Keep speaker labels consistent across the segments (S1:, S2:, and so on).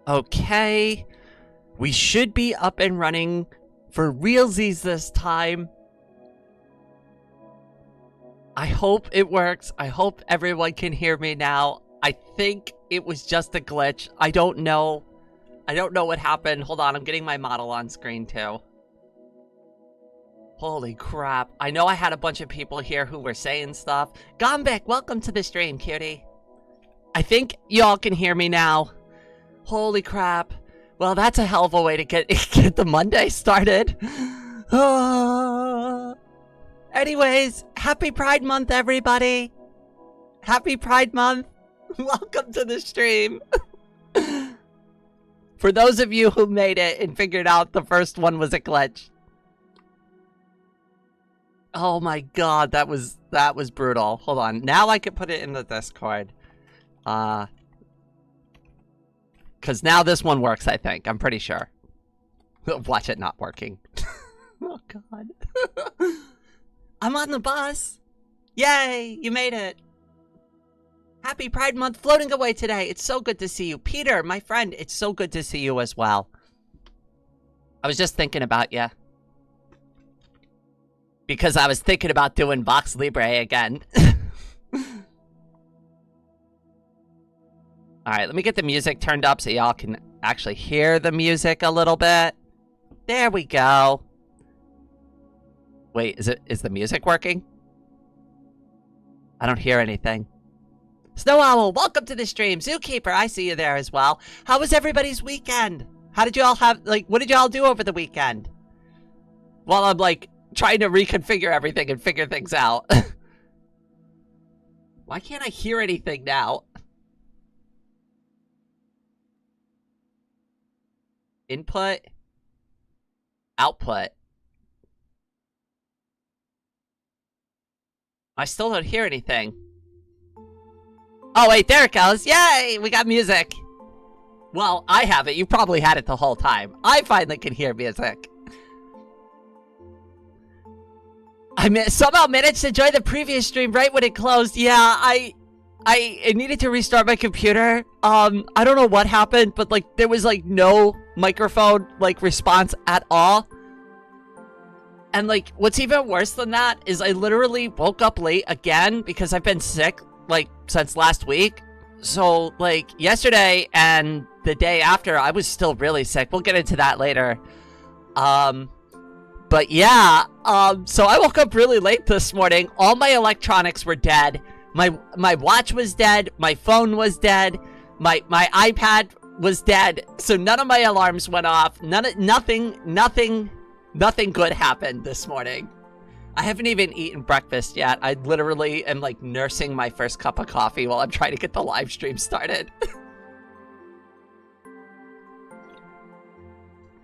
S1: Okay. We should be up and running for realsies this time. I hope it works. I hope everyone can hear me now. I think it was just a glitch. I don't know. I don't know what happened. Hold on, I'm getting my model on screen too. Holy crap. I know I had a bunch of people here who were saying stuff. Gombek, welcome to the stream, cutie. I think y'all can hear me now. Holy crap. Well, that's a hell of a way to get the Monday started. Anyways, happy Pride Month, everybody. Happy Pride Month. Welcome to the stream. For those of you who made it and figured out the first one was a glitch. Oh my god, that was brutal. Hold on. Now I can put it in the Discord. Because now this one works, I think. I'm pretty sure. Watch it not working. Oh god. I'm on the bus. Yay, you made it. Happy Pride Month floating away today. It's so good to see you. Peter, my friend, it's so good to see you as well. I was just thinking about you. Because I was thinking about doing Vox Libre again. Alright, let me get the music turned up so y'all can actually hear the music a little bit. There we go. Wait, is the music working? I don't hear anything. Snow Owl, welcome to the stream. Zookeeper, I see you there as well. How was everybody's weekend? How did you all have, like, what did you all do over the weekend? While I'm, like, trying to reconfigure everything and figure things out. Why can't I hear anything now? Input. Output. I still don't hear anything. Oh wait, there it goes. Yay! We got music. Well, I have it. You probably had it the whole time. I finally can hear music. I somehow managed to join the previous stream right when it closed. Yeah, I needed to restart my computer. I don't know what happened, but like there was like no microphone like response at all. And like what's even worse than that is I literally woke up late again because I've been sick like since last week. So like yesterday and the day after I was still really sick. We'll get into that later. But yeah, so I woke up really late this morning. All my electronics were dead. My watch was dead. My phone was dead. My iPad was dead. So none of my alarms went off. Nothing good happened this morning. I haven't even eaten breakfast yet. I literally am like nursing my first cup of coffee while I'm trying to get the live stream started.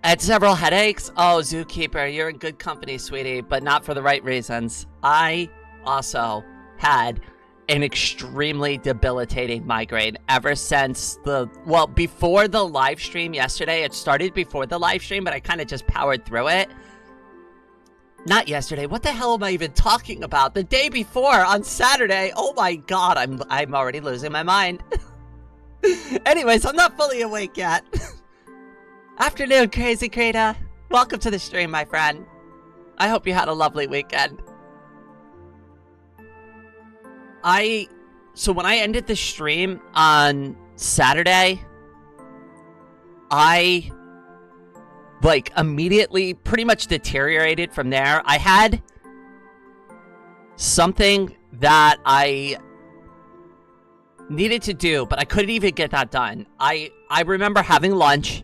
S1: I had several headaches. Oh, Zookeeper, you're in good company, sweetie, but not for the right reasons. I also had an extremely debilitating migraine ever since before the live stream yesterday. It started before the live stream, but I kind of just powered through it. Not yesterday. What the hell am I even talking about? The day before, on Saturday. Oh my god, I'm already losing my mind. Anyways, I'm not fully awake yet. Afternoon, Crazy Krita. Welcome to the stream, my friend. I hope you had a lovely weekend. So when I ended the stream on Saturday, I like immediately pretty much deteriorated from there. I had something that I needed to do, but I couldn't even get that done. I remember having lunch,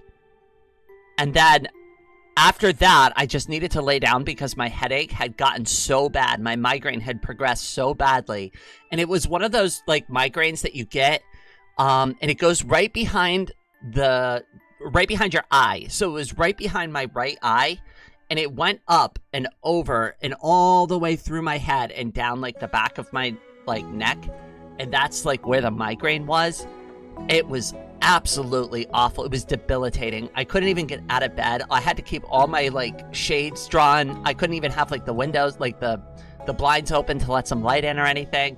S1: and then after that, I just needed to lay down because my headache had gotten so bad. My migraine had progressed so badly. And it was one of those like migraines that you get, and it goes right behind your eye. So it was right behind my right eye, and it went up and over and all the way through my head and down like the back of my like neck. And that's like where the migraine was. It was absolutely awful. It was debilitating. I couldn't even get out of bed. I had to keep all my like shades drawn. I couldn't even have like the windows, like the blinds open to let some light in or anything.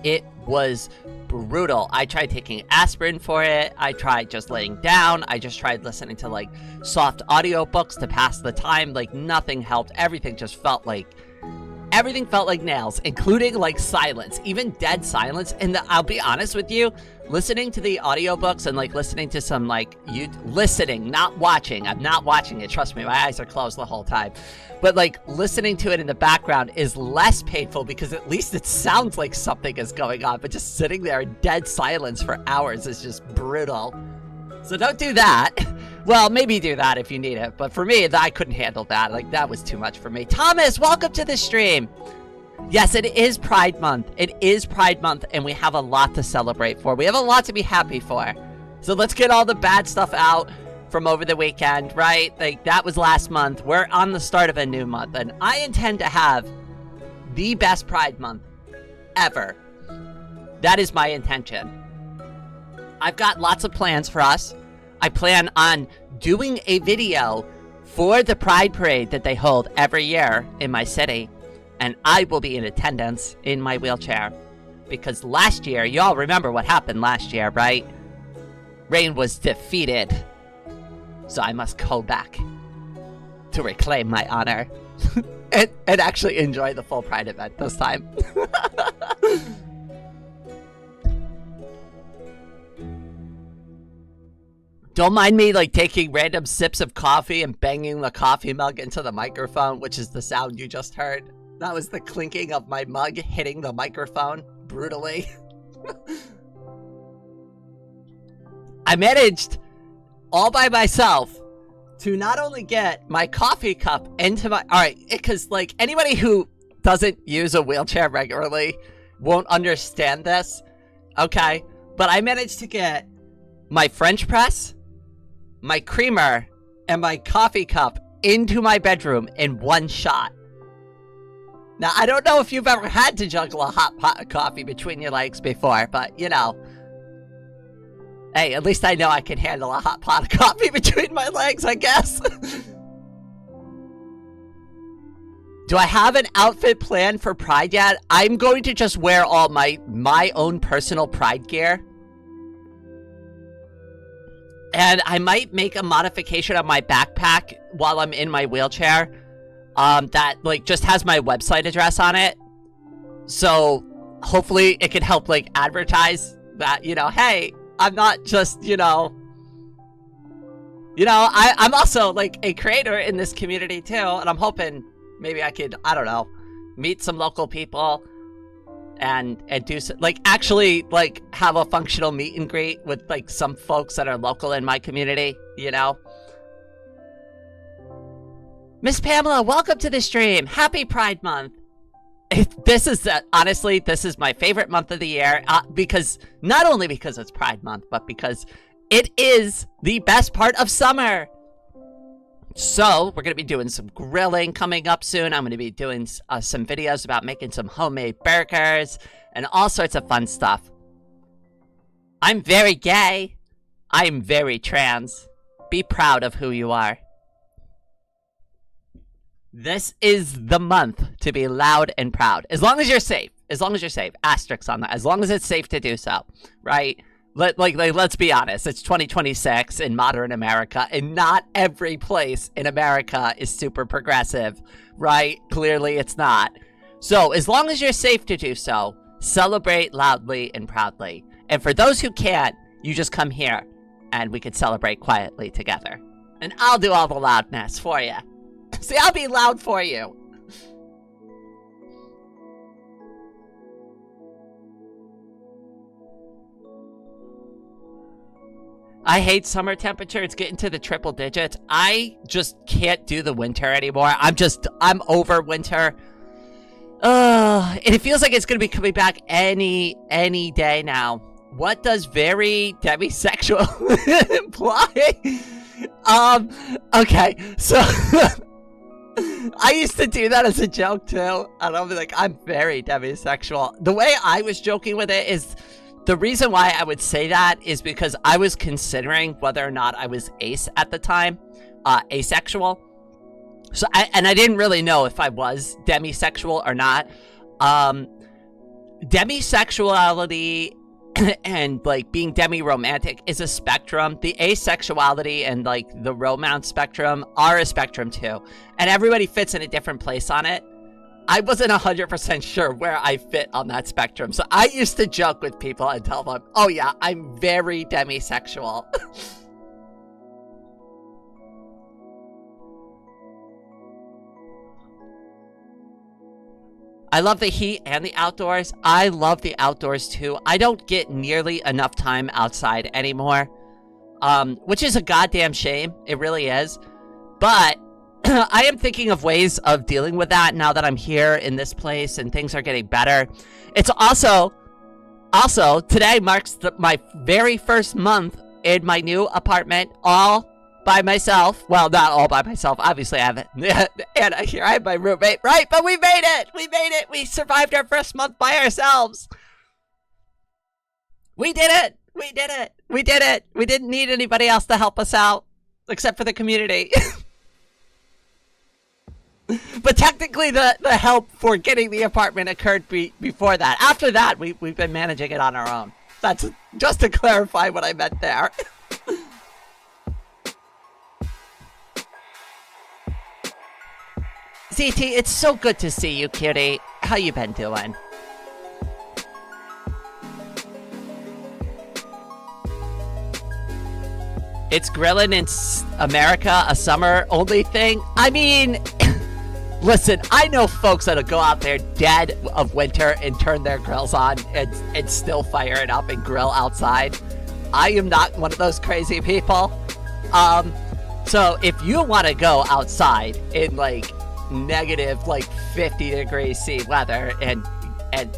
S1: it was brutal. I tried taking aspirin for it. I tried just laying down. I just tried listening to like soft audiobooks to pass the time. Like nothing helped. Everything felt like nails, including like silence, even dead silence. And I'll be honest with you, listening to the audiobooks and like listening to some like listening, not watching. I'm not watching it. Trust me, my eyes are closed the whole time. But like listening to it in the background is less painful because at least it sounds like something is going on. But just sitting there in dead silence for hours is just brutal. So don't do that. Well, maybe do that if you need it. But for me, I couldn't handle that. Like, that was too much for me. Thomas, welcome to the stream. Yes, it is Pride Month. It is Pride Month, and we have a lot to celebrate for. We have a lot to be happy for. So let's get all the bad stuff out from over the weekend, right? Like, that was last month. We're on the start of a new month, and I intend to have the best Pride Month ever. That is my intention. I've got lots of plans for us. I plan on doing a video for the Pride Parade that they hold every year in my city. And I will be in attendance in my wheelchair. Because last year, y'all remember what happened last year, right? Reign was defeated. So I must go back to reclaim my honor. and actually enjoy the full Pride event this time. Don't mind me, like, taking random sips of coffee and banging the coffee mug into the microphone, which is the sound you just heard. That was the clinking of my mug hitting the microphone brutally. I managed, all by myself, to not only get my coffee cup into my... Alright, because, like, anybody who doesn't use a wheelchair regularly won't understand this, okay? But I managed to get my French press, my creamer, and my coffee cup into my bedroom in one shot. Now, I don't know if you've ever had to juggle a hot pot of coffee between your legs before, but, you know. Hey, at least I know I can handle a hot pot of coffee between my legs, I guess. Do I have an outfit planned for Pride yet? I'm going to just wear all my own personal Pride gear. And I might make a modification on my backpack while I'm in my wheelchair. That, like, just has my website address on it. So, hopefully it can help, like, advertise that, you know, hey, I'm not just, you know, I'm also, like, a creator in this community, too. And I'm hoping maybe I could, I don't know, meet some local people and do, like, actually, like, have a functional meet and greet with, like, some folks that are local in my community, you know? Miss Pamela, welcome to the stream. Happy Pride Month. This is, honestly, this is my favorite month of the year, because, not only because it's Pride Month, but because it is the best part of summer. So, we're going to be doing some grilling coming up soon. I'm going to be doing some videos about making some homemade burgers and all sorts of fun stuff. I'm very gay. I'm very trans. Be proud of who you are. This is the month to be loud and proud. As long as you're safe. As long as you're safe. Asterisks on that. As long as it's safe to do so. Right? Let's be honest. It's 2026 in modern America, and not every place in America is super progressive. Right? Clearly it's not. So, as long as you're safe to do so, celebrate loudly and proudly. And for those who can't, you just come here, and we can celebrate quietly together. And I'll do all the loudness for you. See, I'll be loud for you. I hate summer temperature. It's getting to the triple digits. I just can't do the winter anymore. I'm over winter. And it feels like it's going to be coming back any day now. What does very demisexual imply? Okay, so... I used to do that as a joke too, and I'll be like, I'm very demisexual. The way I was joking with it is, the reason why I would say that is because I was considering whether or not I was ace at the time, asexual. So, I didn't really know if I was demisexual or not. demisexuality and like being demi-romantic is a spectrum. The asexuality and like the romance spectrum are a spectrum too, and everybody fits in a different place on it. I wasn't 100% sure where I fit on that spectrum, so I used to joke with people and tell them, oh yeah, I'm very demisexual. I love the heat and the outdoors. I love the outdoors too. I don't get nearly enough time outside anymore, which is a goddamn shame. It really is. But I am thinking of ways of dealing with that now that I'm here in this place and things are getting better. It's also today marks my very first month in my new apartment, all by myself. Well, not all by myself. Obviously, I haven't. And here I have my roommate, right? But we made it. We made it. We survived our first month by ourselves. We did it. We did it. We did it. We didn't need anybody else to help us out, except for the community. But technically, the help for getting the apartment occurred before that. After that, we've been managing it on our own. That's just to clarify what I meant there. ZT, it's so good to see you, cutie. How you been doing? It's grilling in America a summer-only thing? I mean, listen, I know folks that'll go out there dead of winter and turn their grills on and still fire it up and grill outside. I am not one of those crazy people. So if you want to go outside in, like, negative, like, 50 degrees C weather and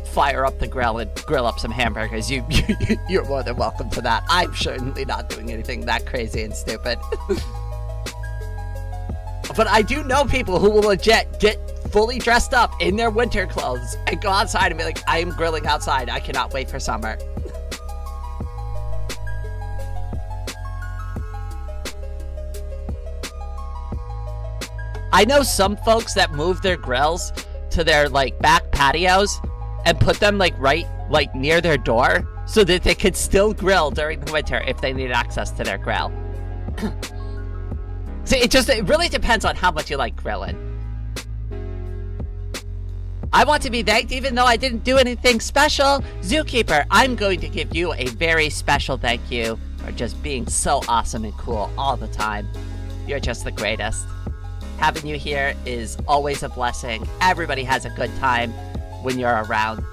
S1: fire up the grill and grill up some hamburgers, you're more than welcome to that. I'm certainly not doing anything that crazy and stupid. But I do know people who will legit get fully dressed up in their winter clothes and go outside and be like, I am grilling outside. I cannot wait for summer. I know some folks that move their grills to their, like, back patios and put them, like, right, like, near their door so that they could still grill during the winter if they need access to their grill. See, it really depends on how much you like grilling. I want to be thanked even though I didn't do anything special. Zookeeper, I'm going to give you a very special thank you for just being so awesome and cool all the time. You're just the greatest. Having you here is always a blessing. Everybody has a good time when you're around.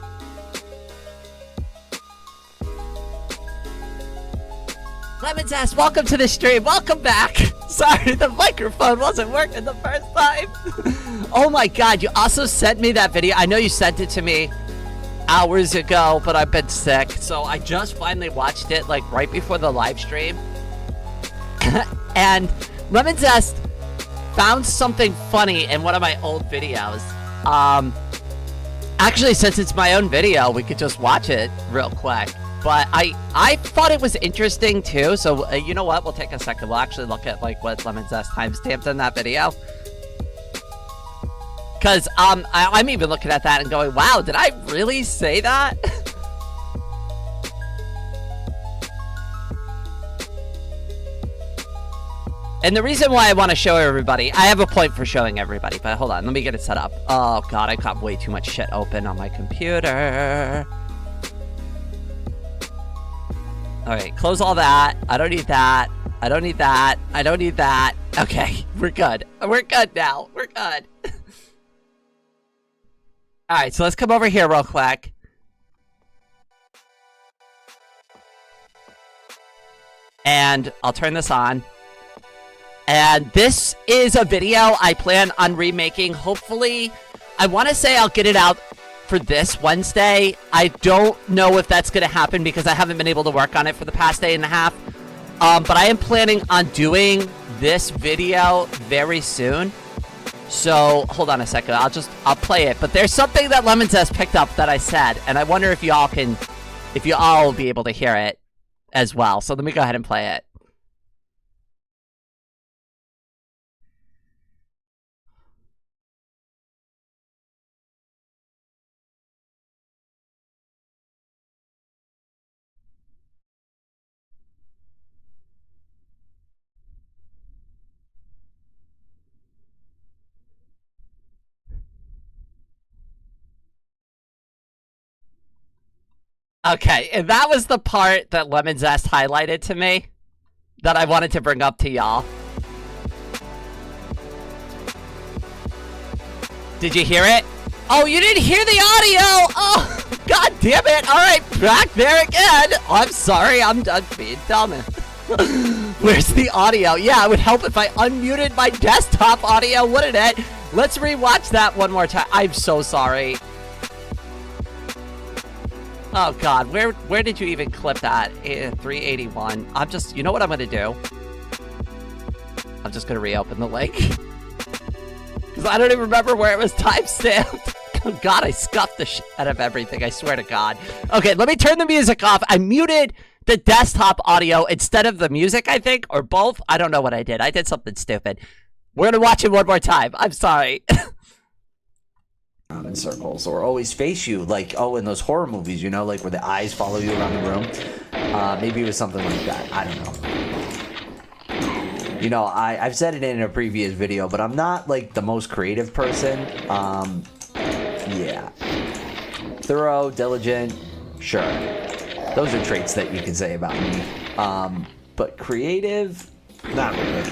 S1: Lemon's ass, welcome to the stream. Welcome back. Sorry, the microphone wasn't working the first time. Oh my god, you also sent me that video. I know you sent it to me hours ago, but I've been sick. So I just finally watched it, like, right before the live stream. And Lemon Zest found something funny in one of my old videos. Actually, since it's my own video, we could just watch it real quick. But I thought it was interesting too, so you know what? We'll take a second. We'll actually look at, like, what Lemon Zest timestamped in that video. Because I'm even looking at that and going, wow, did I really say that? And the reason why I want to show everybody, I have a point for showing everybody, but hold on, let me get it set up. Oh god, I got way too much shit open on my computer. Alright, close all that. I don't need that. I don't need that. I don't need that. Okay, we're good. We're good now. We're good. Alright, so let's come over here real quick. And I'll turn this on. And this is a video I plan on remaking. Hopefully, I want to say I'll get it out for this Wednesday. I don't know if that's going to happen because I haven't been able to work on it for the past day and a half. But I am planning on doing this video very soon. So, hold on a second. I'll play it. But there's something that Lemon Zest picked up that I said. And I wonder if y'all will be able to hear it as well. So let me go ahead and play it. Okay, and that was the part that Lemon Zest highlighted to me that I wanted to bring up to y'all. Did you hear it? Oh, you didn't hear the audio! Oh, god damn it! Alright, back there again! I'm sorry, I'm done being dumb. Where's the audio? Yeah, it would help if I unmuted my desktop audio, wouldn't it? Let's rewatch that one more time. I'm so sorry. Oh god, where did you even clip that? 381. I'm just, you know what I'm gonna do? I'm just gonna reopen the link. Because I don't even remember where it was timestamped. Oh god, I scuffed the shit out of everything, I swear to god. Okay, let me turn the music off. I muted the desktop audio instead of the music, I think, or both. I don't know what I did. I did something stupid. We're gonna watch it one more time. I'm sorry.
S2: In circles, or always face you, like, oh, in those horror movies, you know, like where the eyes follow you around the room. Maybe it was something like that. I don't know. You know, I've said it in a previous video, but I'm not like the most creative person. Yeah. Thorough, diligent, sure. Those are traits that you can say about me. But creative, not really.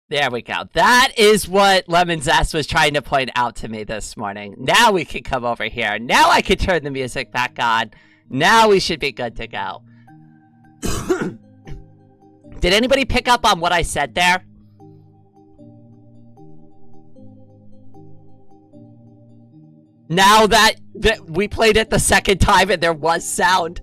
S1: There we go. That is what Lemon Zest was trying to point out to me this morning. Now we can come over here. Now I can turn the music back on. Now we should be good to go. Did anybody pick up on what I said there? Now that we played it the second time and there was sound.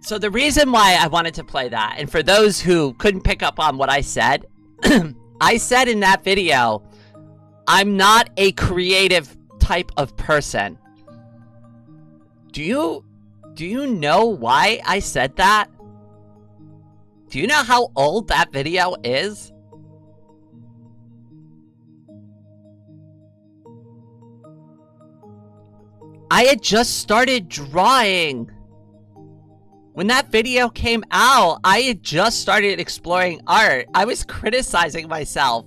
S1: So the reason why I wanted to play that, and for those who couldn't pick up on what I said, I said in that video, I'm not a creative type of person. Do you know why I said that? Do you know how old that video is? I had just started drawing. When that video came out, I had just started exploring art. I was criticizing myself.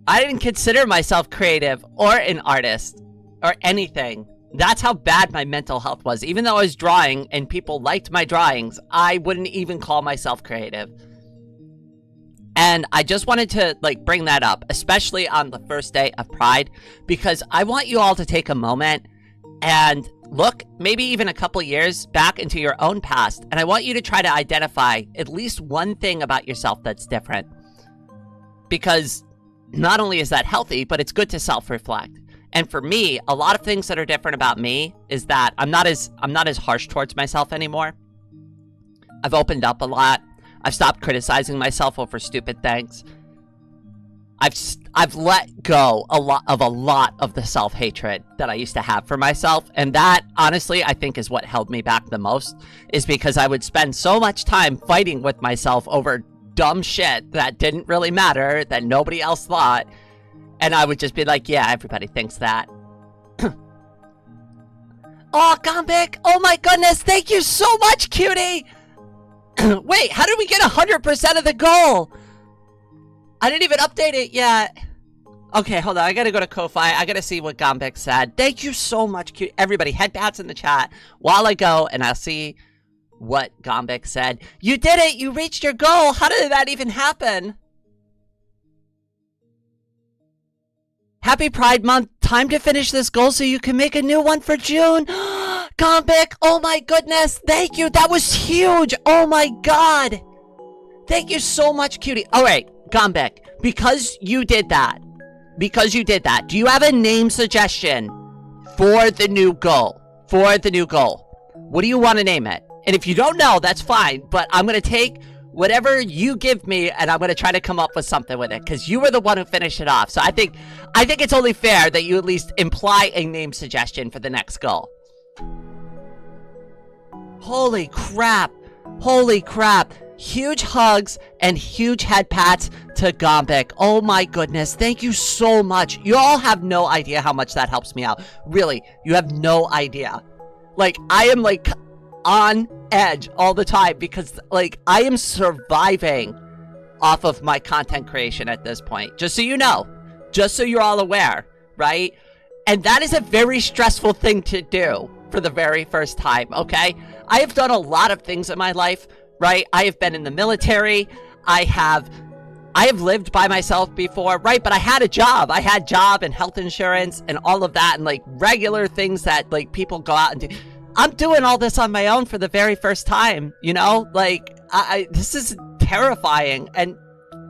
S1: I didn't consider myself creative or an artist or anything. That's how bad my mental health was. Even though I was drawing and people liked my drawings, I wouldn't even call myself creative. And I just wanted to bring that up, especially on the first day of Pride, because I want you all to take a moment and look maybe even a couple years back into your own past, and I want you to try to identify at least one thing about yourself that's different. Because not only is that healthy, but it's good to self-reflect. And for me, a lot of things that are different about me is that I'm not as harsh towards myself anymore. I've opened up a lot. I've stopped criticizing myself over stupid things. I've let go a lot of the self-hatred that I used to have for myself, and that honestly I think is what held me back the most, is because I would spend so much time fighting with myself over dumb shit that didn't really matter, that nobody else thought, and I would just be like, yeah, everybody thinks that. Oh, Gombik! Oh my goodness, thank you so much, cutie! Wait, how did we get 100% of the goal? I didn't even update it yet. Okay, hold on. I gotta go to Ko-Fi. I gotta see what Gombik said. Thank you so much, cute. Everybody, head bats in the chat while I go, and I'll see what Gombik said. You did it! You reached your goal! How did that even happen? Happy Pride Month. Time to finish this goal so you can make a new one for June. Gombik, oh my goodness. Thank you. That was huge. Oh my god. Thank you so much, cutie. All right. Gombik, because you did that, do you have a name suggestion for the new goal? What do you want to name it? And if you don't know, that's fine, but I'm going to take whatever you give me and I'm going to try to come up with something with it, because you were the one who finished it off. So I think it's only fair that you at least imply a name suggestion for the next goal. Holy crap. Huge hugs and huge head pats to Gombik. Oh my goodness. Thank you so much. You all have no idea how much that helps me out. Really, you have no idea. I am on edge all the time because, like, I am surviving off of my content creation at this point. Just so you know. Just so you're all aware, right? And that is a very stressful thing to do for the very first time, okay? I have done a lot of things in my life, right? I have been in the military. I have lived by myself before, right? But I had a job. I had job and health insurance and all of that and, like, regular things that, like, people go out and do. I'm doing all this on my own for the very first time, you know? Like, this is terrifying. And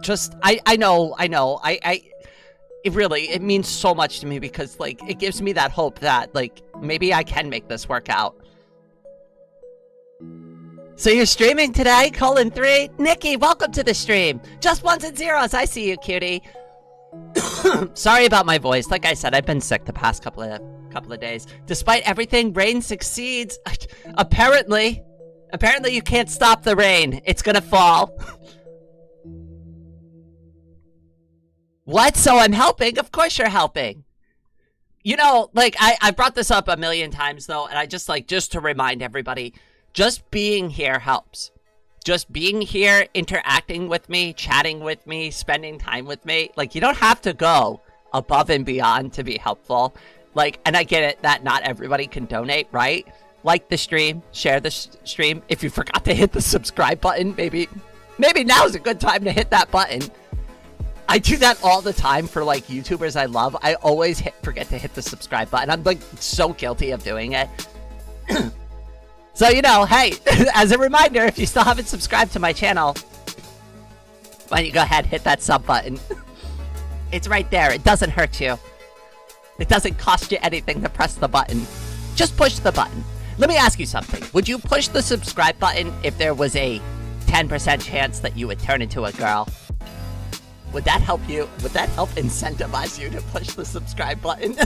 S1: just, I know. It means so much to me because, like, it gives me that hope that, like, maybe I can make this work out. So you're streaming today, :3? Nikki, welcome to the stream. Just ones and zeros. I see you, cutie. Sorry about my voice. Like I said, I've been sick the past couple of days. Despite everything, rain succeeds. Apparently you can't stop the rain. It's gonna fall. What? So I'm helping? Of course you're helping. You know, like, I brought this up a million times, though, and I just, like, just to remind everybody, just being here helps. Just being here, interacting with me, chatting with me, spending time with me. Like, you don't have to go above and beyond to be helpful. Like, and I get it that not everybody can donate, right? Like the stream, share the stream. If you forgot to hit the subscribe button, maybe now's a good time to hit that button. I do that all the time for, like, YouTubers I love. I always forget to hit the subscribe button. I'm, like, so guilty of doing it. So, you know, hey, as a reminder, if you still haven't subscribed to my channel, why don't you go ahead and hit that sub button. It's right there. It doesn't hurt you. It doesn't cost you anything to press the button. Just push the button. Let me ask you something. Would you push the subscribe button if there was a 10% chance that you would turn into a girl? Would that help you? Would that help incentivize you to push the subscribe button?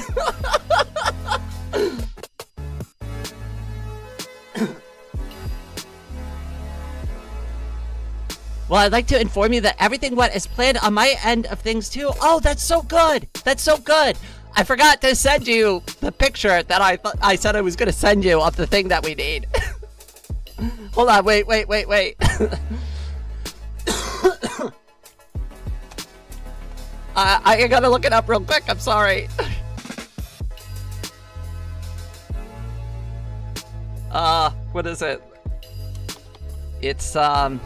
S1: Well, I'd like to inform you that everything went as planned on my end of things, too. Oh, that's so good. That's so good. I forgot to send you the picture that I said I was going to send you of the thing that we need. Hold on. Wait. I gotta look it up real quick. I'm sorry. What is it? It's, I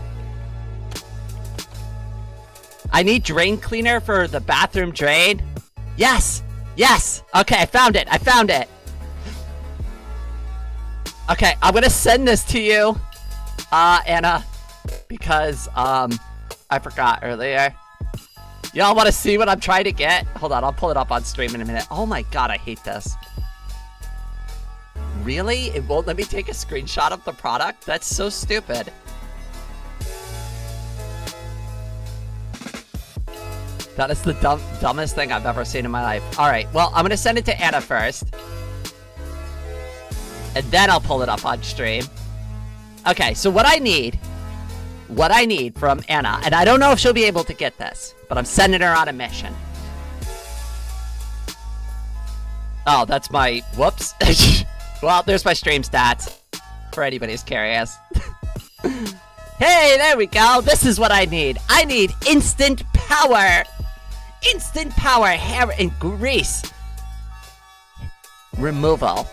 S1: need drain cleaner for the bathroom drain. Yes! Okay, I found it. Okay, I'm gonna send this to you, Anna, because, I forgot earlier. Y'all want to see what I'm trying to get? Hold on, I'll pull it up on stream in a minute. Oh my god, I hate this. Really? It won't let me take a screenshot of the product? That's so stupid. That is the dumbest thing I've ever seen in my life. Alright, well, I'm gonna send it to Anna first. And then I'll pull it up on stream. Okay, so what I need from Anna, and I don't know if she'll be able to get this, but I'm sending her on a mission. Oh, that's my, whoops. Well, there's my stream stats, for anybody who's curious. Hey, there we go. This is what I need. I need instant power. Instant power hair and grease removal.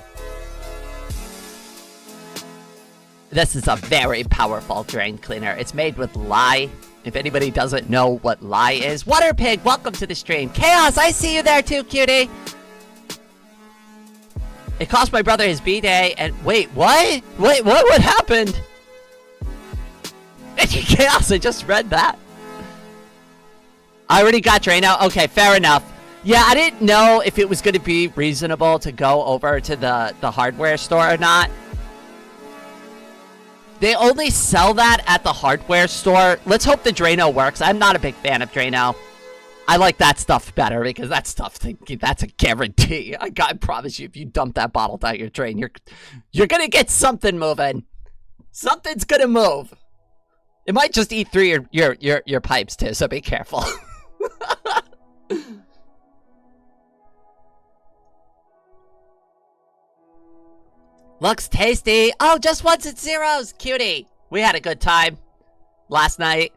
S1: This is a very powerful drain cleaner. It's made with lye. If anybody doesn't know what lye is. Water Pig, welcome to the stream. Chaos, I see you there too, cutie. It cost my brother his B-Day and... Wait, what? Wait, what happened? Chaos, I just read that. I already got drain out. Okay, fair enough. Yeah, I didn't know if it was going to be reasonable to go over to the hardware store or not. They only sell that at the hardware store. Let's hope the Drano works. I'm not a big fan of Drano. I like that stuff better because that stuff, that's a guarantee. I promise you, if you dump that bottle down your drain, you're gonna get something moving. Something's gonna move. It might just eat through your pipes too, so be careful. Looks tasty. Oh, just ones and zeros. Cutie. We had a good time last night.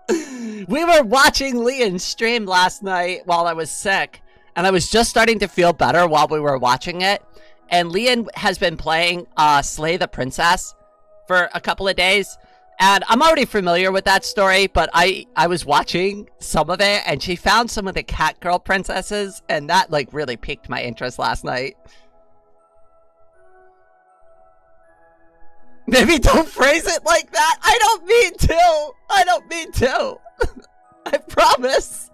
S1: We were watching Leon stream last night while I was sick, and I was just starting to feel better while we were watching it. And Leon has been playing Slay the Princess for a couple of days, and I'm already familiar with that story, but I was watching some of it, and she found some of the cat girl princesses, and that like really piqued my interest last night. Maybe don't phrase it like that. I don't mean to. I don't mean to. I promise.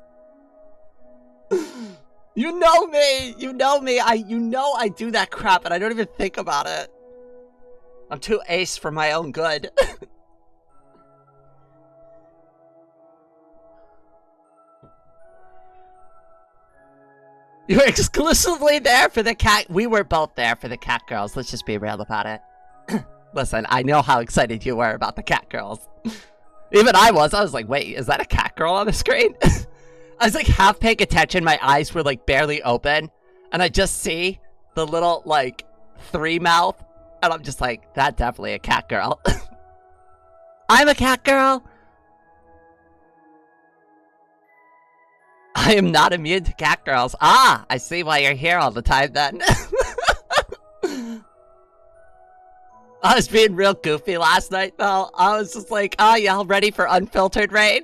S1: You know me. You know me. You know I do that crap and I don't even think about it. I'm too ace for my own good. You were exclusively there for the cat. We were both there for the cat girls. Let's just be real about it. Listen, I know how excited you were about the cat girls. Even I was like, wait, is that a cat girl on the screen? I was like half paying attention. My eyes were like barely open. And I just see the little like 3 mouth. And I'm just like, that's definitely a cat girl. I'm a cat girl. I am not immune to cat girls. Ah, I see why you're here all the time then. I was being real goofy last night, though. I was just like, oh, y'all ready for unfiltered rain?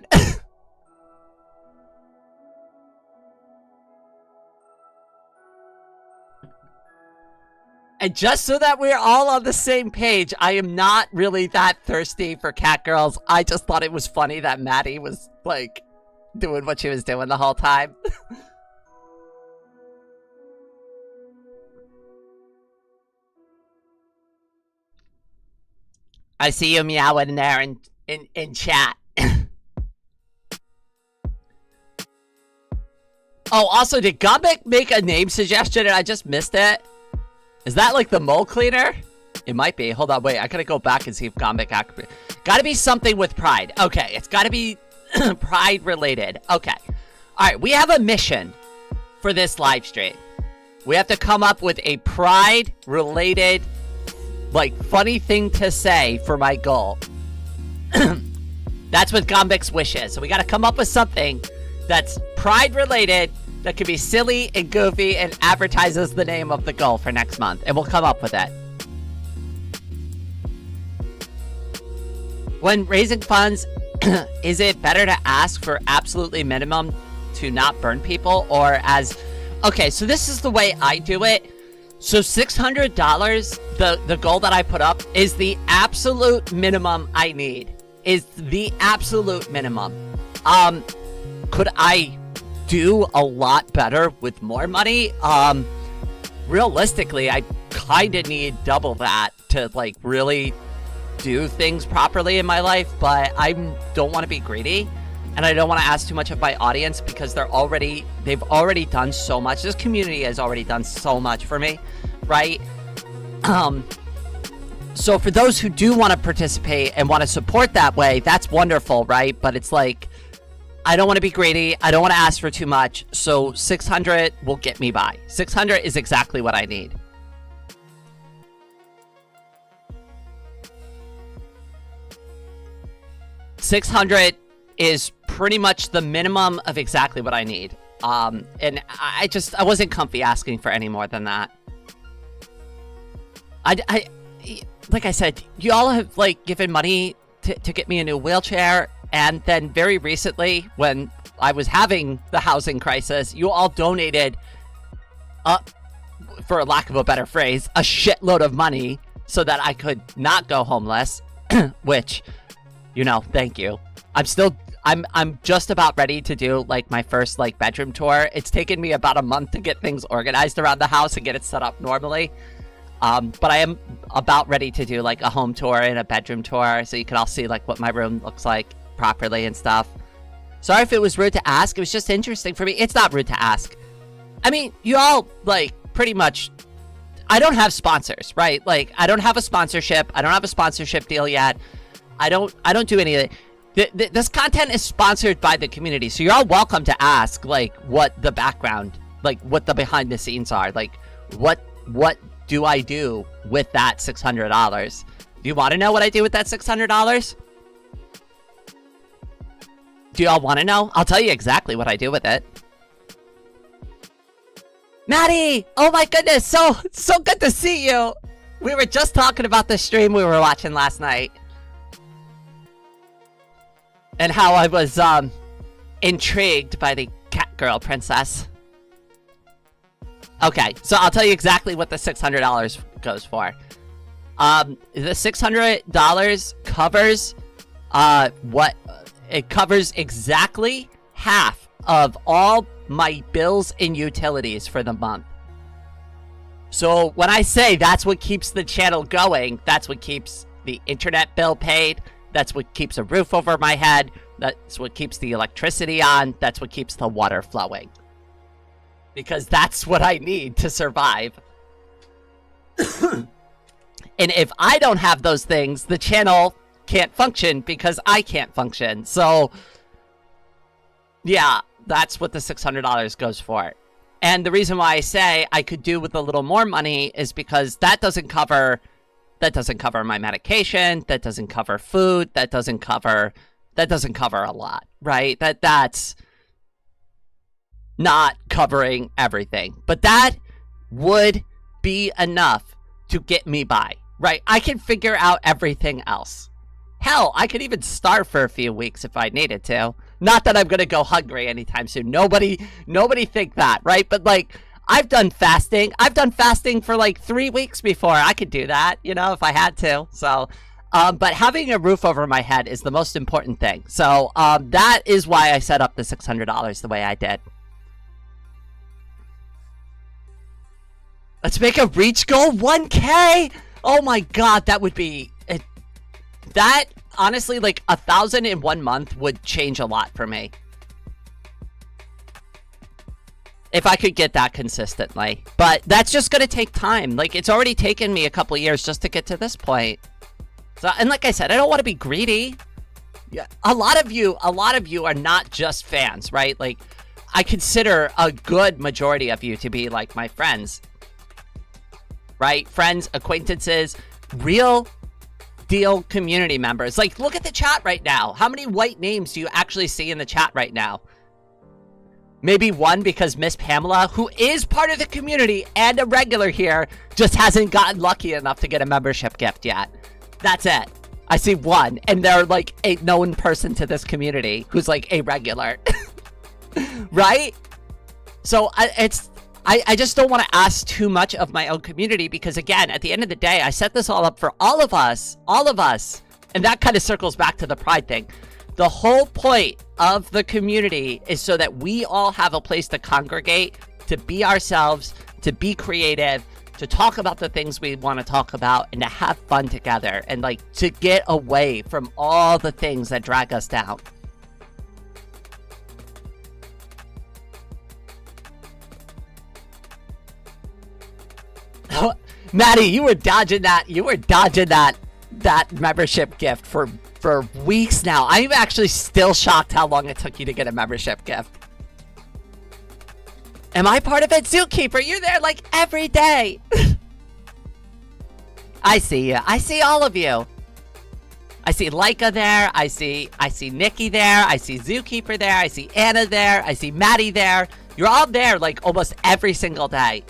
S1: And just so that we're all on the same page, I am not really that thirsty for cat girls. I just thought it was funny that Maddie was, like, doing what she was doing the whole time. I see you meowing there in chat. Oh, also, did Gumbic make a name suggestion and I just missed it? Is that like the mole cleaner? It might be. Hold on, wait. I gotta go back and see if Gumbic actually... Gotta be something with pride. Okay, it's gotta be pride related. Okay. Alright, we have a mission for this live stream. We have to come up with a pride related... like, funny thing to say for my goal. That's what Gombic's wish is. So we gotta come up with something that's pride-related, that could be silly and goofy, and advertises the name of the goal for next month. And we'll come up with it. When raising funds, is it better to ask for absolutely minimum to not burn people? Or as... Okay, so this is the way I do it. So $600, the goal that I put up, is the absolute minimum I need. Is the absolute minimum. Could I do a lot better with more money? Realistically, I kind of need double that to, like, really do things properly in my life, but I don't want to be greedy. And I don't want to ask too much of my audience because they've already done so much. This community has already done so much for me, right? So for those who do want to participate and want to support that way, that's wonderful, right? But it's like, I don't want to be greedy. I don't want to ask for too much. So 600 will get me by. 600 is exactly what I need. $600 is pretty much the minimum of exactly what I need. And I wasn't comfy asking for any more than that. I like I said, you all have, like, given money to get me a new wheelchair, and then very recently, when I was having the housing crisis, you all donated, for lack of a better phrase, a shitload of money so that I could not go homeless, which, you know, thank you. I'm just about ready to do, like, my first, like, bedroom tour. It's taken me about a month to get things organized around the house and get it set up normally. But I am about ready to do, like, a home tour and a bedroom tour, so you can all see, like, what my room looks like properly and stuff. Sorry if it was rude to ask. It was just interesting for me. It's not rude to ask. I mean, you all, like, pretty much... I don't have sponsors, right? Like, I don't have a sponsorship. I don't have a sponsorship deal yet. I don't do any of it. This content is sponsored by the community, so you're all welcome to ask, like, what the background, like, what the behind the scenes are. Like, what do I do with that $600? Do you want to know what I do with that $600? Do y'all want to know? I'll tell you exactly what I do with it. Maddie! Oh my goodness, so good to see you! We were just talking about the stream we were watching last night. And how I was, intrigued by the cat girl princess. Okay, so I'll tell you exactly what the $600 goes for. The $600 covers, it covers exactly half of all my bills and utilities for the month. So when I say that's what keeps the channel going, that's what keeps the internet bill paid, that's what keeps a roof over my head, that's what keeps the electricity on, that's what keeps the water flowing. Because that's what I need to survive. And if I don't have those things, the channel can't function because I can't function. So, yeah, that's what the $600 goes for. And the reason why I say I could do with a little more money is because that doesn't cover my medication, that doesn't cover food, that doesn't cover a lot, right? That's not covering everything. But that would be enough to get me by, right? I can figure out everything else. Hell, I could even starve for a few weeks if I needed to. Not that I'm gonna go hungry anytime soon. Nobody think that, right? But like, I've done fasting. I've done fasting for like 3 weeks before. I could do that, you know, if I had to. So, but having a roof over my head is the most important thing. So, that is why I set up the $600 the way I did. Let's make a reach goal 1K. Oh my God, that would be that. Honestly, like 1,000 in 1 month would change a lot for me. If I could get that consistently. But that's just going to take time. Like, it's already taken me a couple years just to get to this point. So, and like I said, I don't want to be greedy. Yeah, a lot of you are not just fans, right? Like, I consider a good majority of you to be like my friends. Right? Friends, acquaintances, real deal community members. Like, look at the chat right now. How many white names do you actually see in the chat right now? Maybe one, because Miss Pamela, who is part of the community and a regular here, just hasn't gotten lucky enough to get a membership gift yet. That's it. I see one, and they're like a known person to this community who's like a regular. Right? So I just don't want to ask too much of my own community because, again, at the end of the day, I set this all up for all of us. And that kind of circles back to the pride thing. The whole point of the community is so that we all have a place to congregate, to be ourselves, to be creative, to talk about the things we want to talk about, and to have fun together, and like to get away from all the things that drag us down. Maddie, you were dodging that membership gift for weeks now. I'm actually still shocked how long it took you to get a membership gift. Am I part of it? Zookeeper, you're there like every day. I see you. I see all of you. I see Leica there. I see Nikki there. I see Zookeeper there. I see Anna there. I see Maddie there. You're all there like almost every single day.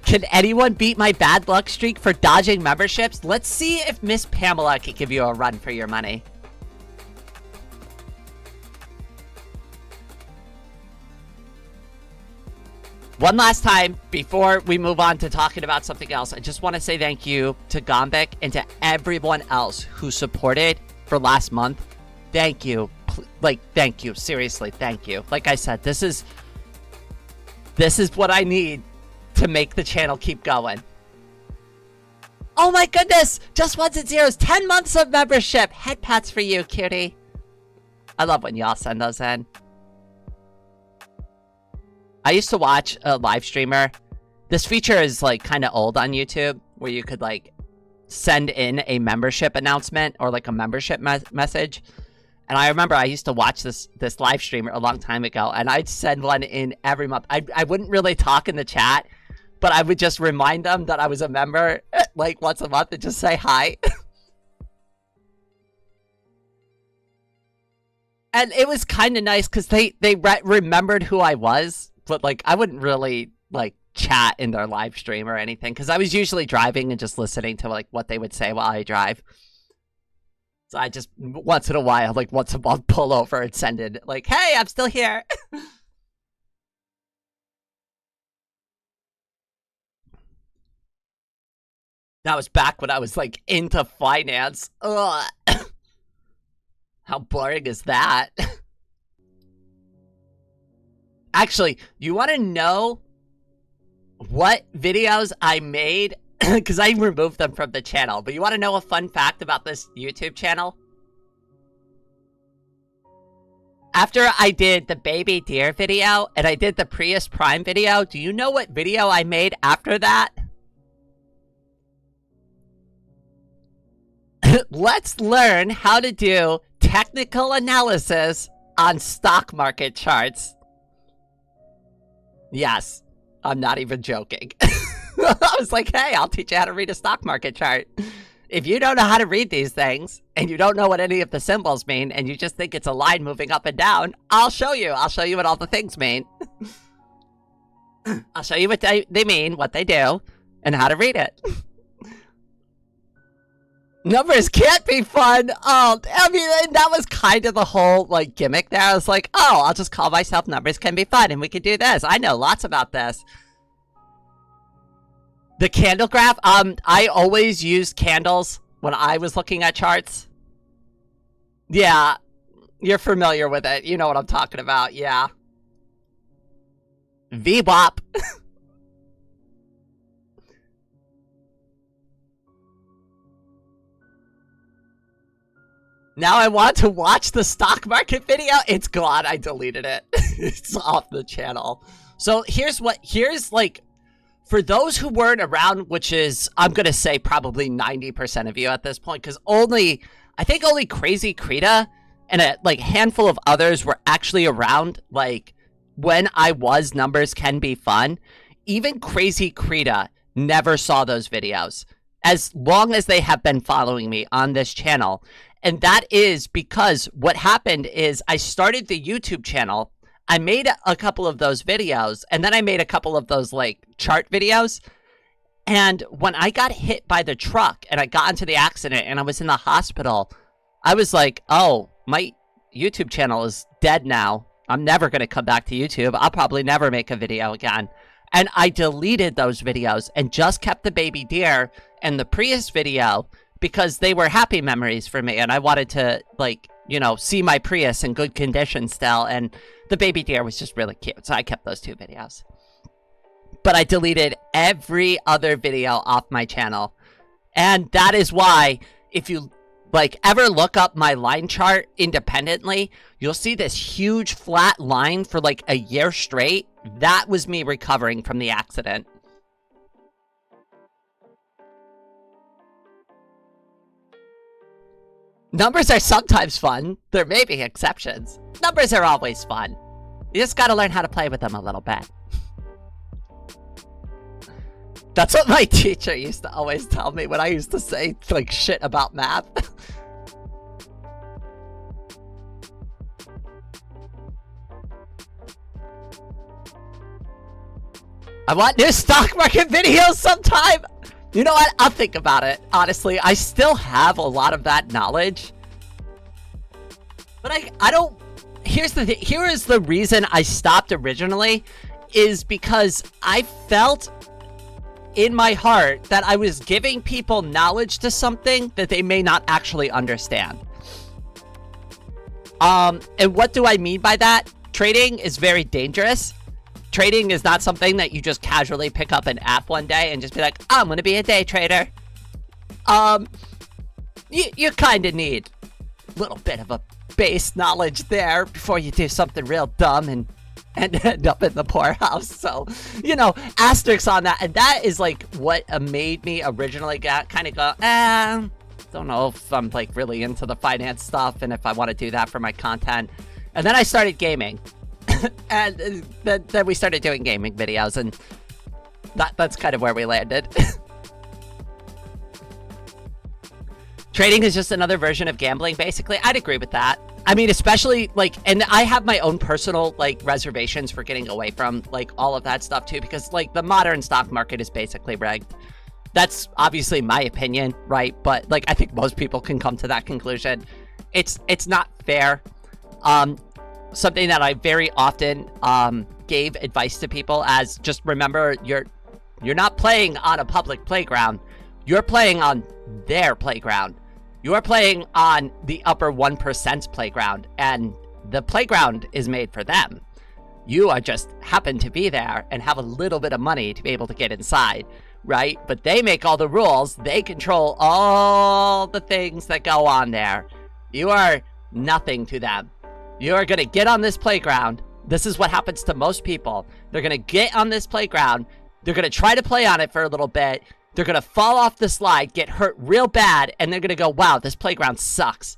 S1: Can anyone beat my bad luck streak for dodging memberships? Let's see if Miss Pamela can give you a run for your money. One last time, before we move on to talking about something else, I just want to say thank you to Gombek and to everyone else who supported for last month. Thank you. Thank you. Seriously, thank you. Like I said, this is what I need to make the channel keep going. Oh my goodness! Just ones and zeros. 10 months of membership. Head pats for you, cutie. I love when y'all send those in. I used to watch a live streamer. This feature is like kind of old on YouTube, where you could like send in a membership announcement or like a membership message. And I remember I used to watch this live stream a long time ago, and I'd send one in every month. I wouldn't really talk in the chat, but I would just remind them that I was a member like once a month and just say hi. And it was kind of nice because they remembered who I was, but like I wouldn't really like chat in their live stream or anything because I was usually driving and just listening to like what they would say while I drive. So I just once in a while, like once a month, pull over and send it like, "Hey, I'm still here." That was back when I was like into finance. Ugh. How boring is that? Actually, you want to know what videos I made? Because I removed them from the channel. But you want to know a fun fact about this YouTube channel? After I did the baby deer video and I did the Prius Prime video, do you know what video I made after that? Let's learn how to do technical analysis on stock market charts. Yes, I'm not even joking. I was like, hey, I'll teach you how to read a stock market chart. If you don't know how to read these things, and you don't know what any of the symbols mean, and you just think it's a line moving up and down, I'll show you. I'll show you what all the things mean. I'll show you what they mean, what they do, and how to read it. Numbers can't be fun. Oh, I mean, that was kind of the whole, like, gimmick there. I was like, oh, I'll just call myself Numbers Can Be Fun, and we can do this. I know lots about this. The candle graph, I always used candles when I was looking at charts. Yeah, you're familiar with it. You know what I'm talking about, yeah. VWAP. Now I want to watch the stock market video. It's gone. I deleted it. It's off the channel. So here's like, for those who weren't around, which is, I'm going to say probably 90% of you at this point, because I think only Crazy Krita and a like handful of others were actually around, like, when I was Numbers Can Be Fun. Even Crazy Krita never saw those videos, as long as they have been following me on this channel. And that is because what happened is I started the YouTube channel. I made a couple of those videos, and then I made a couple of those like chart videos. And when I got hit by the truck and I got into the accident and I was in the hospital, I was like, oh, my YouTube channel is dead now. I'm never going to come back to YouTube. I'll probably never make a video again. And I deleted those videos and just kept the baby deer and the Prius video because they were happy memories for me. And I wanted to, like, you know, see my Prius in good condition still. And the baby deer was just really cute. So I kept those two videos. But I deleted every other video off my channel. And that is why, if you like ever look up my line chart independently, you'll see this huge flat line for like a year straight. That was me recovering from the accident. Numbers are sometimes fun. There may be exceptions. Numbers are always fun. You just gotta learn how to play with them a little bit. That's what my teacher used to always tell me when I used to say, like, shit about math. I want new stock market videos sometime! You know what? I'll think about it. Honestly, I still have a lot of that knowledge. But I don't... Here is the reason I stopped originally, is because I felt in my heart that I was giving people knowledge to something that they may not actually understand. And what do I mean by that? Trading is very dangerous. Trading is not something that you just casually pick up an app one day and just be like, oh, I'm gonna be a day trader. You kind of need a little bit of a base knowledge there before you do something real dumb and end up in the poorhouse. So, you know, asterisks on that. And that is like what made me originally kind of go, don't know if I'm like really into the finance stuff and if I want to do that for my content. And then I started gaming. And then we started doing gaming videos, and that's kind of where we landed. Trading is just another version of gambling, basically. I'd agree with that. I mean, especially, like, and I have my own personal, like, reservations for getting away from, like, all of that stuff, too, because, like, the modern stock market is basically rigged. That's obviously my opinion, right? But, like, I think most people can come to that conclusion. It's not fair. Something that I very often gave advice to people as, just remember, you're not playing on a public playground. You're playing on their playground. You are playing on the upper 1% playground, and the playground is made for them. You are just happen to be there and have a little bit of money to be able to get inside, right? But they make all the rules. They control all the things that go on there. You are nothing to them. You are going to get on this playground. This is what happens to most people. They're going to get on this playground. They're going to try to play on it for a little bit. They're going to fall off the slide, get hurt real bad, and they're going to go, wow, this playground sucks.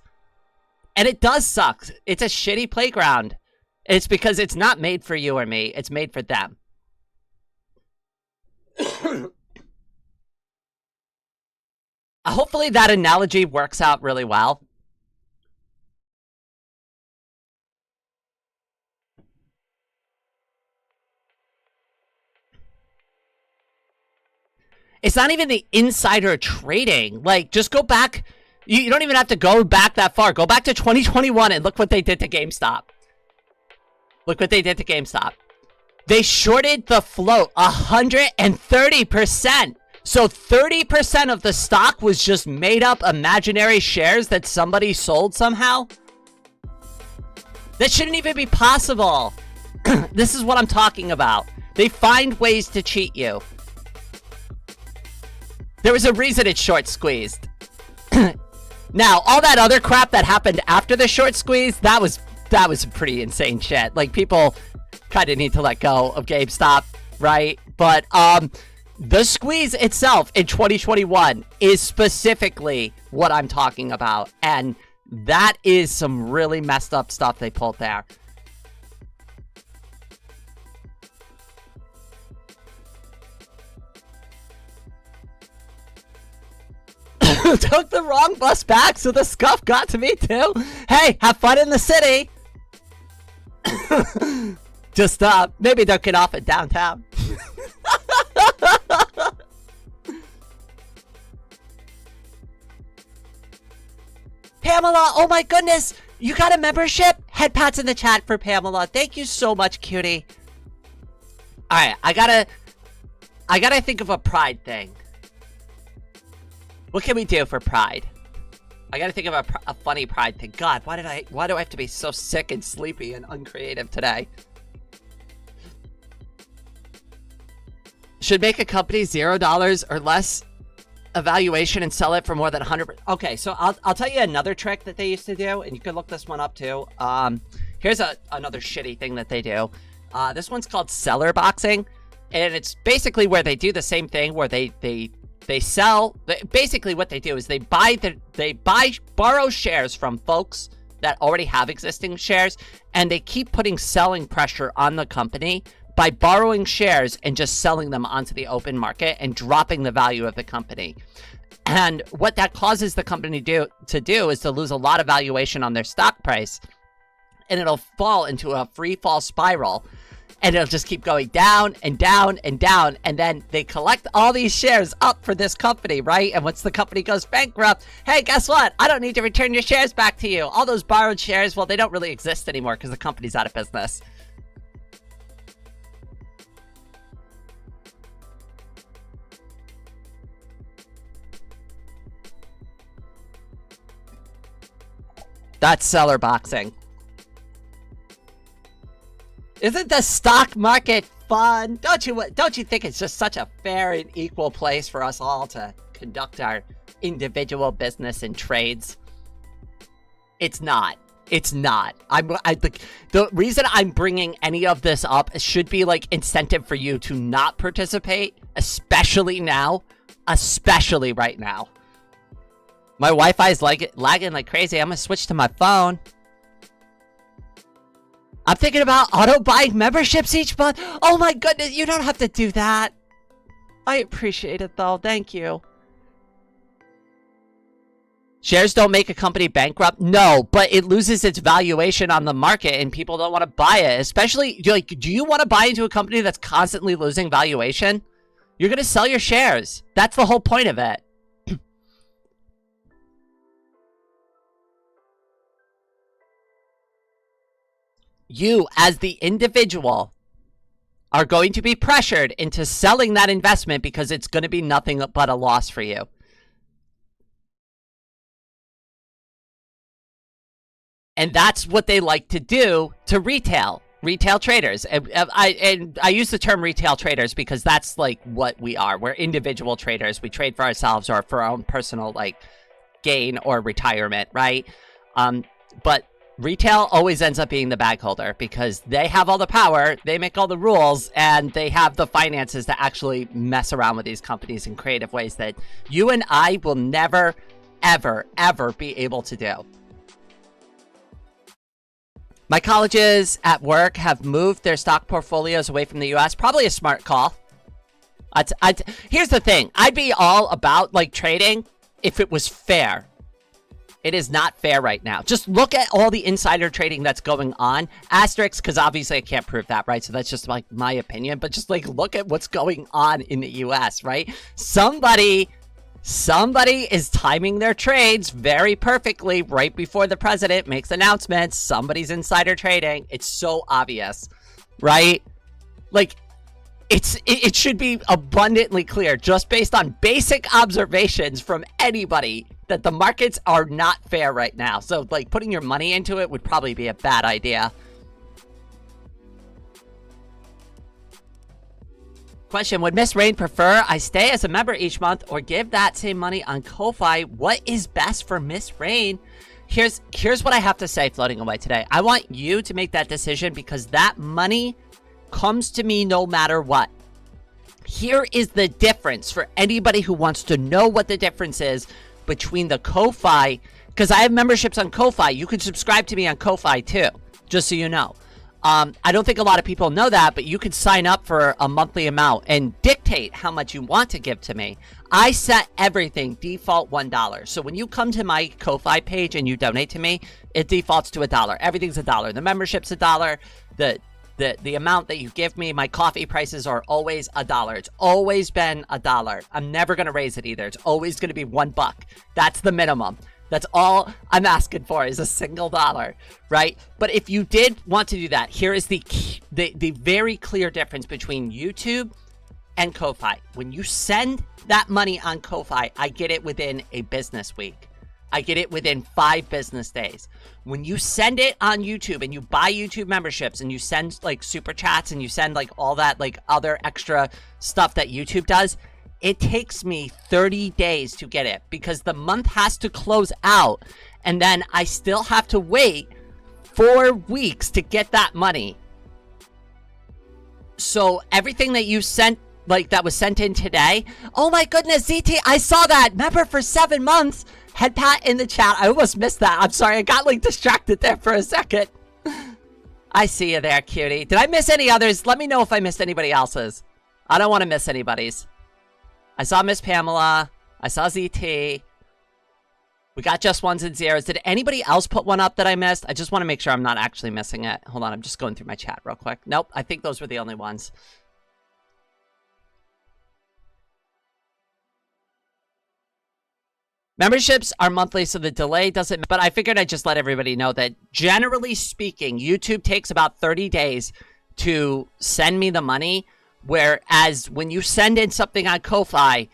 S1: And it does suck. It's a shitty playground. It's because it's not made for you or me. It's made for them. Hopefully that analogy works out really well. It's not even the insider trading. Like, just go back. You don't even have to go back that far. Go back to 2021 and look what they did to GameStop. Look what they did to GameStop. They shorted the float 130%. So 30% of the stock was just made up imaginary shares that somebody sold somehow. That shouldn't even be possible. This is what I'm talking about. They find ways to cheat you. There was a reason it's short squeezed. Now, all that other crap that happened after the short squeeze, that was pretty insane shit. Like, people kind of need to let go of GameStop, right? But the squeeze itself in 2021 is specifically what I'm talking about. And that is some really messed up stuff they pulled there. Took the wrong bus back, so the scuff got to me too. Hey, have fun in the city. Just maybe don't get off at downtown. Pamela, oh my goodness, you got a membership? Head pats in the chat for Pamela. Thank you so much, cutie. All right, I gotta think of a pride thing. What can we do for pride? I gotta think of a funny pride thing. God, why do I have to be so sick and sleepy and uncreative today? Should make a company $0 or less evaluation and sell it for more than 100. Okay, so I'll tell you another trick that they used to do, and you can look this one up too. Here's another shitty thing that they do. This one's called seller boxing, and it's basically where they do the same thing where they sell. Basically what they do is they borrow shares from folks that already have existing shares, and they keep putting selling pressure on the company by borrowing shares and just selling them onto the open market and dropping the value of the company. And what that causes the company to do is to lose a lot of valuation on their stock price, and it'll fall into a free fall spiral. And it'll just keep going down and down and down. And then they collect all these shares up for this company, right? And once the company goes bankrupt, hey, guess what? I don't need to return your shares back to you. All those borrowed shares, well, they don't really exist anymore because the company's out of business. That's seller boxing. Isn't the stock market fun? Don't you think it's just such a fair and equal place for us all to conduct our individual business and trades? It's not. It's not. The reason I'm bringing any of this up should be like incentive for you to not participate, especially now, especially right now. My Wi-Fi is lagging like crazy. I'm gonna switch to my phone. I'm thinking about auto-buying memberships each month. Oh my goodness, you don't have to do that. I appreciate it though, thank you. Shares don't make a company bankrupt? No, but it loses its valuation on the market and people don't want to buy it. Especially, like, do you want to buy into a company that's constantly losing valuation? You're going to sell your shares. That's the whole point of it. You, as the individual, are going to be pressured into selling that investment because it's going to be nothing but a loss for you. And that's what they like to do to retail traders. And I use the term retail traders because that's like what we are. We're individual traders. We trade for ourselves or for our own personal like gain or retirement, right? But retail always ends up being the bag holder because they have all the power, they make all the rules, and they have the finances to actually mess around with these companies in creative ways that you and I will never, ever, ever be able to do. My colleges at work have moved their stock portfolios away from the US. Probably a smart call. Here's the thing. I'd be all about like trading if it was fair. It is not fair right now. Just look at all the insider trading that's going on. Asterisks, because obviously I can't prove that, right? So that's just like my opinion. But just like look at what's going on in the US, right? Somebody is timing their trades very perfectly right before the president makes announcements. Somebody's insider trading. It's so obvious, right? Like, it should be abundantly clear just based on basic observations from anybody that the markets are not fair right now. So, like, putting your money into it would probably be a bad idea. Question, would Miss Rain prefer I stay as a member each month or give that same money on Ko-Fi? What is best for Miss Rain? Here's what I have to say floating away today. I want you to make that decision because that money comes to me no matter what. Here is the difference for anybody who wants to know what the difference is between the Ko-Fi, because I have memberships on Ko-Fi. You can subscribe to me on Ko-Fi too, just so you know. I don't think a lot of people know that, but you can sign up for a monthly amount and dictate how much you want to give to me. I set everything default $1. So when you come to my Ko-Fi page and you donate to me, it defaults to $1. Everything's $1. The membership's $1. The amount that you give me, my coffee prices are always $1. It's always been $1. I'm never going to raise it either. It's always going to be $1. That's the minimum. That's all I'm asking for is a single dollar, right? But if you did want to do that, here is the very clear difference between YouTube and Ko-Fi. When you send that money on Ko-Fi, I get it within a business week. I get it within 5 business days. When you send it on YouTube and you buy YouTube memberships and you send like super chats and you send like all that like other extra stuff that YouTube does, it takes me 30 days to get it because the month has to close out and then I still have to wait 4 weeks to get that money. So everything that you sent, like that was sent in today, oh my goodness, ZT, I saw that. Member for 7 months. Head pat in the chat. I almost missed that. I'm sorry. I got like distracted there for a second. I see you there, cutie. Did I miss any others? Let me know if I missed anybody else's. I don't want to miss anybody's. I saw Miss Pamela. I saw ZT. We got just ones and zeros. Did anybody else put one up that I missed? I just want to make sure I'm not actually missing it. Hold on. I'm just going through my chat real quick. Nope. I think those were the only ones. Memberships are monthly, so the delay doesn't... But I figured I'd just let everybody know that, generally speaking, YouTube takes about 30 days to send me the money, whereas when you send in something on Ko-Fi,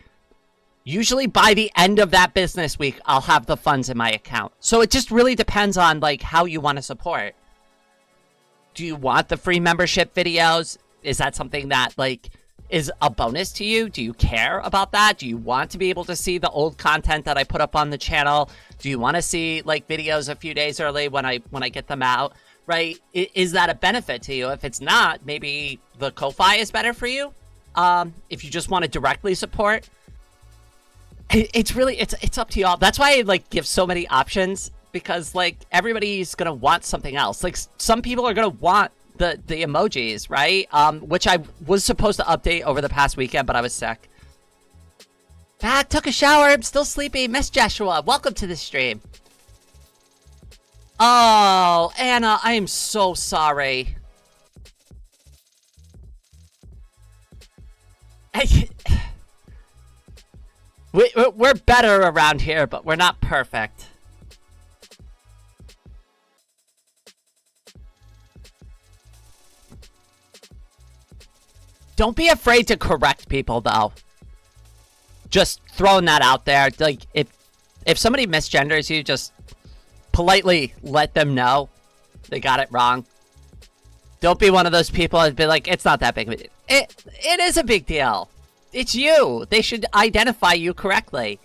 S1: usually by the end of that business week, I'll have the funds in my account. So it just really depends on, like, how you want to support. Do you want the free membership videos? Is that something that, like... is a bonus to you? Do you care about that? Do you want to be able to see the old content that I put up on the channel? Do you want to see like videos a few days early when I get them out, right? Is that a benefit to you? If it's not, maybe the Ko-Fi is better for you. If you just want to directly support. It's really, it's up to y'all. That's why I like give so many options, because like everybody's gonna want something else. Like some people are gonna want the emojis, right? Which I was supposed to update over the past weekend, but I was sick. Back, took a shower, I'm still sleepy. Miss Joshua, welcome to the stream. Oh, Anna, I am so sorry. We're better around here, but we're not perfect. Don't be afraid to correct people, though. Just throwing that out there. Like, if somebody misgenders you, just politely let them know they got it wrong. Don't be one of those people that'd be like, it's not that big of a deal. It is a big deal. It's you. They should identify you correctly.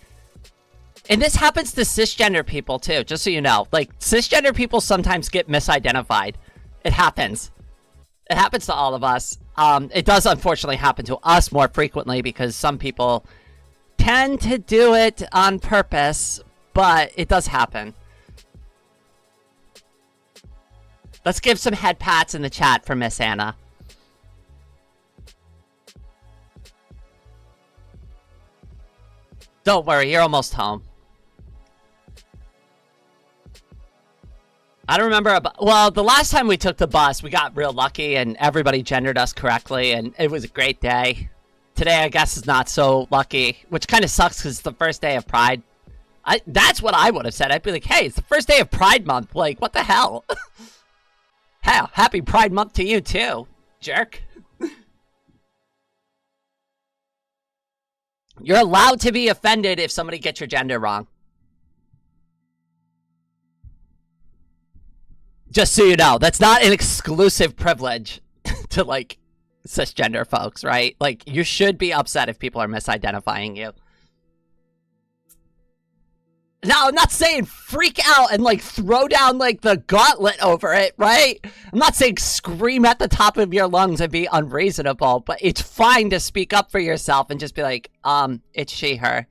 S1: And this happens to cisgender people, too, just so you know. Like, cisgender people sometimes get misidentified. It happens. It happens to all of us. It does, unfortunately, happen to us more frequently because some people tend to do it on purpose, but it does happen. Let's give some head pats in the chat for Miss Anna. Don't worry, you're almost home. I don't remember, well, the last time we took the bus, we got real lucky and everybody gendered us correctly and it was a great day. Today, I guess, is not so lucky, which kind of sucks because it's the first day of Pride. That's what I would have said. I'd be like, hey, it's the first day of Pride Month. Like, what the hell? Hell, happy Pride Month to you, too, jerk. You're allowed to be offended if somebody gets your gender wrong. Just so you know, that's not an exclusive privilege to, like, cisgender folks, right? Like, you should be upset if people are misidentifying you. Now, I'm not saying freak out and, like, throw down, like, the gauntlet over it, right? I'm not saying scream at the top of your lungs and be unreasonable, but it's fine to speak up for yourself and just be like, it's she, her.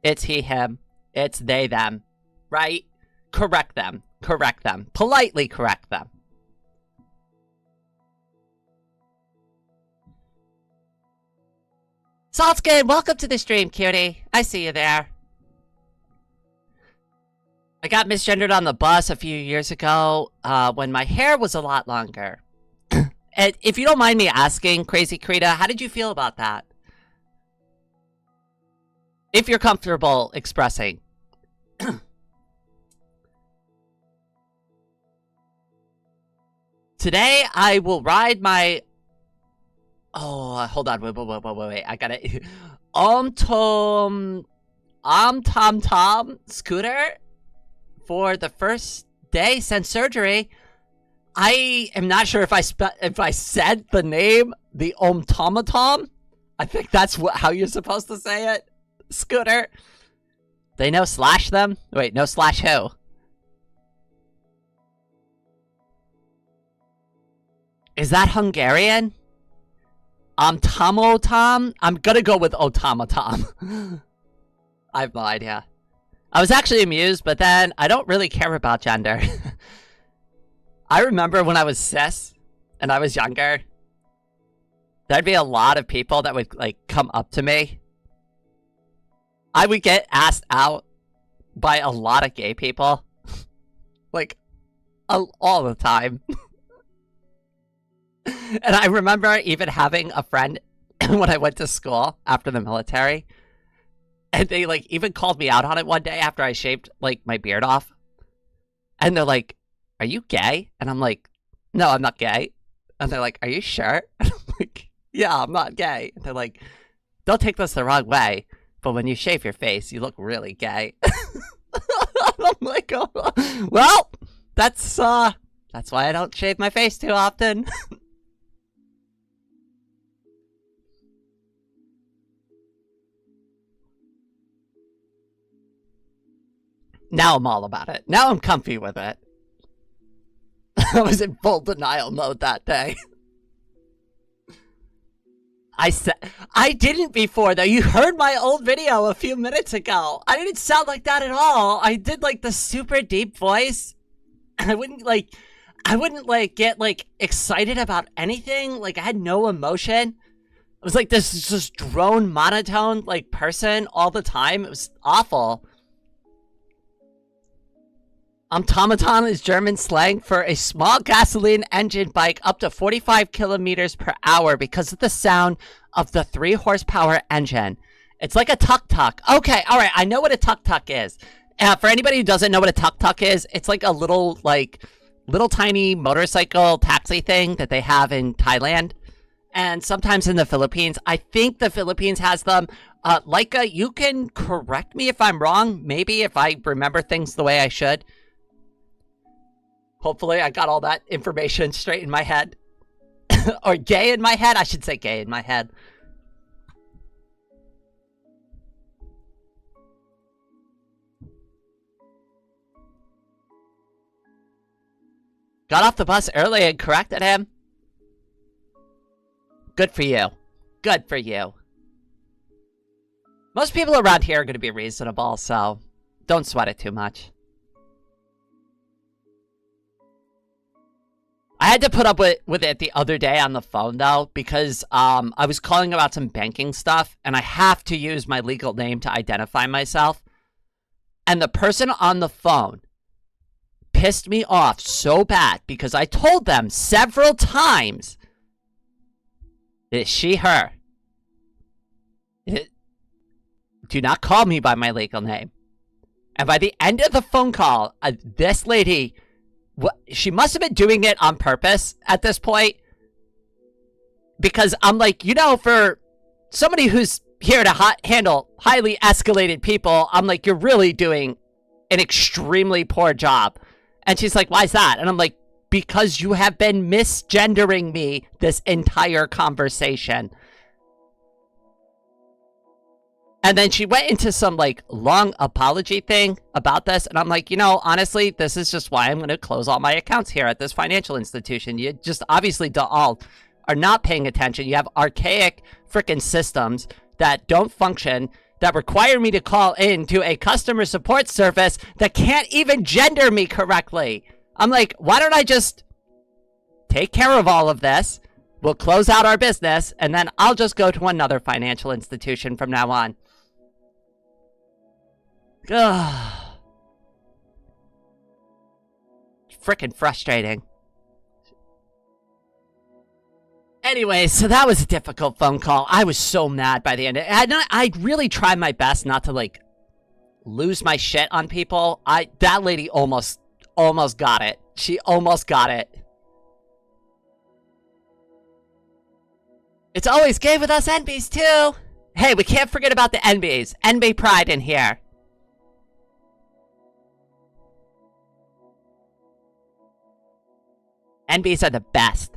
S1: It's he, him. It's they, them. Right? Correct them. Correct them. Politely correct them. Saltskin, welcome to the stream, cutie. I see you there. I got misgendered on the bus a few years ago when my hair was a lot longer. And if you don't mind me asking, Crazy Krita, how did you feel about that? If you're comfortable expressing. Today, I will ride my... Oh, hold on. Wait. I got it. Tom scooter for the first day since surgery. I am not sure if I said the name, the Tom. I think that's how you're supposed to say it. Scooter. They know slash them? Wait, no slash who? Is that Hungarian? Tom? I'm gonna go with Automatom. I have no idea. I was actually amused, but then I don't really care about gender. I remember when I was cis and I was younger, there'd be a lot of people that would like come up to me. I would get asked out by a lot of gay people. Like, all the time. And I remember even having a friend when I went to school after the military. And they, like, even called me out on it one day after I shaved, like, my beard off. And they're like, are you gay? And I'm like, no, I'm not gay. And they're like, are you sure? And I'm like, yeah, I'm not gay. And they're like, don't take this the wrong way, but when you shave your face, you look really gay. I'm like, oh, well, that's why I don't shave my face too often. Now I'm all about it. Now I'm comfy with it. I was in full denial mode that day. I didn't before though. You heard my old video a few minutes ago. I didn't sound like that at all. I did like the super deep voice. I wouldn't like get like excited about anything. Like I had no emotion. I was like this just drone monotone like person all the time. It was awful. Automaton is German slang for a small gasoline engine bike up to 45 kilometers per hour because of the sound of the 3 horsepower engine. It's like a tuk-tuk. Okay, all right, I know what a tuk-tuk is. For anybody who doesn't know what a tuk-tuk is, it's like a little tiny motorcycle taxi thing that they have in Thailand. And sometimes in the Philippines. I think the Philippines has them. Laika, you can correct me if I'm wrong. Maybe if I remember things the way I should. Hopefully I got all that information straight in my head. Or gay in my head. I should say gay in my head. Got off the bus early and corrected him. Good for you. Good for you. Most people around here are going to be reasonable, so don't sweat it too much. I had to put up with it the other day on the phone, though, because I was calling about some banking stuff, and I have to use my legal name to identify myself. And the person on the phone pissed me off so bad because I told them several times that she, her. Do not call me by my legal name. And by the end of the phone call, this lady, she must have been doing it on purpose at this point. Because I'm like, you know, for somebody who's here to handle highly escalated people, I'm like, you're really doing an extremely poor job. And she's like, why is that? And I'm like, because you have been misgendering me this entire conversation. And then she went into some, like, long apology thing about this. And I'm like, you know, honestly, this is just why I'm going to close all my accounts here at this financial institution. You just obviously all are not paying attention. You have archaic freaking systems that don't function, that require me to call in to a customer support service that can't even gender me correctly. I'm like, why don't I just take care of all of this? We'll close out our business, and then I'll just go to another financial institution from now on. Ugh. Frickin' frustrating. Anyway, so that was a difficult phone call. I was so mad by the end. I really tried my best not to, like, lose my shit on people. That lady almost got it. She almost got it. It's always gay with us NBs, too. Hey, we can't forget about the NBs. NB pride in here. NBs are the best.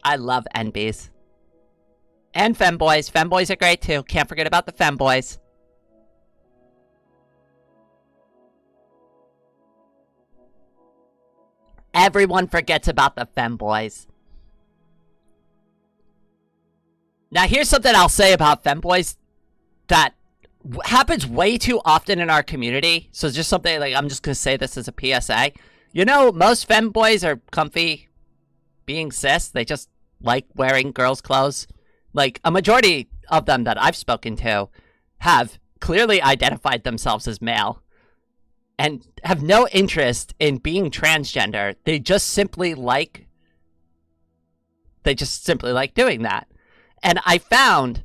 S1: I love NBs. And femboys. Femboys are great too. Can't forget about the femboys. Everyone forgets about the femboys. Now here's something I'll say about femboys that happens way too often in our community. So just something like, I'm just gonna say this as a PSA. You know, most femboys are comfy being cis. They just like wearing girls' clothes. Like, a majority of them that I've spoken to have clearly identified themselves as male and have no interest in being transgender. They just simply like doing that. And I found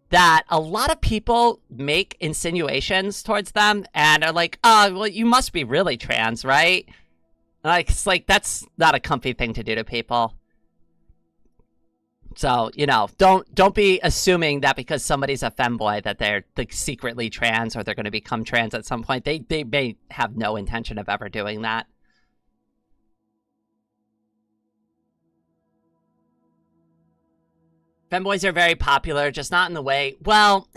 S1: that a lot of people make insinuations towards them and are like, oh, well, you must be really trans, right? Like, it's like, that's not a comfy thing to do to people. So, you know, don't be assuming that because somebody's a femboy that they're like secretly trans or they're going to become trans at some point. They may have no intention of ever doing that. Femboys are very popular, just not in the way... Well,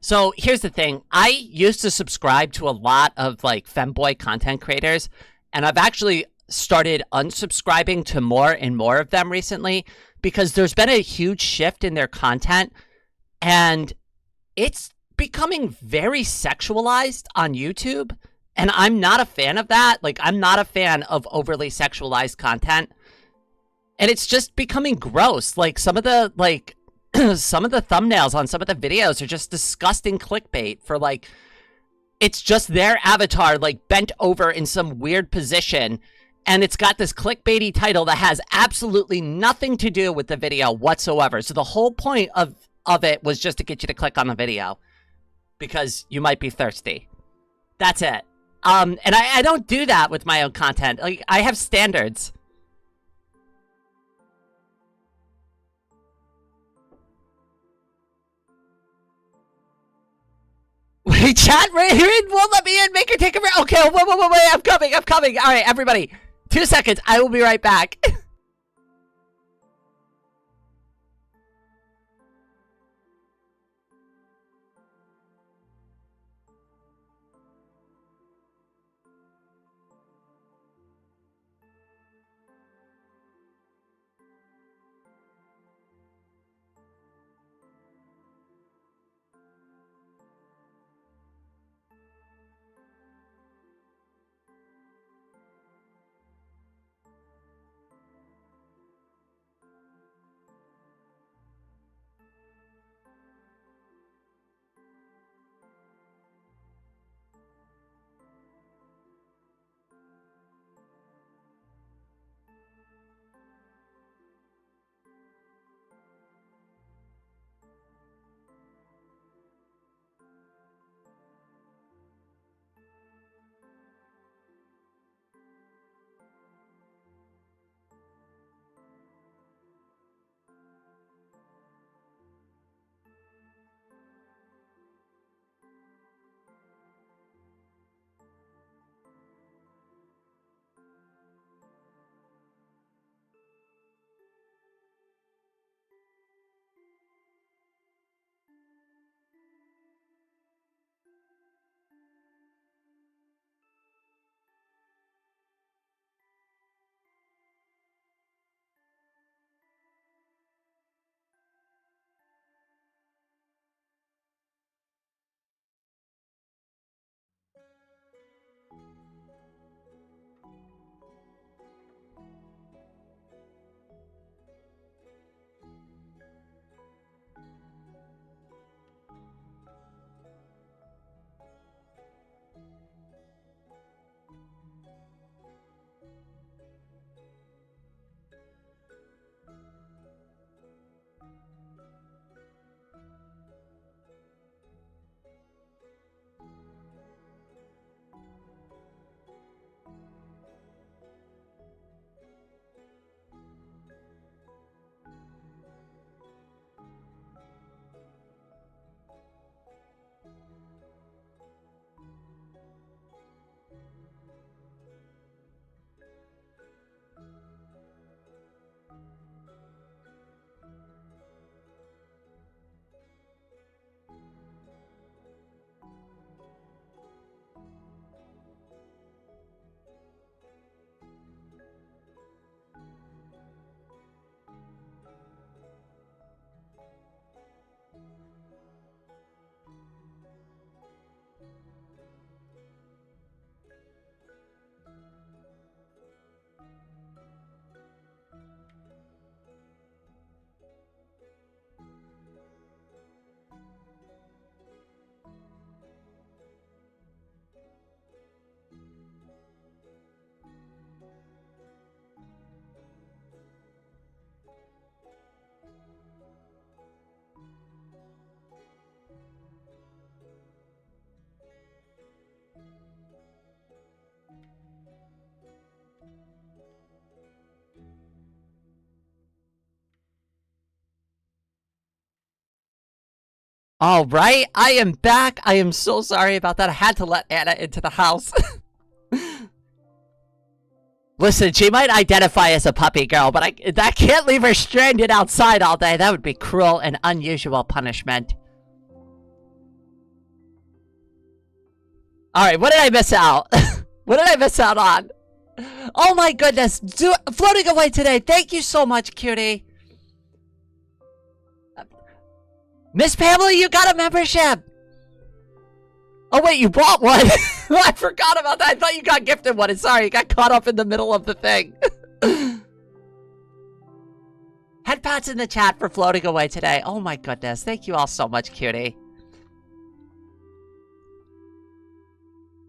S1: so here's the thing. I used to subscribe to a lot of, like, femboy content creators, and I've actually started unsubscribing to more and more of them recently because there's been a huge shift in their content, and it's becoming very sexualized on YouTube, and I'm not a fan of that. Like, I'm not a fan of overly sexualized content, and it's just becoming gross. Like, some of the some of the thumbnails on some of the videos are just disgusting clickbait for, like, it's just their avatar, like, bent over in some weird position, and it's got this clickbaity title that has absolutely nothing to do with the video whatsoever. So the whole point of it was just to get you to click on the video because you might be thirsty. That's it. And I don't do that with my own content. Like, I have standards. Wait, chat right here won't let me in. Make her take a break. Okay, wait. I'm coming. All right, everybody. 2 seconds. I will be right back. All right, I am back. I am so sorry about that. I had to let Anna into the house. Listen, she might identify as a puppy girl, but that can't leave her stranded outside all day. That would be cruel and unusual punishment. All right, what did I miss out? What did I miss out on? Oh my goodness. Floating away today. Thank you so much, cutie. Miss Pamela, you got a membership. Oh wait, you bought one. I forgot about that. I thought you got gifted one. Sorry, you got caught up in the middle of the thing. Head pats in the chat for floating away today. Oh my goodness. Thank you all so much, cutie.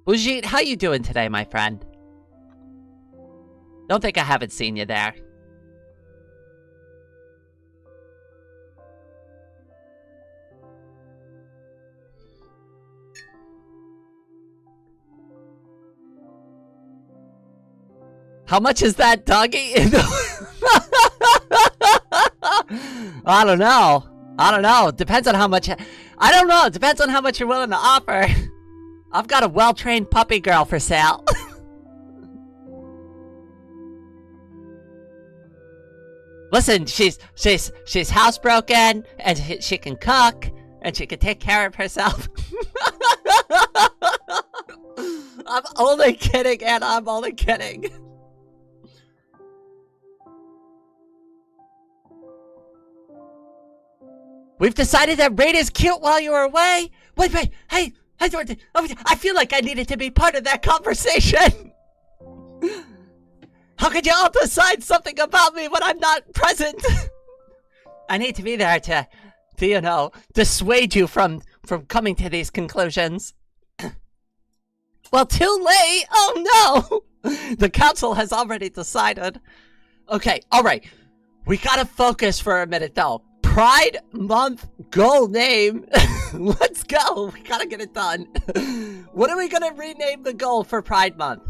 S1: Ujit, how you doing today, my friend? Don't think I haven't seen you there. How much is that doggy? I don't know. I don't know. Depends on how much. I don't know. Depends on how much you're willing to offer. I've got a well-trained puppy girl for sale. Listen, she's housebroken, and she can cook, and she can take care of herself. I'm only kidding, Anna. I'm only kidding. We've decided that Raid is cute while you were away. Wait, hey, I feel like I needed to be part of that conversation. How could you all decide something about me when I'm not present? I need to be there to you know, dissuade you from coming to these conclusions. Well, too late. Oh no. The council has already decided. Okay, all right. We gotta focus for a minute though. Pride Month goal name. Let's go. We gotta get it done. What are we gonna rename the goal for Pride Month?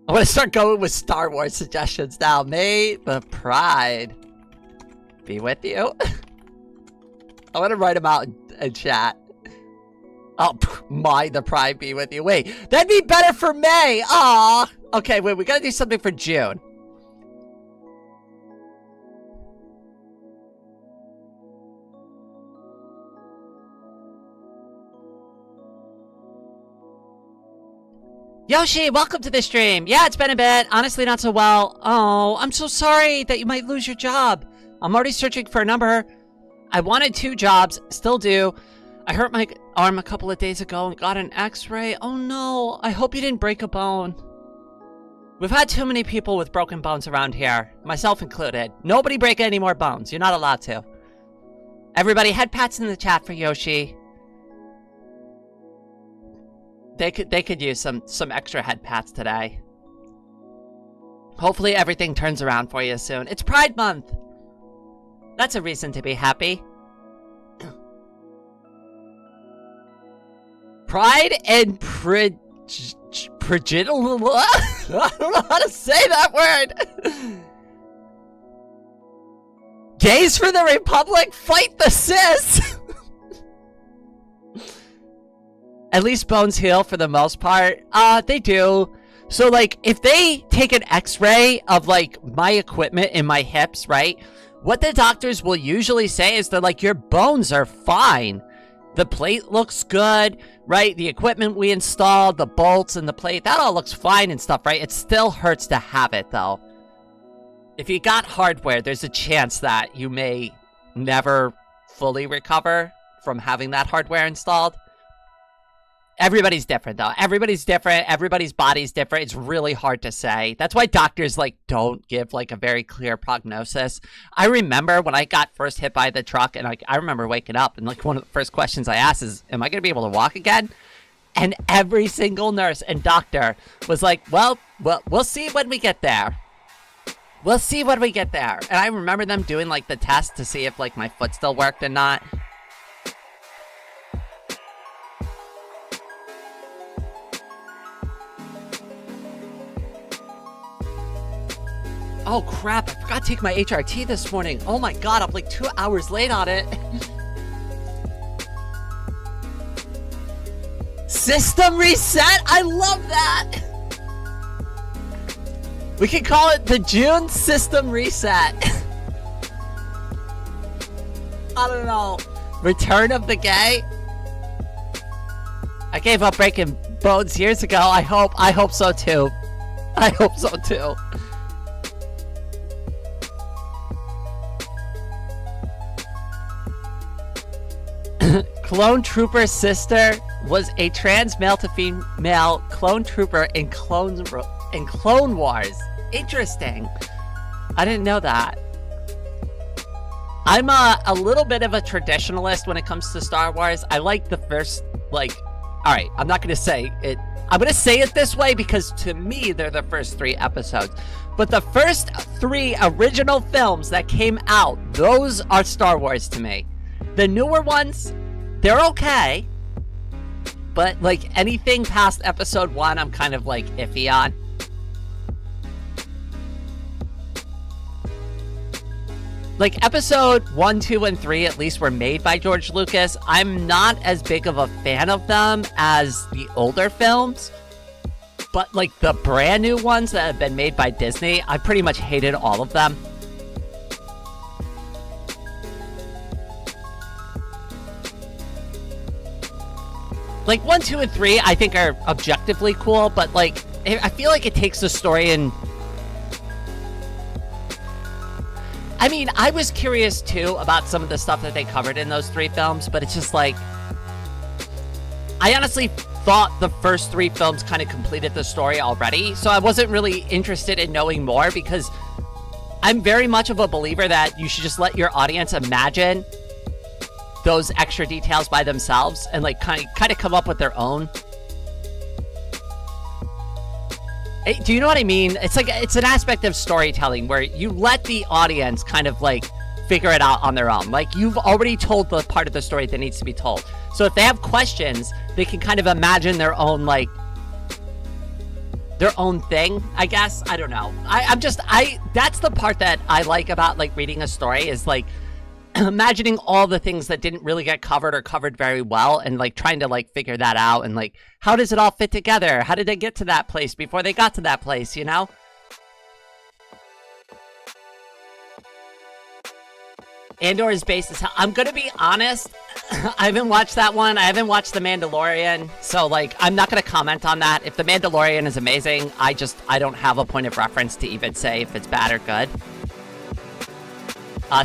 S1: I want to start going with Star Wars suggestions now. May the Pride be with you. I want to write them out in chat. Oh, may the Pride be with you. Wait, that'd be better for May. Aw. Okay, wait, we gotta do something for June. Yoshi, welcome to the stream. Yeah, it's been a bit. Honestly, not so well. Oh, I'm so sorry that you might lose your job. I'm already searching for a number. I wanted 2 jobs, still do. I hurt my arm a couple of days ago and got an x-ray. Oh no, I hope you didn't break a bone. We've had too many people with broken bones around here, myself included. Nobody break any more bones. You're not allowed to. Everybody, head pats in the chat for Yoshi. They could use some extra head pats today. Hopefully everything turns around for you soon. It's Pride Month. That's a reason to be happy. Pride and I don't know how to say that word. Gays for the Republic, fight the cis. At least bones heal for the most part. They do. So, like, if they take an x-ray of, like, my equipment in my hips, right? What the doctors will usually say is they're like, your bones are fine. The plate looks good, right? The equipment we installed, the bolts and the plate, that all looks fine and stuff, right? It still hurts to have it, though. If you got hardware, there's a chance that you may never fully recover from having that hardware installed. Everybody's different, though. Everybody's different. Everybody's body's different. It's really hard to say. That's why doctors, like, don't give, like, a very clear prognosis. I remember when I got first hit by the truck, and, like, I remember waking up, and, like, one of the first questions I asked is, am I going to be able to walk again? And every single nurse and doctor was like, well, we'll see when we get there. We'll see when we get there. And I remember them doing, like, the test to see if, like, my foot still worked or not. Oh crap, I forgot to take my HRT this morning. Oh my god, I'm like 2 hours late on it. System reset? I love that! We can call it the June system reset. I don't know. Return of the gay? I gave up breaking Bones years ago. I hope so too. I hope so too. Clone Trooper's sister was a trans male to female clone trooper in Clone Wars. Interesting. I didn't know that. I'm a little bit of a traditionalist when it comes to Star Wars. I like the first, like, all right, I'm not going to say it. I'm going to say it this way because to me, they're the first 3 episodes. But the first 3 original films that came out, those are Star Wars to me. The newer ones, they're okay. But, like, anything past episode 1, I'm kind of, like, iffy on. Like, episode 1, 2, and 3 at least were made by George Lucas. I'm not as big of a fan of them as the older films. But, like, the brand new ones that have been made by Disney, I pretty much hated all of them. Like, 1, 2, and 3, I think are objectively cool, but, like, I feel like it takes the story and... I mean, I was curious, too, about some of the stuff that they covered in those 3 films, but it's just, like... I honestly thought the first 3 films kind of completed the story already, so I wasn't really interested in knowing more, because I'm very much of a believer that you should just let your audience imagine those extra details by themselves and, like, kind of come up with their own. Do you know what I mean? It's like, it's an aspect of storytelling where you let the audience kind of, like, figure it out on their own. Like, you've already told the part of the story that needs to be told. So if they have questions, they can kind of imagine their own, like, their own thing, I guess. I don't know. That's the part that I like about, like, reading a story is, like, imagining all the things that didn't really get covered or covered very well and, like, trying to, like, figure that out and, like, how does it all fit together? How did they get to that place before they got to that place, you know? Andor is based as hell. I'm gonna be honest, I haven't watched that one. I haven't watched The Mandalorian, so, like, I'm not gonna comment on that. If The Mandalorian is amazing, I don't have a point of reference to even say if it's bad or good.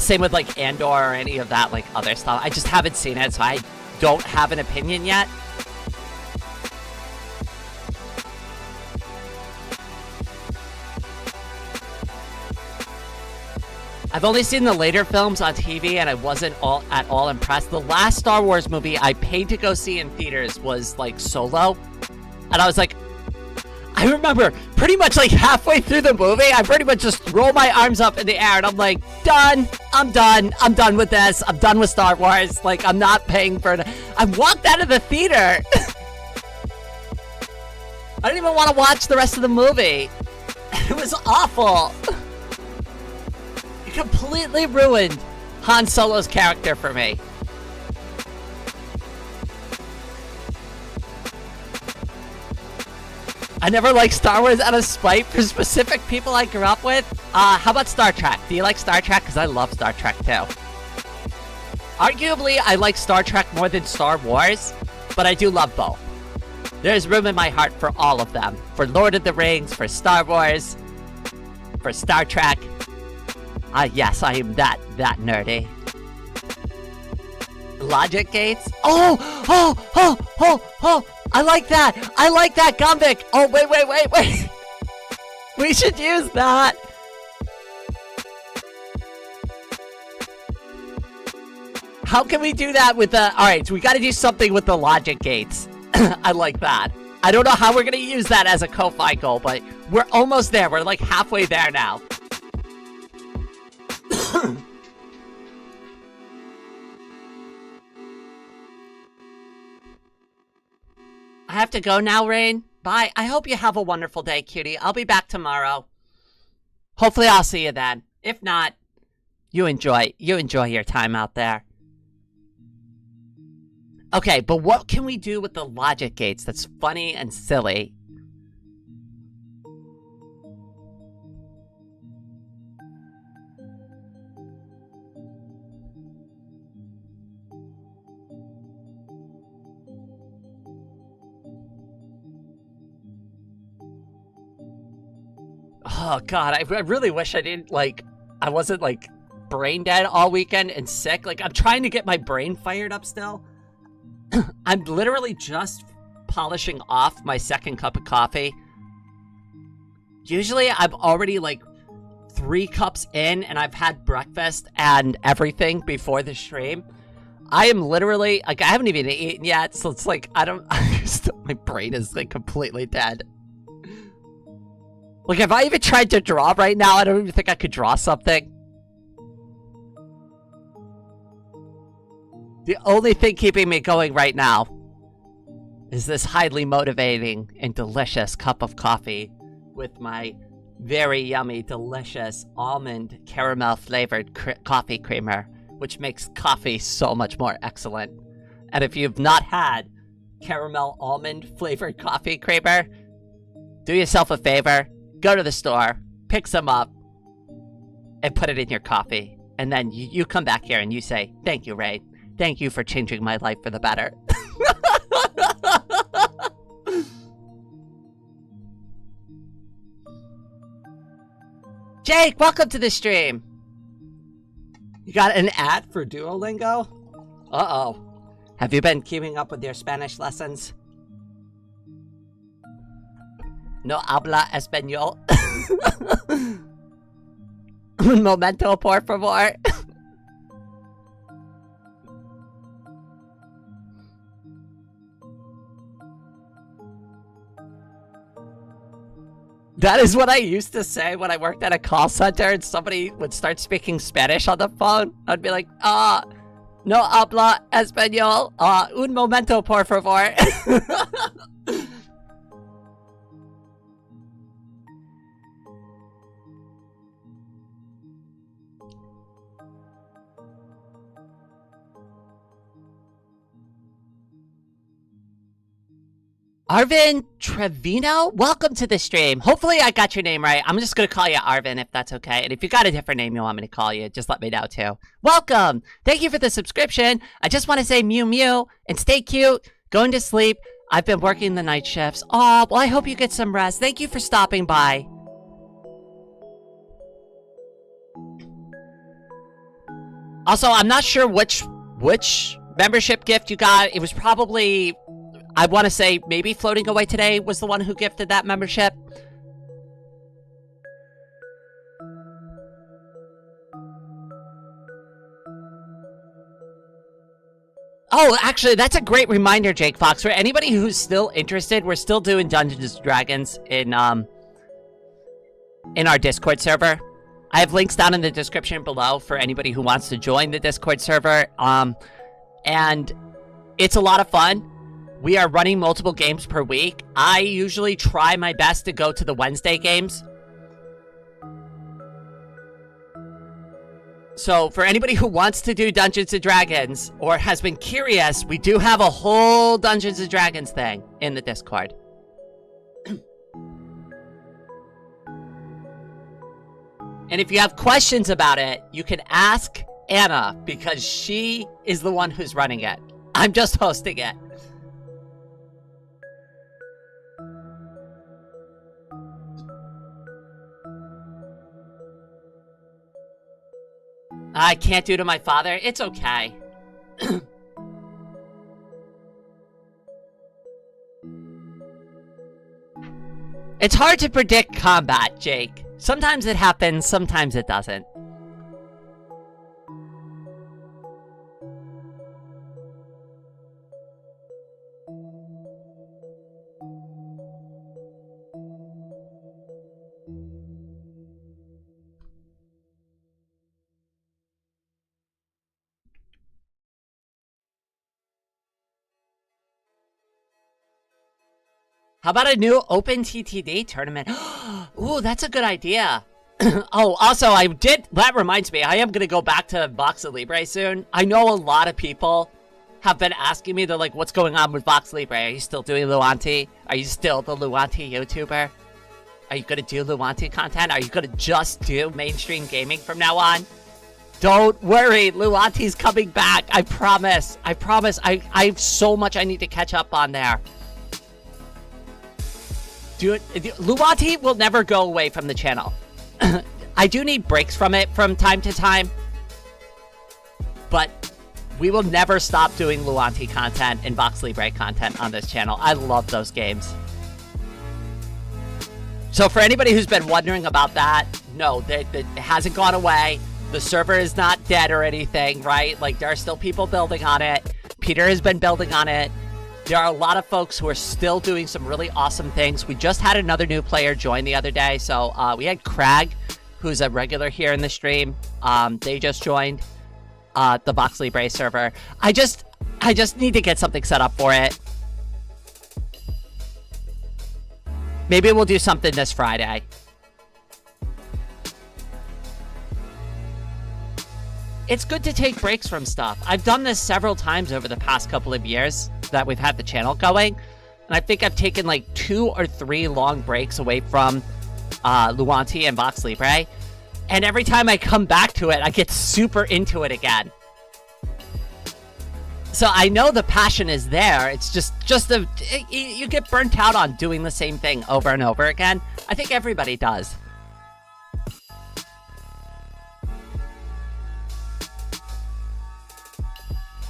S1: Same with, like, Andor or any of that, like, other stuff. I just haven't seen it, so I don't have an opinion yet. I've only seen the later films on TV, and I wasn't at all impressed. The last Star Wars movie I paid to go see in theaters was, like, Solo. And I was like... I remember pretty much, like, halfway through the movie, I pretty much just throw my arms up in the air, and I'm like, done. I'm done. I'm done with this. I'm done with Star Wars. Like, I'm not paying for it. I walked out of the theater. I didn't even want to watch the rest of the movie. It was awful. It completely ruined Han Solo's character for me. I never liked Star Wars out of spite for specific people I grew up with. How about Star Trek? Do you like Star Trek? Because I love Star Trek too. Arguably, I like Star Trek more than Star Wars, but I do love both. There's room in my heart for all of them. For Lord of the Rings, for Star Wars, for Star Trek. Yes, I am that nerdy. Logic gates? Oh! I like that! I like that, Gumbic! Oh, wait! We should use that! How can we do that with the... Alright, so we gotta do something with the logic gates. I like that. I don't know how we're gonna use that as a Ko-Fi goal, but we're almost there. We're like halfway there now. I have to go now, Rain. Bye. I hope you have a wonderful day, cutie. I'll be back tomorrow. Hopefully I'll see you then. If not, you enjoy your time out there. Okay, but what can we do with the logic gates that's funny and silly? Oh God, I really wish I didn't I wasn't brain dead all weekend and sick. Like I'm trying to get my brain fired up still. I'm literally just polishing off my second cup of coffee. Usually I'm already 3 cups in and I've had breakfast and everything before the stream. I am literally I haven't even eaten yet, so it's my brain is completely dead. If I even tried to draw right now, I don't even think I could draw something. The only thing keeping me going right now is this highly motivating and delicious cup of coffee with my very yummy, delicious almond caramel flavored coffee creamer, which makes coffee so much more excellent. And if you've not had caramel almond flavored coffee creamer, do yourself a favor, go to the store, pick some up, and put it in your coffee. And then you come back here and you say, "Thank you, Ray. Thank you for changing my life for the better." Jake, welcome to the stream. You got an ad for Duolingo? Uh-oh. Have you been keeping up with your Spanish lessons? No habla español. Un momento, por favor. That is what I used to say when I worked at a call center and somebody would start speaking Spanish on the phone. I'd be like, no habla español. Un momento, por favor. Arvin Trevino, welcome to the stream. Hopefully I got your name right. I'm just going to call you Arvin if that's okay. And if you got a different name you want me to call you, just let me know too. Welcome. Thank you for the subscription. I just want to say mew mew and stay cute. Going to sleep. I've been working the night shifts. Oh, well, I hope you get some rest. Thank you for stopping by. Also, I'm not sure which membership gift you got. It was probably, I want to say maybe Floating Away Today was the one who gifted that membership. Oh, actually, that's a great reminder, Jake Fox. For anybody who's still interested, we're still doing Dungeons & Dragons in our Discord server. I have links down in the description below for anybody who wants to join the Discord server. And it's a lot of fun. We are running multiple games per week. I usually try my best to go to the Wednesday games. So for anybody who wants to do Dungeons & Dragons or has been curious, we do have a whole Dungeons & Dragons thing in the Discord. And if you have questions about it, you can ask Anna because she is the one who's running it. I'm just hosting it. I can't do to my father. It's okay. It's hard to predict combat, Jake. Sometimes it happens, sometimes it doesn't. How about a new Open TTD tournament? Ooh, that's a good idea. Oh, also, that reminds me, I am going to go back to Vox Libre soon. I know a lot of people have been asking me, they're like, what's going on with Vox Libre? Are you still doing Luanti? Are you still the Luanti YouTuber? Are you going to do Luanti content? Are you going to just do mainstream gaming from now on? Don't worry, Luanti's coming back. I promise. I promise. I have so much I need to catch up on there. Luanti will never go away from the channel. I do need breaks from it from time to time, but we will never stop doing Luanti content and Vox Libre content on this channel. I love those games. So for anybody who's been wondering about that, no, it hasn't gone away. The server is not dead or anything, right? Like, there are still people building on it. Peter has been building on it. There are a lot of folks who are still doing some really awesome things. We just had another new player join the other day. So we had Crag, who's a regular here in the stream. They just joined the Vox Libre server. I just need to get something set up for it. Maybe we'll do something this Friday. It's good to take breaks from stuff. I've done this several times over the past couple of years that we've had the channel going. And I think I've taken like 2 or 3 long breaks away from Luanti and Vox Libre. And every time I come back to it, I get super into it again. So I know the passion is there. It's just you get burnt out on doing the same thing over and over again. I think everybody does.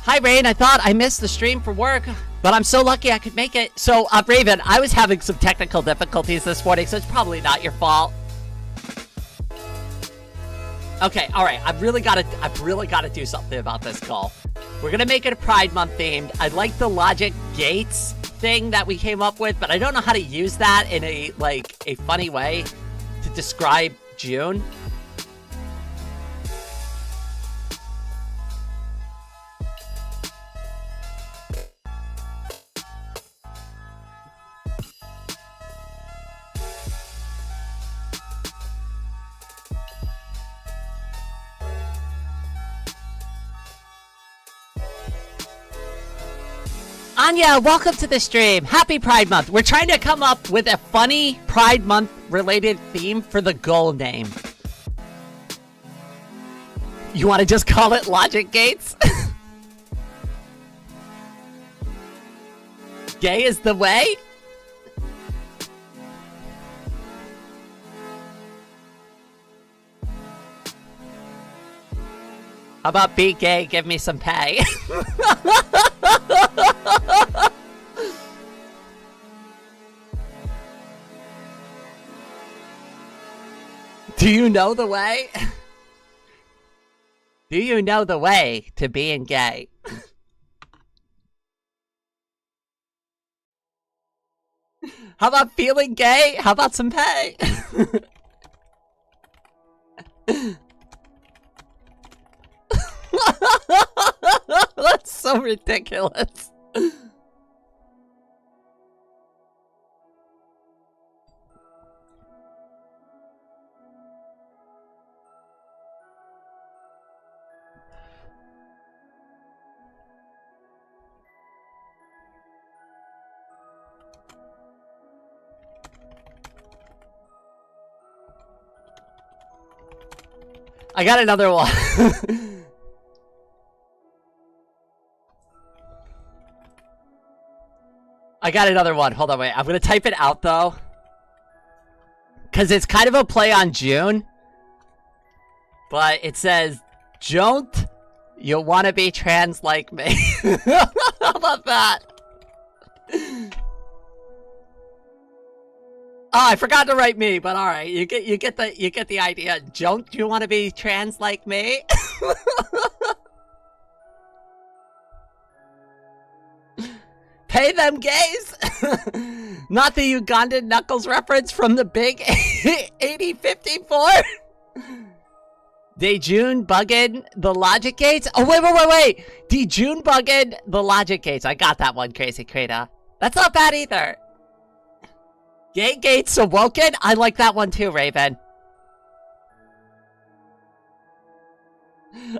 S1: Hi, Rain. I thought I missed the stream for work, but I'm so lucky I could make it. So, Raven, I was having some technical difficulties this morning, so it's probably not your fault. Okay, all right. I've really got to do something about this goal. We're gonna make it a Pride Month themed. I like the logic gates thing that we came up with, but I don't know how to use that in a funny way to describe June. Anya, welcome to the stream. Happy Pride Month. We're trying to come up with a funny Pride Month related theme for the goal name. You want to just call it Logic Gates? Gay is the way? How about be gay, give me some pay? Do you know the way? Do you know the way to being gay? How about feeling gay? How about some pay? That's so ridiculous. I got another one. I got another one. Hold on, wait. I'm gonna type it out though, because it's kind of a play on June. But it says, "Don't you want to be trans like me?" How about that? Oh, I forgot to write me, but all right. You get the idea. Don't you want to be trans like me? Pay them gays. Not the Ugandan Knuckles reference from the big 8054. Dejun buggin the logic gates. Oh wait. Dejun buggin the logic gates. I got that one, Crazy Krata. That's not bad either. Gay gates awoken. I like that one too, Raven.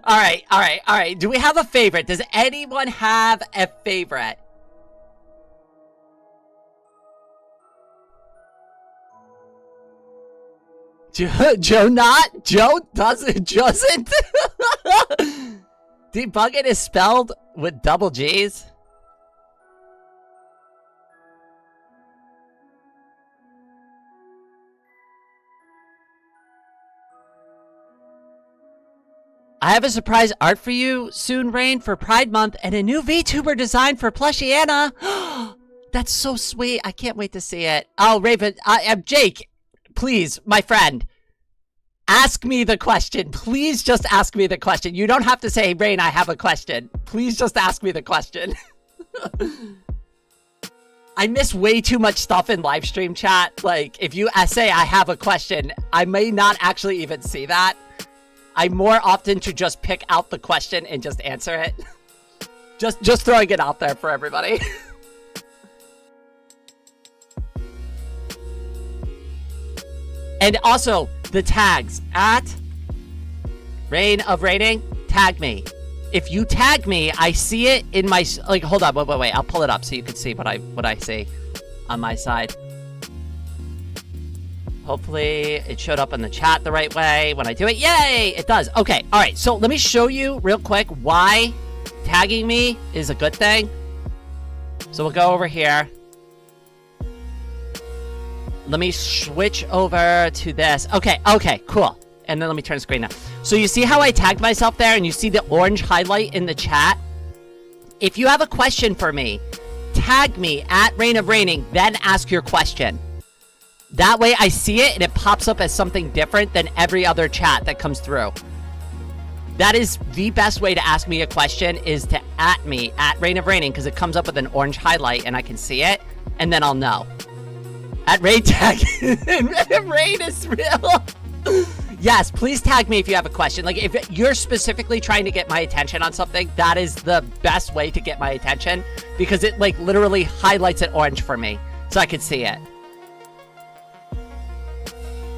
S1: All right. Do we have a favorite? Does anyone have a favorite? Joe not? Joe doesn't? Debugging is spelled with double G's. I have a surprise art for you soon, Rain, for Pride Month, and a new VTuber design for Plushy Anna. That's so sweet. I can't wait to see it. Oh, Raven, Jake, please, my friend, ask me the question. Please just ask me the question. You don't have to say, Rain, I have a question. Please just ask me the question. I miss way too much stuff in live stream chat. Like, if you say I have a question, I may not actually even see that. I more often to just pick out the question and just answer it. Just throwing it out there for everybody. And also, the tags. At Reign of Raining, tag me. If you tag me, I see it in my... Like, hold on, wait. I'll pull it up so you can see what I see on my side. Hopefully, it showed up in the chat the right way when I do it. Yay! It does. Okay, all right. So, let me show you real quick why tagging me is a good thing. So, we'll go over here. Let me switch over to this. Okay, cool. And then let me turn the screen now. So you see how I tagged myself there and you see the orange highlight in the chat? If you have a question for me, tag me at Reign of Raining, then ask your question. That way I see it and it pops up as something different than every other chat that comes through. That is the best way to ask me a question, is to at me at Reign of Raining, because it comes up with an orange highlight and I can see it, and then I'll know. At Rain tag. Rain is real. Yes, please tag me if you have a question. Like, if you're specifically trying to get my attention on something, that is the best way to get my attention, because it, like, literally highlights it orange for me so I can see it.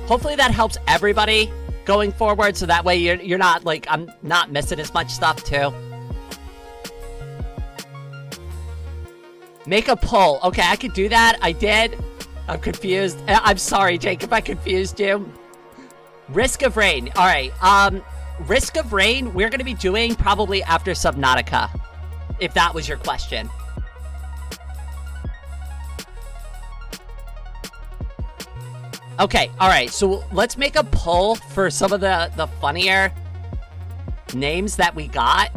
S1: Hopefully that helps everybody going forward, so that way you're not, like, I'm not missing as much stuff, too. Make a poll. Okay, I could do that. I did. I'm confused. I'm sorry, Jake, if I confused you. Risk of Rain. All right. Risk of Rain, we're going to be doing probably after Subnautica, if that was your question. Okay. All right. So let's make a poll for some of the funnier names that we got.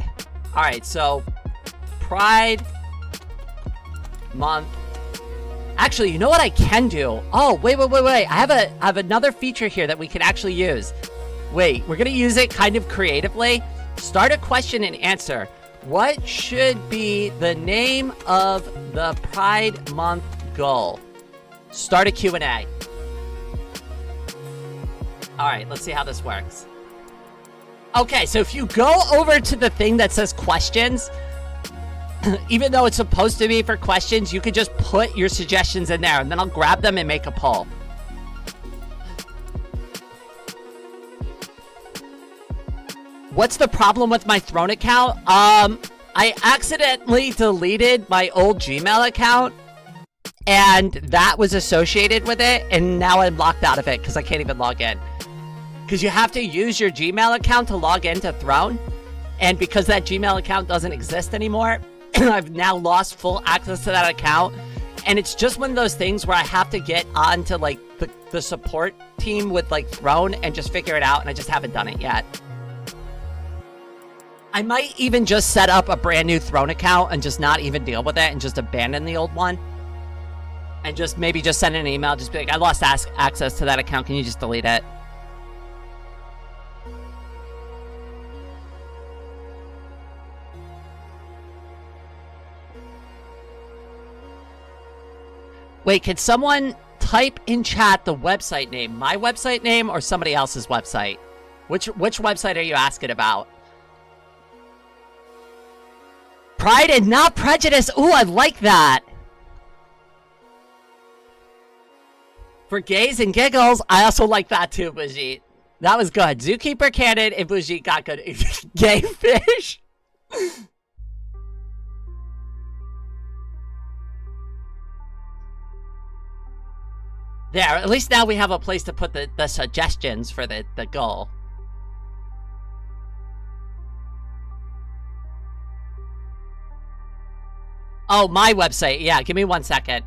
S1: All right. So Pride Month. Actually, you know what I can do? Oh, wait. I have another feature here that we can actually use. Wait, we're gonna use it kind of creatively. Start a question and answer. What should be the name of the Pride Month goal? Start a Q&A. All right, let's see how this works. Okay, so if you go over to the thing that says questions, even though it's supposed to be for questions, you could just put your suggestions in there, and then I'll grab them and make a poll. What's the problem with my Throne account? I accidentally deleted my old Gmail account, and that was associated with it, and now I'm locked out of it because I can't even log in. Because you have to use your Gmail account to log into Throne, and because that Gmail account doesn't exist anymore, I've now lost full access to that account, and it's just one of those things where I have to get onto, like, the support team with, like, Throne and just figure it out, and I just haven't done it yet. I might even just set up a brand new Throne account and just not even deal with it and just abandon the old one. And just maybe just send an email, just be like, I lost access to that account, can you just delete it? Wait, can someone type in chat the website name? My website name or somebody else's website? Which website are you asking about? Pride and Not Prejudice. Ooh, I like that. For gays and giggles, I also like that too, Brigitte. That was good. Zookeeper Cannon and Brigitte got good. Gay fish. There, at least now we have a place to put the suggestions for the goal. Oh, my website. Yeah, give me 1 second.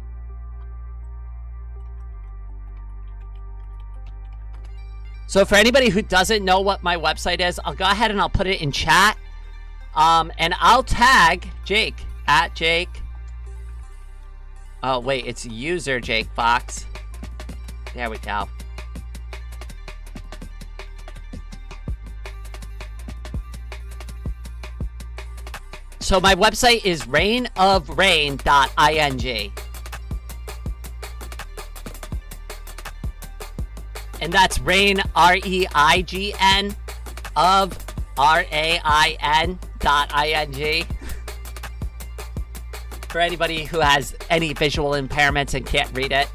S1: So for anybody who doesn't know what my website is, I'll go ahead and I'll put it in chat. And I'll tag Jake at Jake. Oh, wait, it's user Jake Fox. There we go. So my website is reignofrain.ing. And that's Rain, R-E-I-G-N, of R-A-I-N.ing. For anybody who has any visual impairments and can't read it.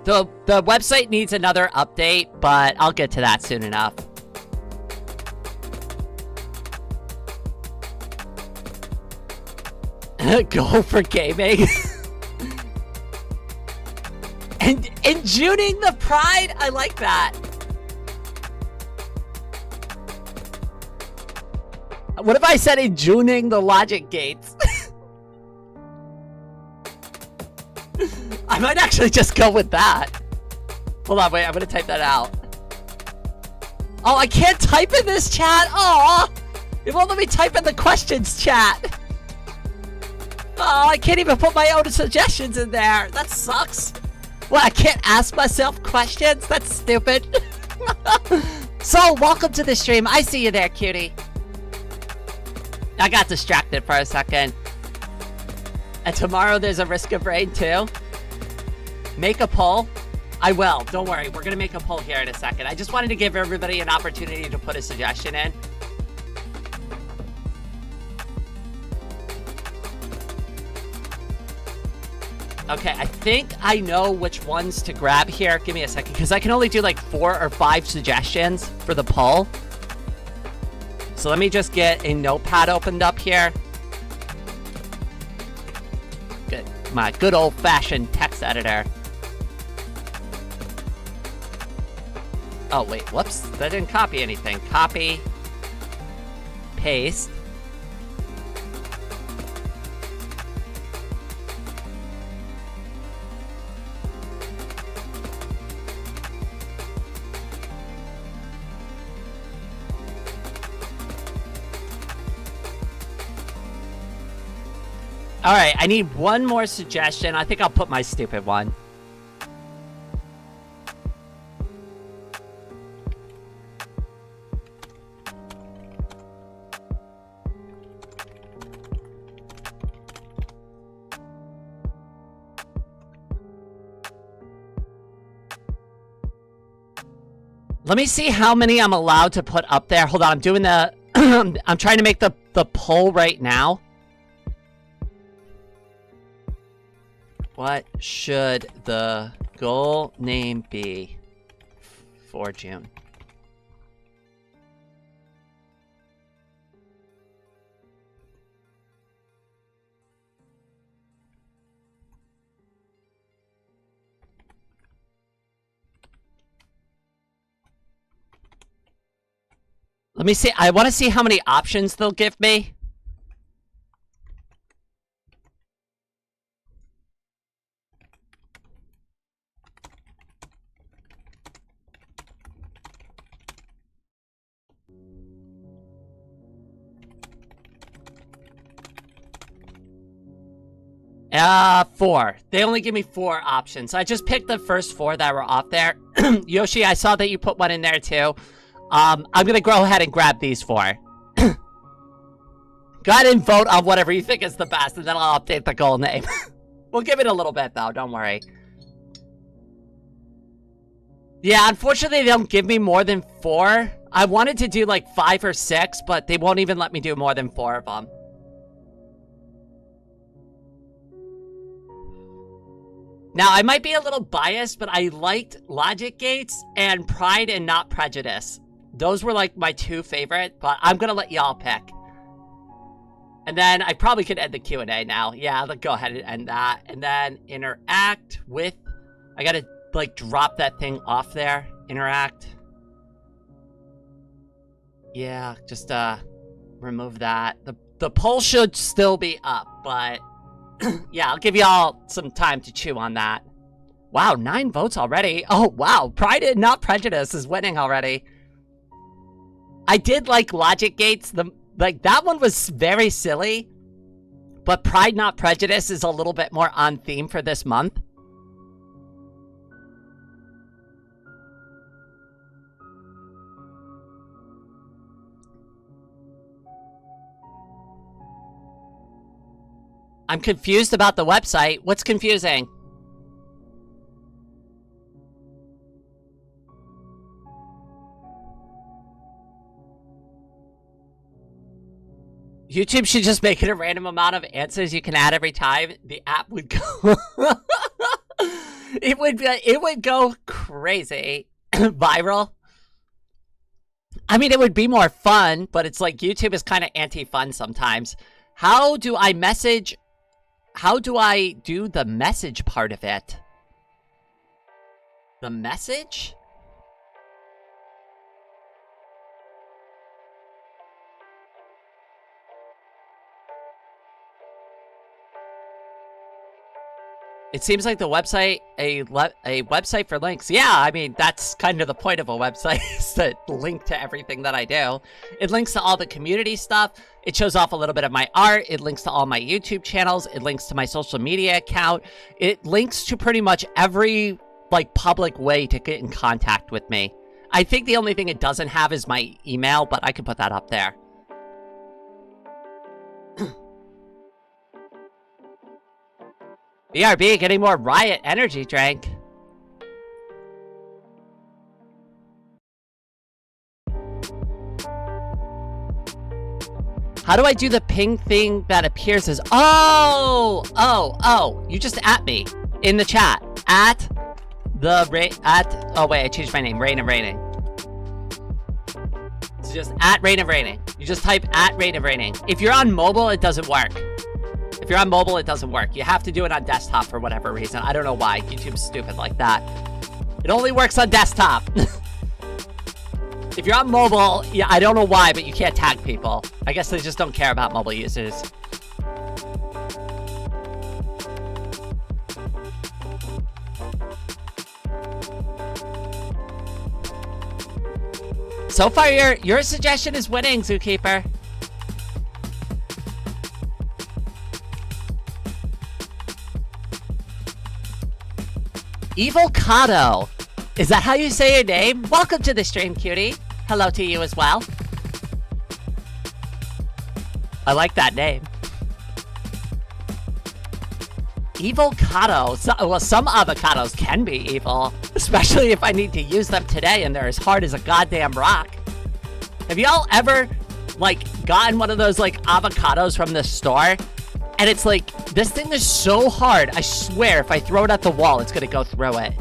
S1: The website needs another update, but I'll get to that soon enough. Go for gaming. And Juning the Pride, I like that. What if I said Juning the logic gates? I might actually just go with that. Hold on, wait, I'm gonna type that out. Oh, I can't type in this chat. Oh, it won't let me type in the questions chat. Oh, I can't even put my own suggestions in there. That sucks. What, I can't ask myself questions? That's stupid. So, welcome to the stream. I see you there, cutie. I got distracted for a second. And tomorrow there's a risk of rain too. Make a poll. I will. Don't worry. We're going to make a poll here in a second. I just wanted to give everybody an opportunity to put a suggestion in. Okay, I think I know which ones to grab here. Give me a second, because I can only do like 4 or 5 suggestions for the poll. So let me just get a notepad opened up here. Good. My good old-fashioned text editor. Oh, wait. Whoops. That didn't copy anything. Copy. Paste. Alright, I need one more suggestion. I think I'll put my stupid one. Let me see how many I'm allowed to put up there. Hold on, I'm doing the... I'm trying to make the poll right now. What should the goal name be for June? Let me see. I want to see how many options they'll give me. Four. They only give me 4 options. I just picked the first 4 that were off there. Yoshi, I saw that you put one in there too. I'm gonna go ahead and grab these 4. Go ahead and vote on whatever you think is the best, and then I'll update the goal name. We'll give it a little bit though, don't worry. Yeah, unfortunately they don't give me more than 4. I wanted to do like 5 or 6, but they won't even let me do more than 4 of them. Now, I might be a little biased, but I liked Logic Gates and Pride and Not Prejudice. Those were like my 2 favorite, but I'm gonna let y'all pick. And then I probably could end the Q&A now. Yeah, let's go ahead and end that. And then interact with... I gotta like drop that thing off there. Interact. Yeah, just remove that. The poll should still be up, but Yeah, I'll give you all some time to chew on that. Wow, 9 votes already. Oh, wow. Pride and Not Prejudice is winning already. I did like Logic Gates. That one was very silly. But Pride Not Prejudice is a little bit more on theme for this month. I'm confused about the website. What's confusing? YouTube should just make it a random amount of answers you can add every time. The app would go... it would go crazy. Viral. I mean, it would be more fun, but it's like YouTube is kind of anti-fun sometimes. How do I do the message part of it? The message? It seems like the website, a website for links. Yeah, I mean, that's kind of the point of a website, is to link to everything that I do. It links to all the community stuff. It shows off a little bit of my art. It links to all my YouTube channels. It links to my social media account. It links to pretty much every, like, public way to get in contact with me. I think the only thing it doesn't have is my email, but I can put that up there. BRB getting more Riot energy drink. How do I do the ping thing that appears as... Oh! You just at me in the chat. Oh wait, I changed my name. Rain and Raining. It's just at Rain and Raining. You just type at Rain and Raining. If you're on mobile, it doesn't work. If you're on mobile, it doesn't work. You have to do it on desktop for whatever reason. I don't know why. YouTube's stupid like that. It only works on desktop. If you're on mobile, yeah, I don't know why, but you can't tag people. I guess they just don't care about mobile users. So far, your suggestion is winning, Zookeeper. Evil Kato. Is that how you say your name? Welcome to the stream, cutie. Hello to you as well. I like that name. Evil Kato. Well, some avocados can be evil, especially if I need to use them today and they're as hard as a goddamn rock. Have y'all ever, like, gotten one of those, like, avocados from the store? And it's like, this thing is so hard, I swear, if I throw it at the wall, it's gonna go through it.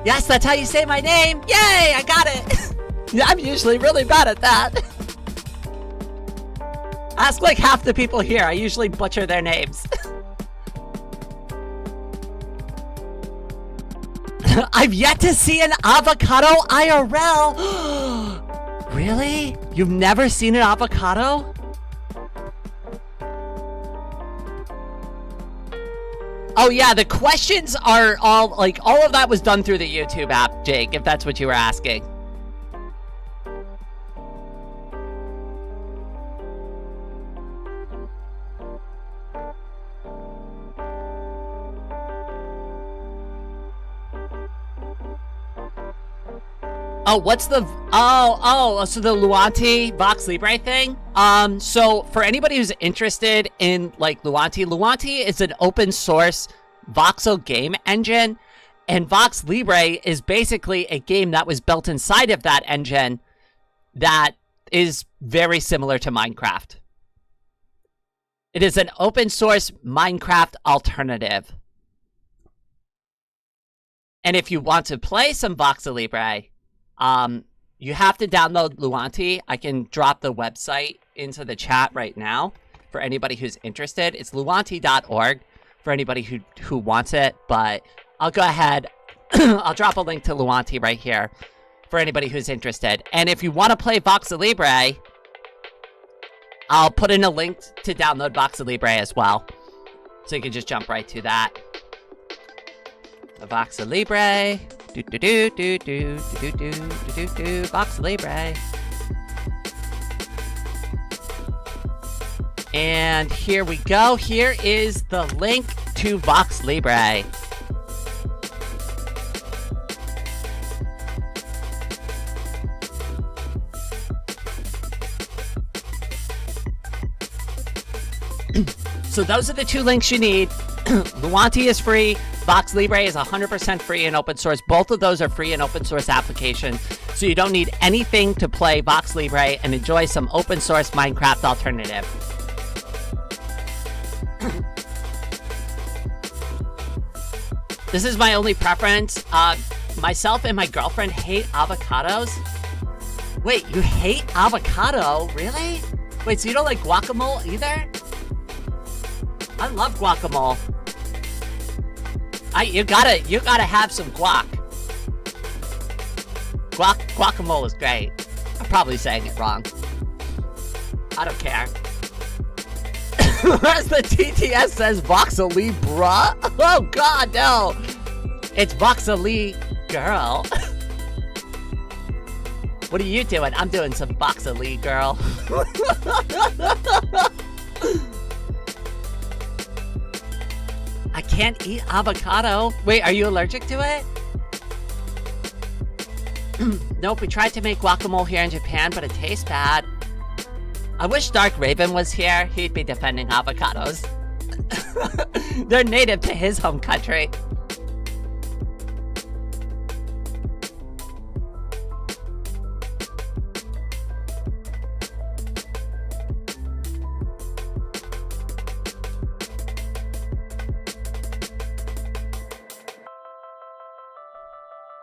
S1: Yes, that's how you say my name! Yay, I got it! Yeah, I'm usually really bad at that. Ask like half the people here, I usually butcher their names. I've yet to see an avocado IRL! Really? You've never seen an avocado? Oh yeah, the questions are all, like, all of that was done through the YouTube app, Jake, if that's what you were asking. Oh, what's the... so the Luanti Vox Libre thing? So for anybody who's interested in, like, Luanti is an open source voxel game engine, and Vox Libre is basically a game that was built inside of that engine that is very similar to Minecraft. It is an open source Minecraft alternative. And if you want to play some Voxel Libre, you have to download Luanti. I can drop the website into the chat right now for anybody who's interested. It's luanti.org for anybody who wants it, but I'll go ahead. I'll drop a link to Luanti right here for anybody who's interested. And if you want to play Voxel Libre, I'll put in a link to download Vox Libre as well. So you can just jump right to that. The Vox Libre. Vox Libre. And here we go. Here is the link to Vox Libre. So those are the two links you need. Luanti is free. Vox Libre is 100% free and open source. Both of those are free and open source applications. So you don't need anything to play Vox Libre and enjoy some open source Minecraft alternative. This is my only preference. Myself and my girlfriend hate avocados. Wait, you hate avocado? Really? Wait, so you don't like guacamole either? I love guacamole. You gotta have some guac. Guacamole is great. I'm probably saying it wrong. I don't care. As the TTS says, Voxely, bruh. Oh God, no. It's Voxely, girl. What are you doing? I'm doing some Voxely, girl. I can't eat avocado. Wait, are you allergic to it? Nope, we tried to make guacamole here in Japan, but it tastes bad. I wish Dark Raven was here. He'd be defending avocados. They're native to his home country.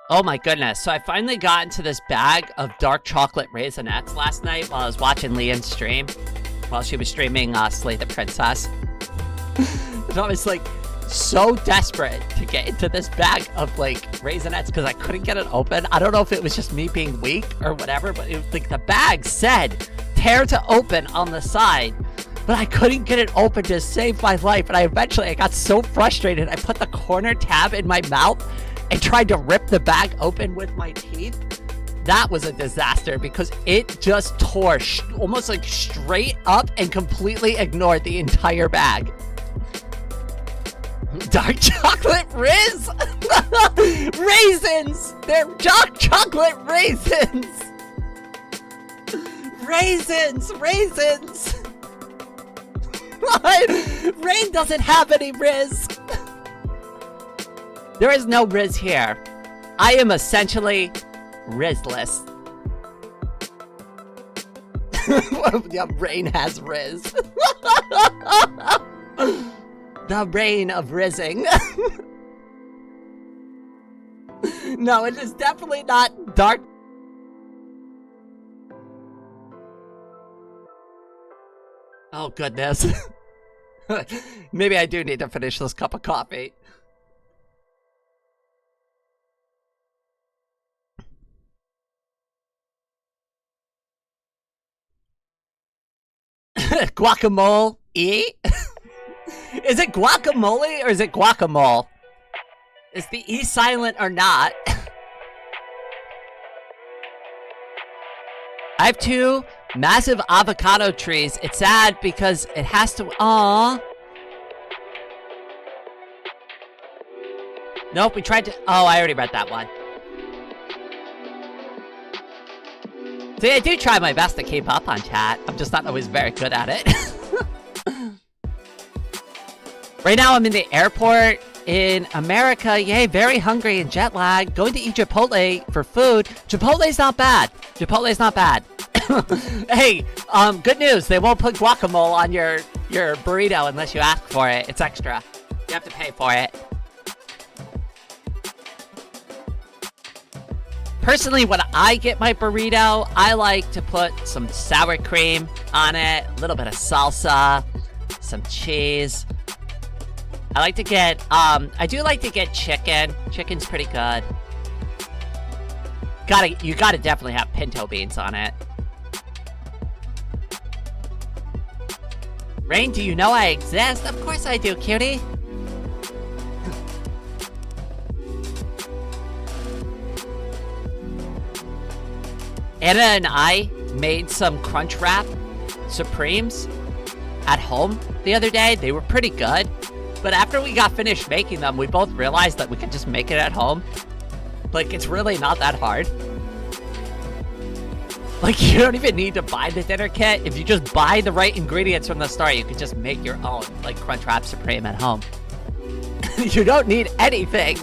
S1: Oh my goodness. So I finally got into this bag of dark chocolate Raisinets last night while I was watching Leanne's stream. While she was streaming Slay the Princess. So I was like so desperate to get into this bag of like Raisinets because I couldn't get it open. I don't know if it was just me being weak or whatever, but it was like the bag said tear to open on the side. But I couldn't get it open to save my life. And I got so frustrated. I put the corner tab in my mouth and tried to rip the bag open with my teeth. That was a disaster because it just tore almost like straight up and completely ignored the entire bag. Dark chocolate Riz! Raisins! They're dark chocolate raisins! Raisins! Raisins! Rain doesn't have any Riz! There is no Riz here. I am essentially Rizless. Yeah, Rain has Riz. The reign of Rizzing. No, it is definitely not dark. Oh, goodness. Maybe I do need to finish this cup of coffee. Guacamole? Is it guacamole or is it guacamole? Is the E silent or not? I have 2 massive avocado trees. It's sad because it has to... Aww. Nope, we tried to... Oh, I already read that one. See, I do try my best to keep up on chat. I'm just not always very good at it. Right now, I'm in the airport in America. Yay, very hungry and jet lag. Going to eat Chipotle for food. Chipotle's not bad. Chipotle's not bad. Hey, good news. They won't put guacamole on your burrito unless you ask for it. It's extra. You have to pay for it. Personally, when I get my burrito, I like to put some sour cream on it, a little bit of salsa, some cheese. I like to get, I do like to get chicken. Chicken's pretty good. You gotta definitely have pinto beans on it. Rain, do you know I exist? Of course I do, cutie. Anna and I made some Crunchwrap Supremes at home the other day. They were pretty good. But after we got finished making them, we both realized that we could just make it at home. Like, it's really not that hard. Like, you don't even need to buy the dinner kit. If you just buy the right ingredients from the store, you can just make your own, like, Crunchwrap Supreme at home. You don't need anything.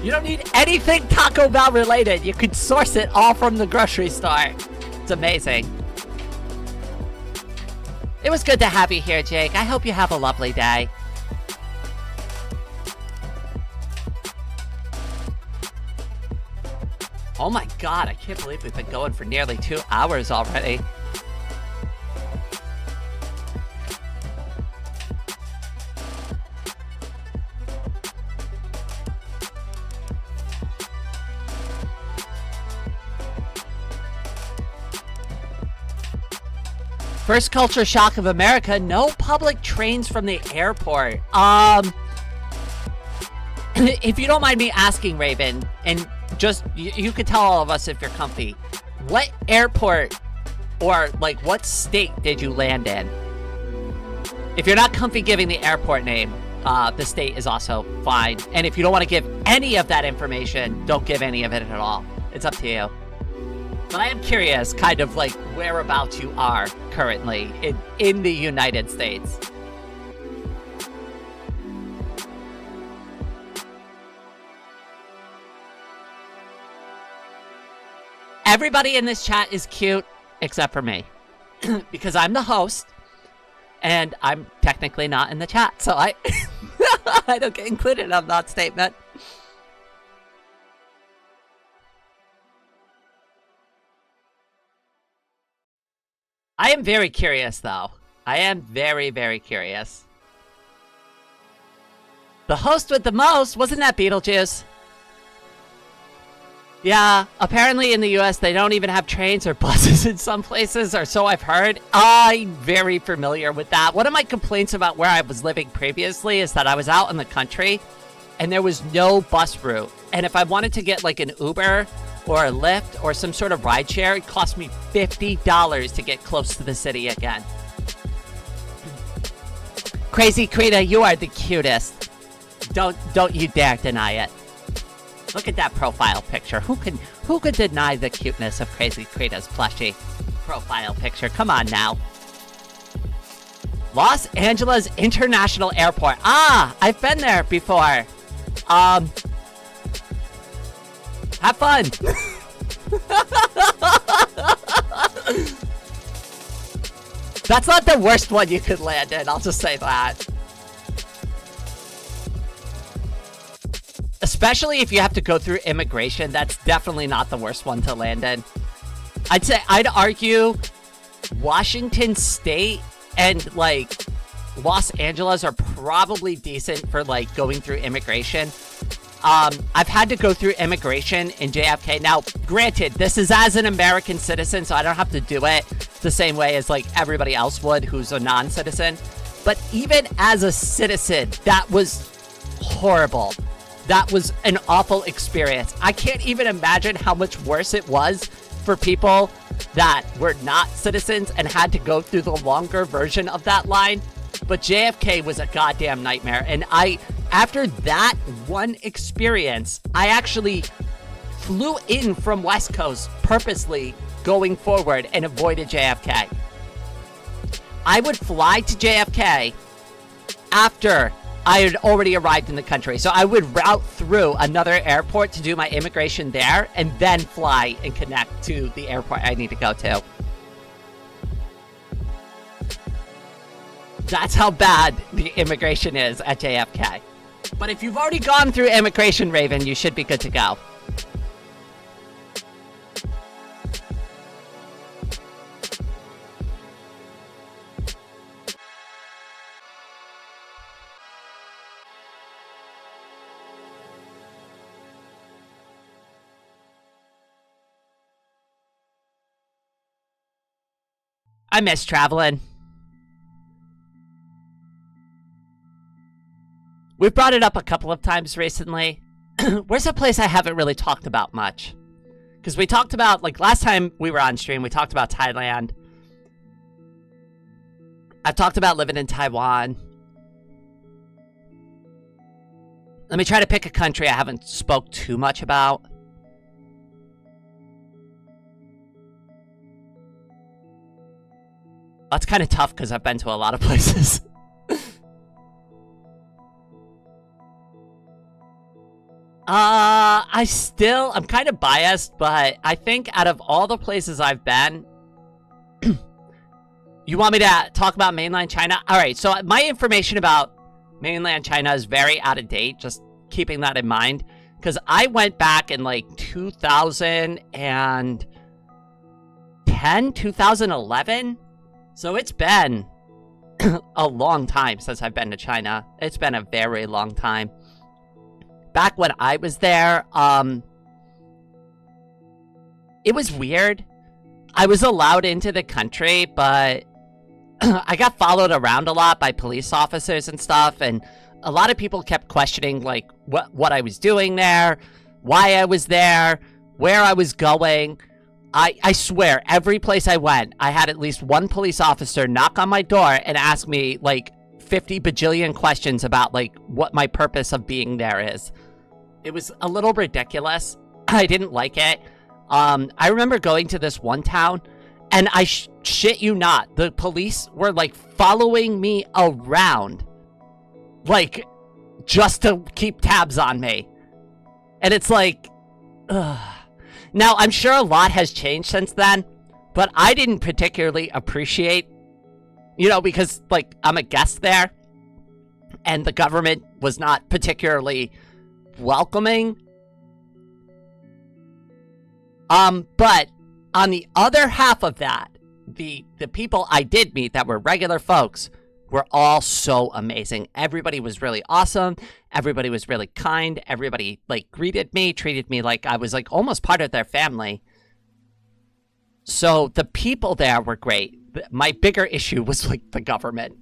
S1: You don't need anything Taco Bell related. You could source it all from the grocery store. It's amazing. It was good to have you here, Jake. I hope you have a lovely day. Oh my god, I can't believe we've been going for nearly 2 hours already. First culture shock of America, no public trains from the airport. If you don't mind me asking, Raven, and just, you could tell all of us if you're comfy, what airport or, like, what state did you land in? If you're not comfy giving the airport name, the state is also fine. And if you don't want to give any of that information, don't give any of it at all. It's up to you. But I am curious, kind of, like, whereabouts you are currently in the United States. Everybody in this chat is cute, except for me. Because I'm the host, and I'm technically not in the chat, so I I don't get included in that statement. I am very curious, though. I am very, very curious. The host with the most, wasn't that Beetlejuice? Yeah, apparently in the US they don't even have trains or buses in some places, or so I've heard. I'm very familiar with that. One of my complaints about where I was living previously is that I was out in the country and there was no bus route. And if I wanted to get like an Uber or a Lyft or some sort of rideshare, it cost me $50 to get close to the city again. Crazy Krita, you are the cutest. Don't you dare deny it. Look at that profile picture. Who could deny the cuteness of Crazy Krita's plushie profile picture? Come on now. Los Angeles International Airport. Ah, I've been there before. Have fun. That's not the worst one you could land in, I'll just say that. Especially if you have to go through immigration, that's definitely not the worst one to land in. I'd argue Washington State and, like, Los Angeles are probably decent for, like, going through immigration. I've had to go through immigration in JFK. Now, granted, this is as an American citizen, so I don't have to do it the same way as, like, everybody else would who's a non-citizen. But even as a citizen, that was horrible. That was an awful experience. I can't even imagine how much worse it was for people that were not citizens and had to go through the longer version of that line. But JFK was a goddamn nightmare. And after that one experience, I actually flew in from West Coast purposely going forward and avoided JFK. I would fly to JFK after I had already arrived in the country. So I would route through another airport to do my immigration there and then fly and connect to the airport I need to go to. That's how bad the immigration is at JFK. But if you've already gone through immigration, Raven, you should be good to go. I miss traveling. We've brought it up a couple of times recently. Where's a place I haven't really talked about much? Because we talked about, like, last time we were on stream, we talked about Thailand. I've talked about living in Taiwan. Let me try to pick a country I haven't spoke too much about. That's kind of tough because I've been to a lot of places. I'm kind of biased, but I think out of all the places I've been, you want me to talk about mainland China? All right, so my information about mainland China is very out of date, just keeping that in mind, because I went back in like 2010, 2011, so it's been a long time since I've been to China. It's been a very long time. Back when I was there, it was weird. I was allowed into the country, but I got followed around a lot by police officers and stuff, and a lot of people kept questioning, like, what I was doing there, why I was there, where I was going. I swear, every place I went, I had at least one police officer knock on my door and ask me, like, 50 bajillion questions about, like, what my purpose of being there is. It was a little ridiculous. I didn't like it. I remember going to this one town, and I shit you not, the police were, like, following me around, like, just to keep tabs on me. And it's like, ugh. Now, I'm sure a lot has changed since then, but I didn't particularly appreciate, you know, because, like, I'm a guest there, and the government was not particularly welcoming. But on the other half of that, the people I did meet that were regular folks were all so amazing. Everybody was really awesome. Everybody was really kind. Everybody, like, greeted me, treated me like I was, like, almost part of their family. So the people there were great. My bigger issue was, like, the government.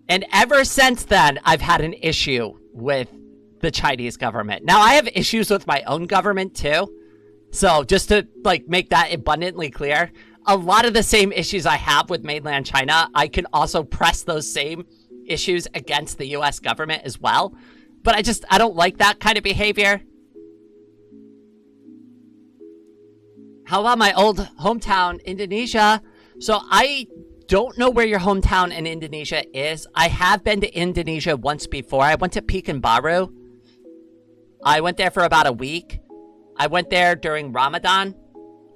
S1: And ever since then, I've had an issue with the Chinese government. Now, I have issues with my own government, too. So, just to, like, make that abundantly clear, a lot of the same issues I have with mainland China, I can also press those same issues against the US government as well. But I don't like that kind of behavior. How about my old hometown, Indonesia? So, I don't know where your hometown in Indonesia is. I have been to Indonesia once before. I went to Pekanbaru. I went there for about a week. I went there during Ramadan.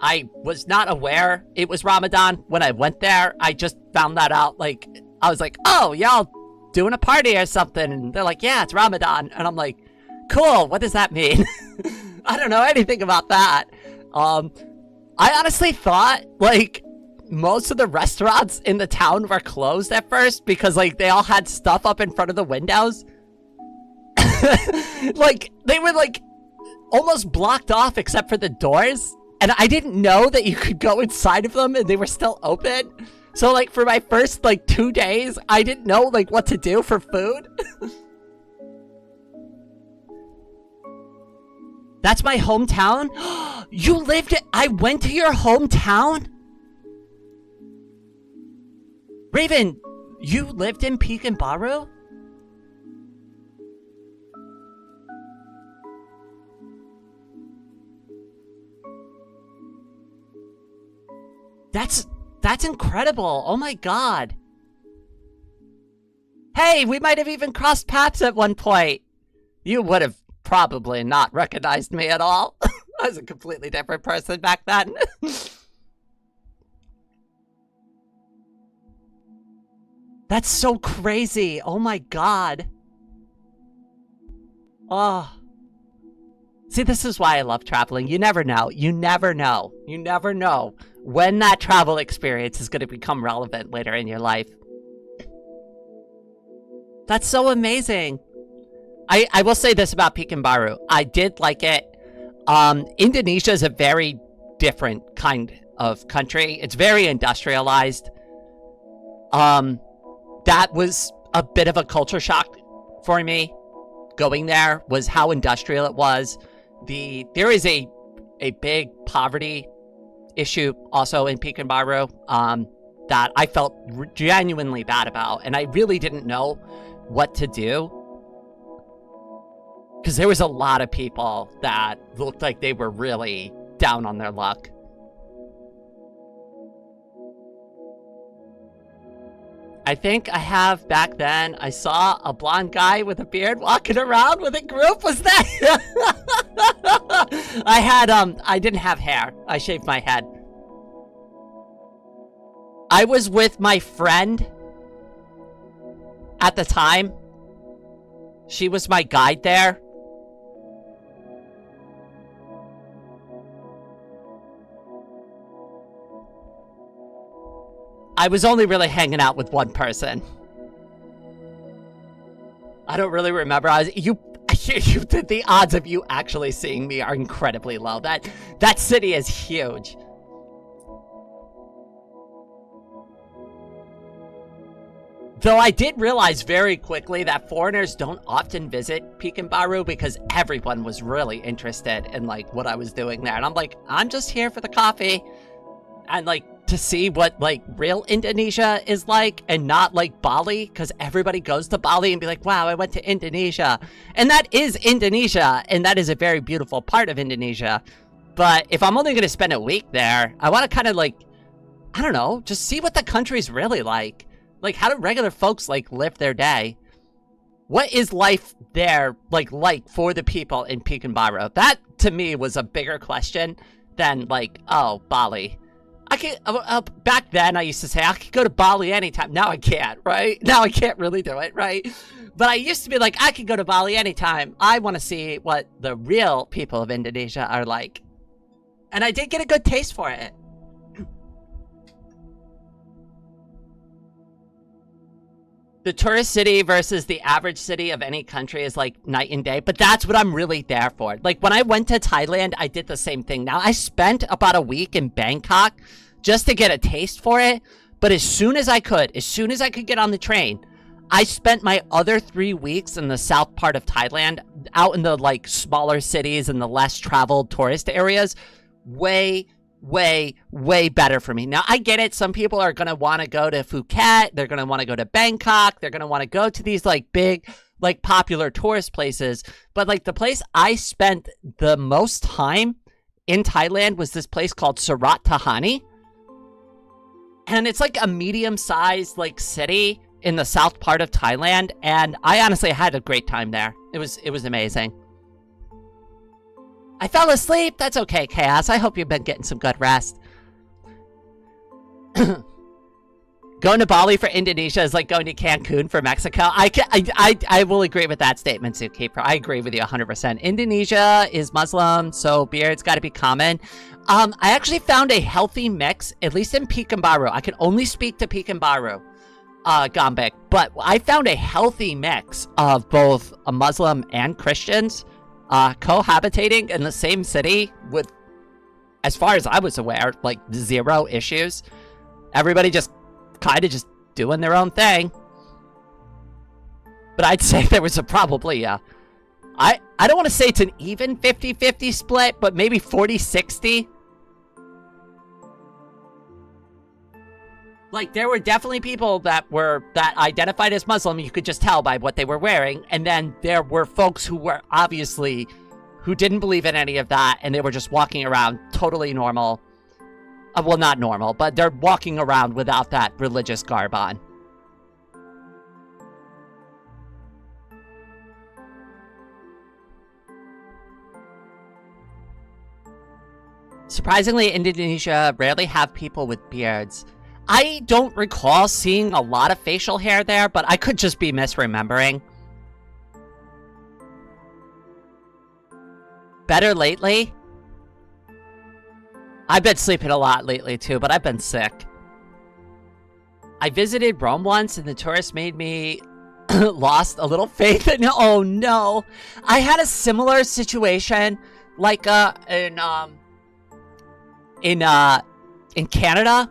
S1: I was not aware it was Ramadan when I went there. I just found that out, like, I was like, oh, y'all doing a party or something? And they're like, yeah, it's Ramadan. And I'm like, cool, what does that mean? I don't know anything about that. I honestly thought, like, most of the restaurants in the town were closed at first because, like, they all had stuff up in front of the windows. Like, they were, like, almost blocked off except for the doors. And I didn't know that you could go inside of them and they were still open. So, like, for my first, like, 2 days, I didn't know, like, what to do for food. That's my hometown? You lived it? I went to your hometown? Raven, you lived in Pekanbaru? That's incredible. Oh my god. Hey, we might have even crossed paths at one point. You would have probably not recognized me at all. I was a completely different person back then. That's so crazy. Oh my god. Oh. See, this is why I love traveling. You never know. You never know. You never know when that travel experience is going to become relevant later in your life. That's so amazing. I will say this about Pekanbaru. I did like it. Indonesia is a very different kind of country. It's very industrialized. That was a bit of a culture shock for me. Going there was how industrial it was. There is a big poverty issue also in Pekanbaru that I felt genuinely bad about, and I really didn't know what to do because there was a lot of people that looked like they were really down on their luck. I think I have back then, I saw a blonde guy with a beard walking around with a group. Was that? I didn't have hair. I shaved my head. I was with my friend at the time. She was my guide there. I was only really hanging out with one person. I don't really remember. The odds of you actually seeing me are incredibly low. That city is huge. Though I did realize very quickly that foreigners don't often visit Pekanbaru because everyone was really interested in like what I was doing there. And I'm like, I'm just here for the coffee and like to see what like real Indonesia is like and not like Bali, because everybody goes to Bali and be like, wow, I went to Indonesia. And that is Indonesia, and that is a very beautiful part of Indonesia. But if I'm only going to spend a week there, I want to kind of like, I don't know, just see what the country's really like. Like, how do regular folks like live their day? What is life there like for the people in Pekanbaru? That to me was a bigger question than like, oh, Bali. I can back then I used to say I could go to Bali anytime. Now I can't, right? Now I can't really do it, right? But I used to be like, I could go to Bali anytime. I want to see what the real people of Indonesia are like. And I did get a good taste for it. The tourist city versus the average city of any country is like night and day, but that's what I'm really there for. Like when I went to Thailand, I did the same thing. Now I spent about a week in Bangkok just to get a taste for it. But as soon as I could get on the train, I spent my other 3 weeks in the south part of Thailand, out in the like smaller cities and the less traveled tourist areas. Way better for me. Now, I get it. Some people are going to want to go to Phuket. They're going to want to go to Bangkok. They're going to want to go to these like big, like popular tourist places. But like the place I spent the most time in Thailand was this place called Surat Thani. And it's like a medium-sized like city in the south part of Thailand. And I honestly had a great time there. It was amazing. I fell asleep. That's okay, Chaos. I hope you've been getting some good rest. Going to Bali for Indonesia is like going to Cancun for Mexico. I will agree with that statement, Zookeeper. I agree with you 100%. Indonesia is Muslim, so beard's got to be common. I actually found a healthy mix, at least in Pekanbaru. I can only speak to Pekanbaru, Gombek, but I found a healthy mix of both Muslim and Christians cohabitating in the same city with, as far as I was aware, like 0 issues. Everybody just kind of just doing their own thing. But I'd say there was probably I don't want to say it's an even 50-50 split, but maybe 40-60. Like, there were definitely people that identified as Muslim. You could just tell by what they were wearing. And then there were folks who were obviously, who didn't believe in any of that. And they were just walking around totally normal. Well, not normal, but they're walking around without that religious garb on. Surprisingly, Indonesia rarely have people with beards. I don't recall seeing a lot of facial hair there, but I could just be misremembering. Better lately? I've been sleeping a lot lately too, but I've been sick. I visited Rome once and the tourists made me lost a little faith in, oh no. I had a similar situation like in in Canada,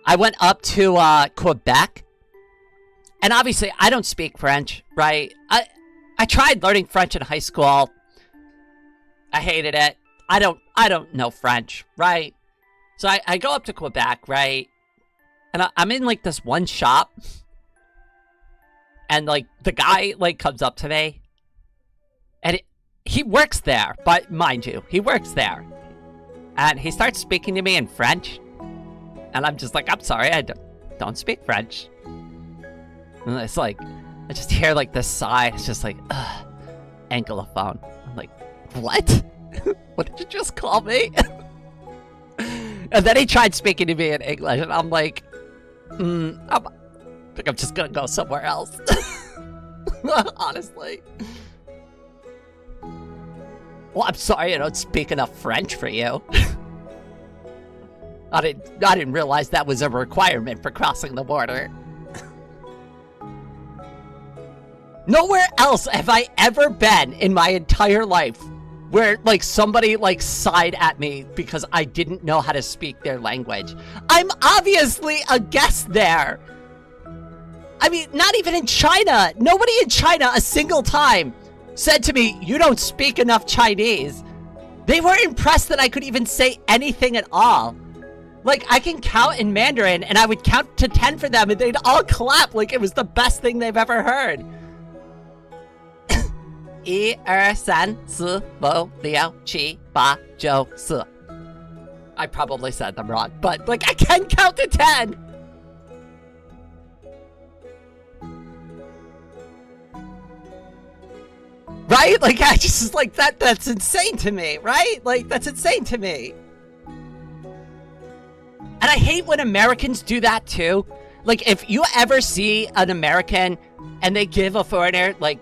S1: I went up to Quebec, and obviously I don't speak French, right? I tried learning French in high school. I hated it. I don't know French, right? So I go up to Quebec, right? And I'm in like this one shop, and like the guy like comes up to me, and he works there, but mind you, he works there, and he starts speaking to me in French, and I'm just like, I'm sorry, I don't speak French. And it's like, I just hear like this sigh. It's just like, ugh, anglophone. I'm like, what? What did you just call me? And then he tried speaking to me in English, and I'm like, I think I'm just gonna go somewhere else. Honestly. Well, I'm sorry I don't speak enough French for you. I didn't realize that was a requirement for crossing the border. Nowhere else have I ever been in my entire life where, like, somebody, like, sighed at me because I didn't know how to speak their language. I'm obviously a guest there. I mean, not even in China. Nobody in China a single time said to me, you don't speak enough Chinese. They were impressed that I could even say anything at all. Like, I can count in Mandarin, and I would count to 10 for them, and they'd all clap like it was the best thing they've ever heard. 1, 2, 3, 4, 5, 6, 7, 8, 9, 10. I probably said them wrong, but, like, I can count to 10. Right? Like, I just, like, that's insane to me, right? Like, that's insane to me. And I hate when Americans do that, too. Like, if you ever see an American and they give a foreigner, like,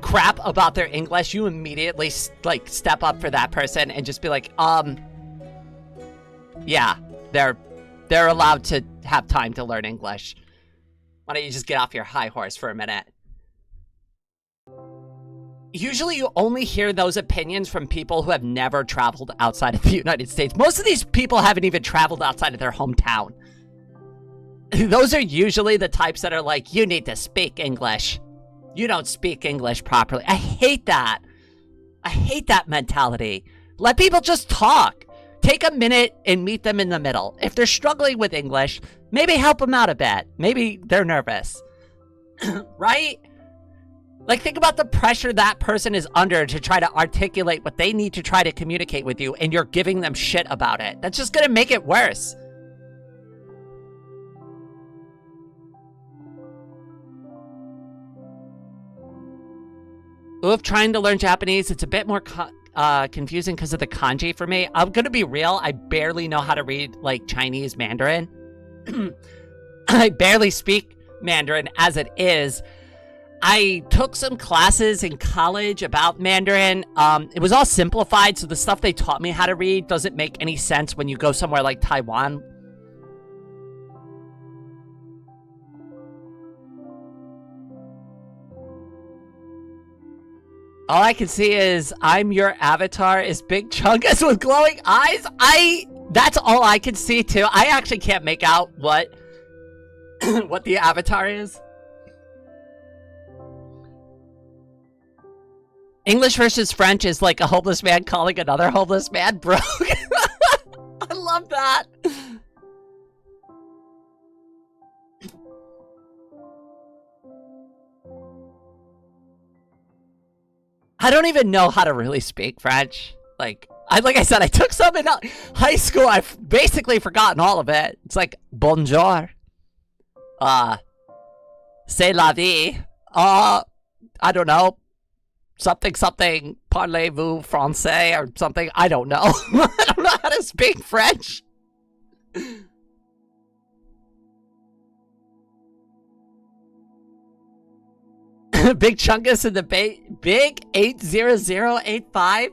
S1: crap about their English, you immediately, like, step up for that person and just be like, yeah, they're allowed to have time to learn English. Why don't you just get off your high horse for a minute? Usually you only hear those opinions from people who have never traveled outside of the United States. Most of these people haven't even traveled outside of their hometown. Those are usually the types that are like, you need to speak English. You don't speak English properly. I hate that. I hate that mentality. Let people just talk. Take a minute and meet them in the middle. If they're struggling with English, maybe help them out a bit. Maybe they're nervous. Right? Like, think about the pressure that person is under to try to articulate what they need to try to communicate with you, and you're giving them shit about it. That's just gonna make it worse. Oof, trying to learn Japanese, it's a bit more confusing because of the kanji for me. I'm gonna be real, I barely know how to read, like, Chinese Mandarin. I barely speak Mandarin as it is. I took some classes in college about Mandarin. It was all simplified, so the stuff they taught me how to read doesn't make any sense when you go somewhere like Taiwan. All I can see is, I'm your avatar is Big Chungus with glowing eyes. That's all I can see too. I actually can't make out what the avatar is. English versus French is like a homeless man calling another homeless man broke. I love that. I don't even know how to really speak French. Like I said, I took some in high school. I've basically forgotten all of it. It's like, bonjour. C'est la vie. I don't know. Something, parlez-vous français or something. I don't know. I don't know how to speak French. Big Chungus in the big 80085.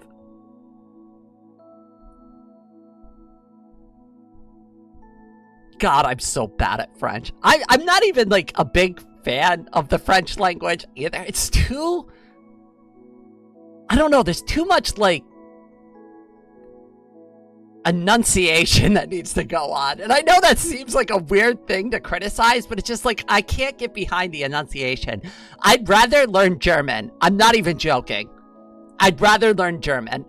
S1: God, I'm so bad at French. I'm not even like a big fan of the French language either. It's too... I don't know, there's too much, like... enunciation that needs to go on. And I know that seems like a weird thing to criticize, but it's just like, I can't get behind the enunciation. I'd rather learn German. I'm not even joking. I'd rather learn German.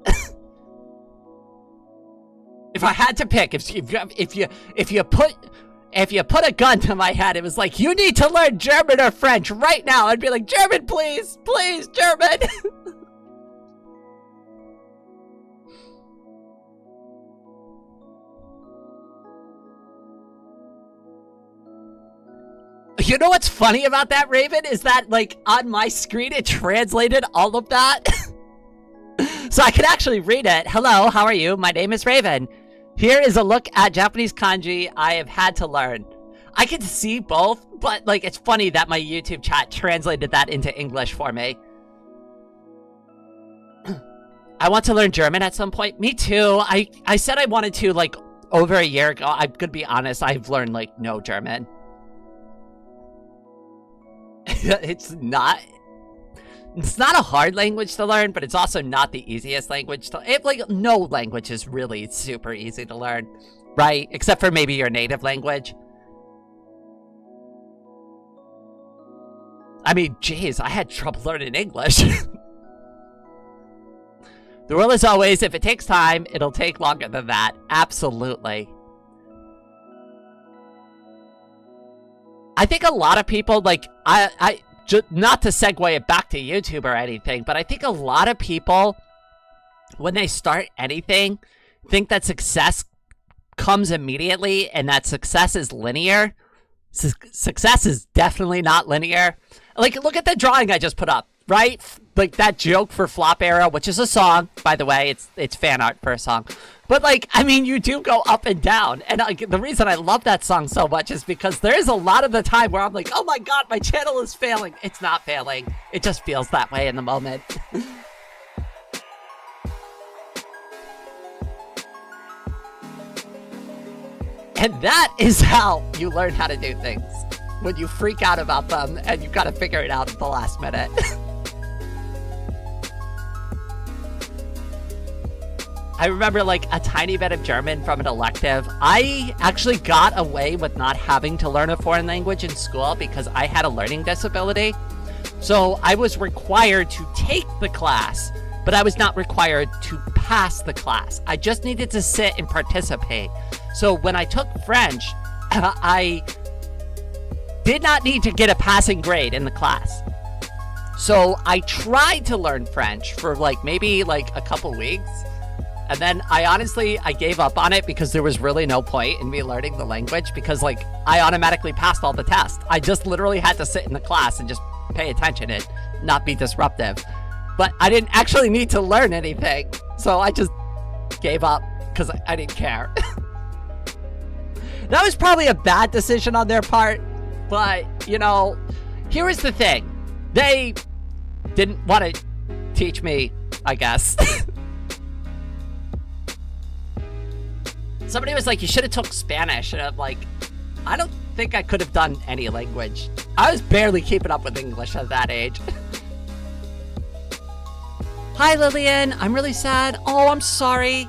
S1: If I had to pick, if you put a gun to my head, it was like, you need to learn German or French right now, I'd be like, German, please, please, German. You know what's funny about that, Raven, is that, like, on my screen, it translated all of that. So I could actually read it. Hello, how are you? My name is Raven. Here is a look at Japanese kanji I have had to learn. I can see both, but, like, it's funny that my YouTube chat translated that into English for me. I want to learn German at some point. Me too. I said I wanted to, like, over a year ago. I'm gonna be honest, I've learned, like, no German. It's not a hard language to learn, but it's also not the easiest language to... like, no language is really super easy to learn, right? Except for maybe your native language. I mean, jeez, I had trouble learning English. The rule is always, if it takes time, it'll take longer than that. Absolutely. I think a lot of people, like, not to segue it back to YouTube or anything, but I think a lot of people, when they start anything, think that success comes immediately and that success is linear. Success is definitely not linear. Like, look at the drawing I just put up, right? Like, that joke for Flop Era, which is a song, by the way. It's fan art for a song. But, like, I mean, you do go up and down. And the reason I love that song so much is because there is a lot of the time where I'm like, oh my god, my channel is failing. It's not failing. It just feels that way in the moment. And that is how you learn how to do things. When you freak out about them and you gotta figure it out at the last minute. I remember, like, a tiny bit of German from an elective. I actually got away with not having to learn a foreign language in school because I had a learning disability. So I was required to take the class, but I was not required to pass the class. I just needed to sit and participate. So when I took French, I did not need to get a passing grade in the class. So I tried to learn French for, like, maybe, like, a couple weeks. And then I gave up on it because there was really no point in me learning the language because, like, I automatically passed all the tests. I just literally had to sit in the class and just pay attention and not be disruptive. But I didn't actually need to learn anything. So I just gave up because I didn't care. That was probably a bad decision on their part. But, you know, here is the thing. They didn't want to teach me, I guess. Somebody was like, you should have took Spanish. And I'm like, I don't think I could have done any language. I was barely keeping up with English at that age. Hi, Lillian. I'm really sad. Oh, I'm sorry.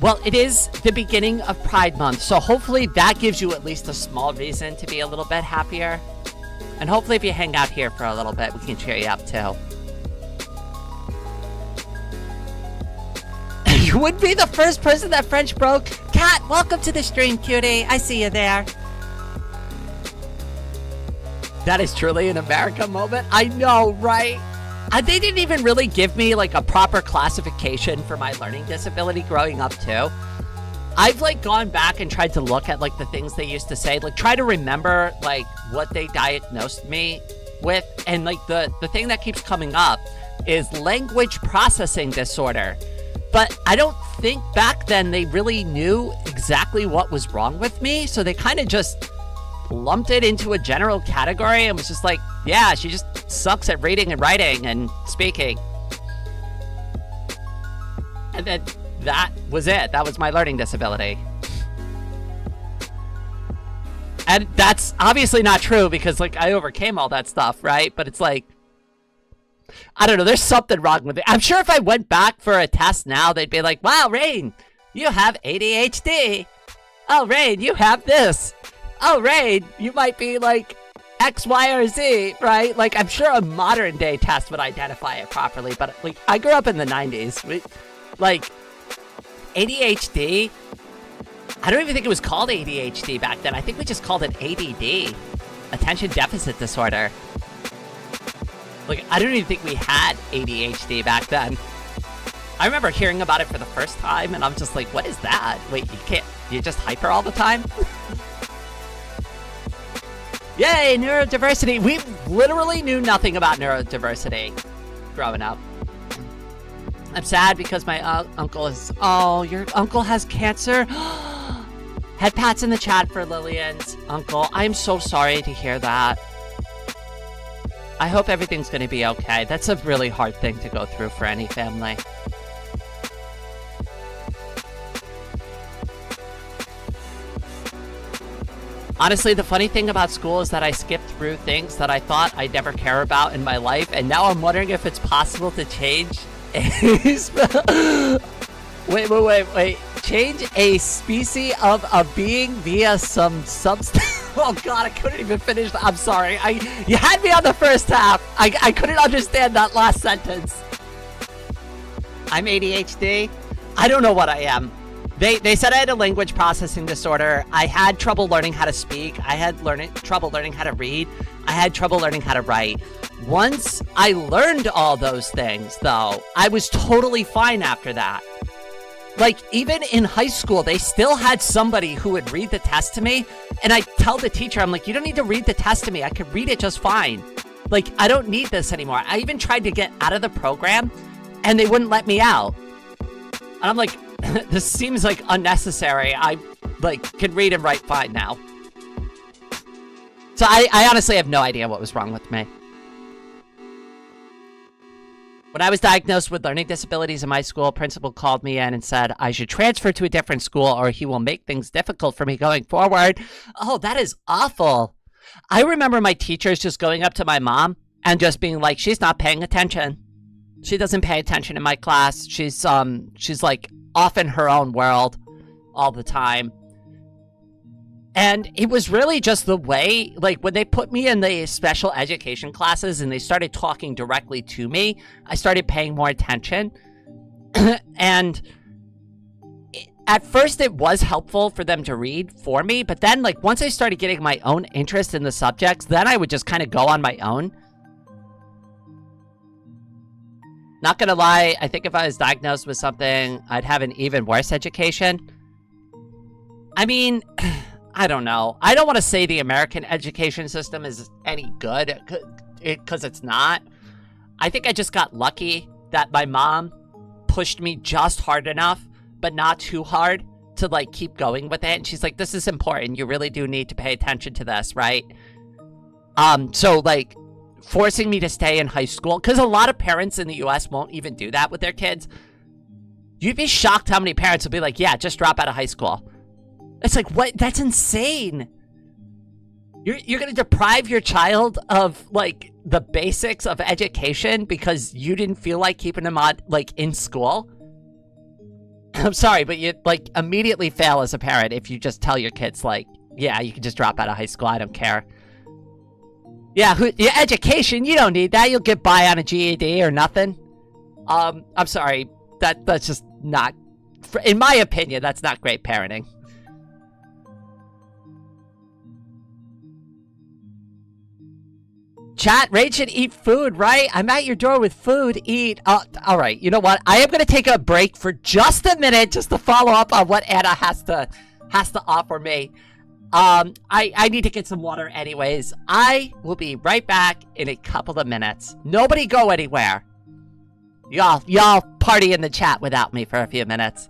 S1: Well, it is the beginning of Pride Month, so hopefully that gives you at least a small reason to be a little bit happier. And hopefully if you hang out here for a little bit, we can cheer you up too. You would be the first person that French broke. Kat, welcome to the stream, cutie. I see you there. That is truly an America moment. I know, right? They didn't even really give me, like, a proper classification for my learning disability growing up, too. I've, like, gone back and tried to look at, like, the things they used to say. Like, try to remember, like, what they diagnosed me with. And, like, the thing that keeps coming up is language processing disorder. But I don't think back then they really knew exactly what was wrong with me. So they kind of just lumped it into a general category and was just like, yeah, she just sucks at reading and writing and speaking. And then that was it. That was my learning disability. And that's obviously not true because, like, I overcame all that stuff, right? But it's like, I don't know. There's something wrong with it. I'm sure if I went back for a test now, they'd be like, wow, Rain, you have ADHD. Oh, Rain, you have this. Oh, Rain, you might be like X, Y, or Z, right? Like, I'm sure a modern day test would identify it properly, but like, I grew up in the 90s. Like, ADHD, I don't even think it was called ADHD back then. I think we just called it ADD, attention deficit disorder. Like, I don't even think we had ADHD back then. I remember hearing about it for the first time, and I'm just like, what is that? Wait, you just hyper all the time? Yay, neurodiversity. We literally knew nothing about neurodiversity growing up. I'm sad because my uncle is... Oh, your uncle has cancer? Head pats in the chat for Lillian's uncle. I'm so sorry to hear that. I hope everything's going to be okay. That's a really hard thing to go through for any family. Honestly, the funny thing about school is that I skipped through things that I thought I'd never care about in my life, and now I'm wondering if it's possible to change Wait. Change a species of a being via some substance. Oh god, I couldn't even finish that. I'm sorry. You had me on the first half. I couldn't understand that last sentence. I'm ADHD. I don't know what I am. They said I had a language processing disorder. I had trouble learning how to speak. I had trouble learning how to read. I had trouble learning how to write. Once I learned all those things, though, I was totally fine after that. Like, even in high school, they still had somebody who would read the test to me, and I tell the teacher, I'm like, you don't need to read the test to me. I could read it just fine. Like, I don't need this anymore. I even tried to get out of the program, and they wouldn't let me out. And I'm like, this seems like unnecessary. I like can read and write fine now. So I honestly have no idea what was wrong with me. When I was diagnosed with learning disabilities in my school, principal called me in and said I should transfer to a different school or he will make things difficult for me going forward. Oh, that is awful. I remember my teachers just going up to my mom and just being like, she's not paying attention. She doesn't pay attention in my class. She's like off in her own world all the time. And it was really just the way, like, when they put me in the special education classes and they started talking directly to me, I started paying more attention. And at first it was helpful for them to read for me, but then, like, once I started getting my own interest in the subjects, then I would just kind of go on my own. Not gonna lie, I think if I was diagnosed with something, I'd have an even worse education. I mean, I don't know. I don't want to say the American education system is any good, because it's not. I think I just got lucky that my mom pushed me just hard enough, but not too hard, to, like, keep going with it. And she's like, this is important. You really do need to pay attention to this, right? So, like, forcing me to stay in high school, because a lot of parents in the US won't even do that with their kids. You'd be shocked how many parents will be like, yeah, just drop out of high school. It's like, what? That's insane. You're gonna deprive your child of, like, the basics of education because you didn't feel like keeping them on, like, in school? I'm sorry, but you, like, immediately fail as a parent if you just tell your kids, like, yeah, you can just drop out of high school, I don't care. Yeah, your education, you don't need that. You'll get by on a GED or nothing. I'm sorry. That's just not, in my opinion, that's not great parenting. Chat, Rage should eat food, right? I'm at your door with food. Eat. All right, you know what? I am going to take a break for just a minute just to follow up on what Anna has to offer me. I need to get some water anyways. I will be right back in a couple of minutes. Nobody go anywhere. Y'all party in the chat without me for a few minutes.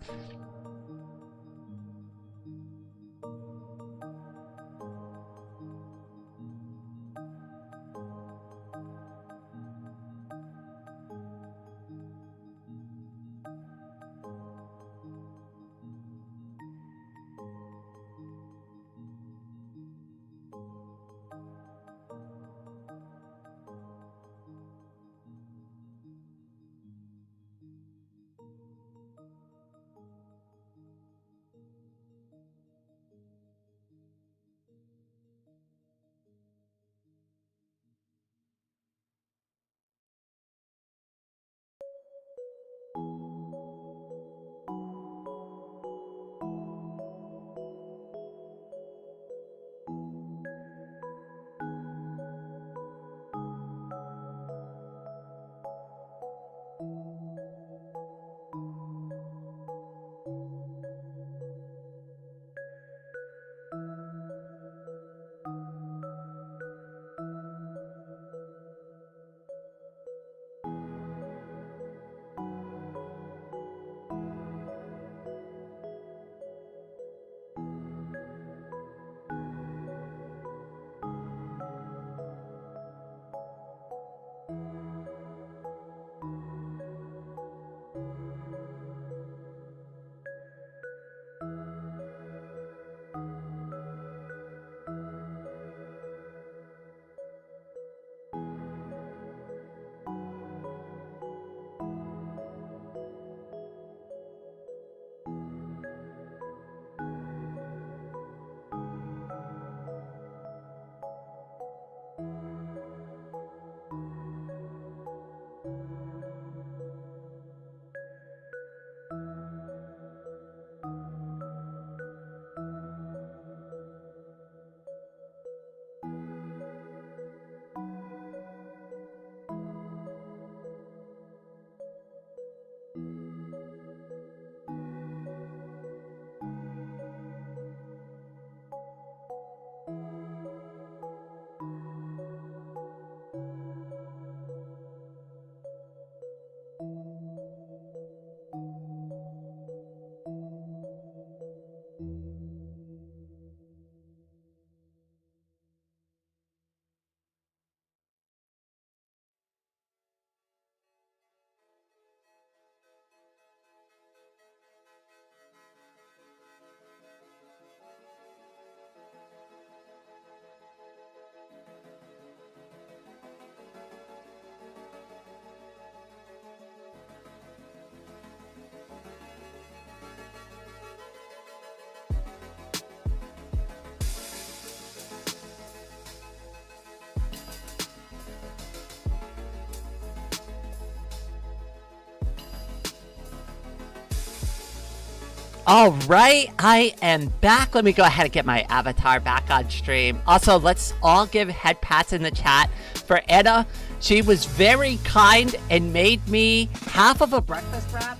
S1: All right, I am back. Let me go ahead and get my avatar back on stream. Also, let's all give head pats in the chat for Anna. She was very kind and made me half of a breakfast wrap.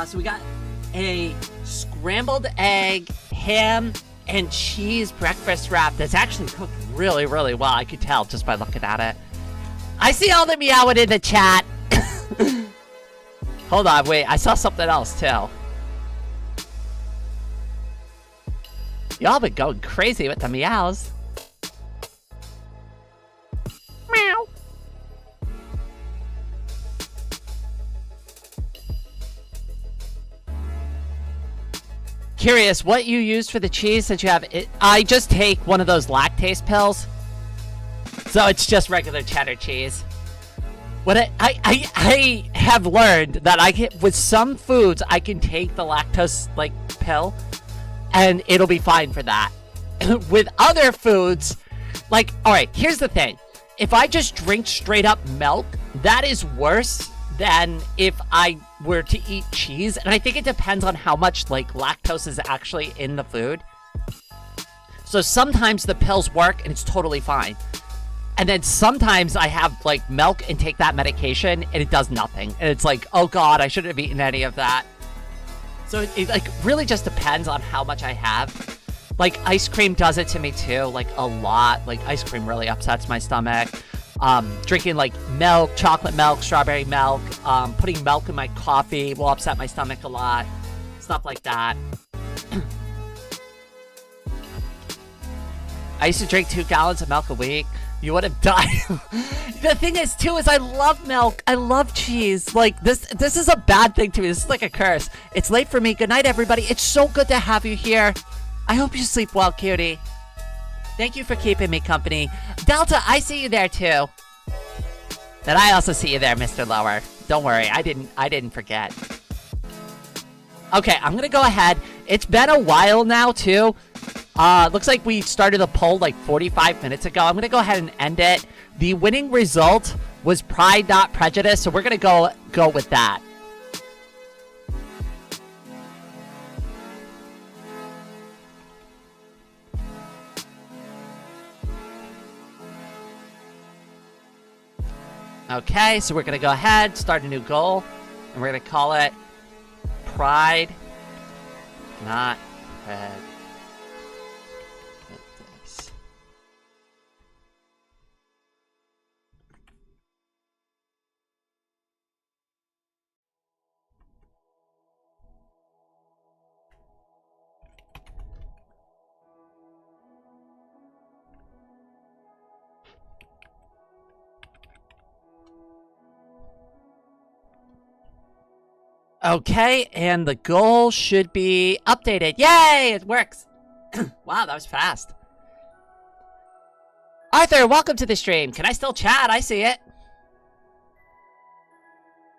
S1: So we got a scrambled egg, ham, and cheese breakfast wrap that's actually cooked really, really well. I could tell just by looking at it. I see all the meowing in the chat. Hold on, wait. I saw something else, too. Y'all been going crazy with the meows. Meow. Curious, what you used for the cheese that you have? I just take one of those lactase pills. So it's just regular cheddar cheese. What I have learned that I get with some foods I can take the lactose pill and it'll be fine for that. With other foods, alright, here's the thing. If I just drink straight up milk, that is worse than if I were to eat cheese. And I think it depends on how much lactose is actually in the food. So sometimes the pills work and it's totally fine. And then sometimes I have milk and take that medication and it does nothing. And it's oh God, I shouldn't have eaten any of that. So it really just depends on how much I have. Ice cream does it to me too, a lot. Ice cream really upsets my stomach. Drinking milk, chocolate milk, strawberry milk, putting milk in my coffee will upset my stomach a lot. Stuff like that. I used to drink 2 gallons of milk a week. You would have died. The thing is, too, is I love milk. I love cheese. This is a bad thing to me. This is like a curse. It's late for me. Good night, everybody. It's so good to have you here. I hope you sleep well, cutie. Thank you for keeping me company. Delta, I see you there, too. And I also see you there, Mr. Lower. Don't worry. I didn't forget. Okay, I'm going to go ahead. It's been a while now, too. Looks like we started the poll 45 minutes ago. I'm going to go ahead and end it. The winning result was Pride Not Prejudice, so we're going to go with that. Okay, so we're going to go ahead, start a new goal, and we're going to call it Pride Not Prejudice. Okay, and the goal should be updated. Yay, it works. Wow, that was fast. Arthur, welcome to the stream. Can I still chat? I see it.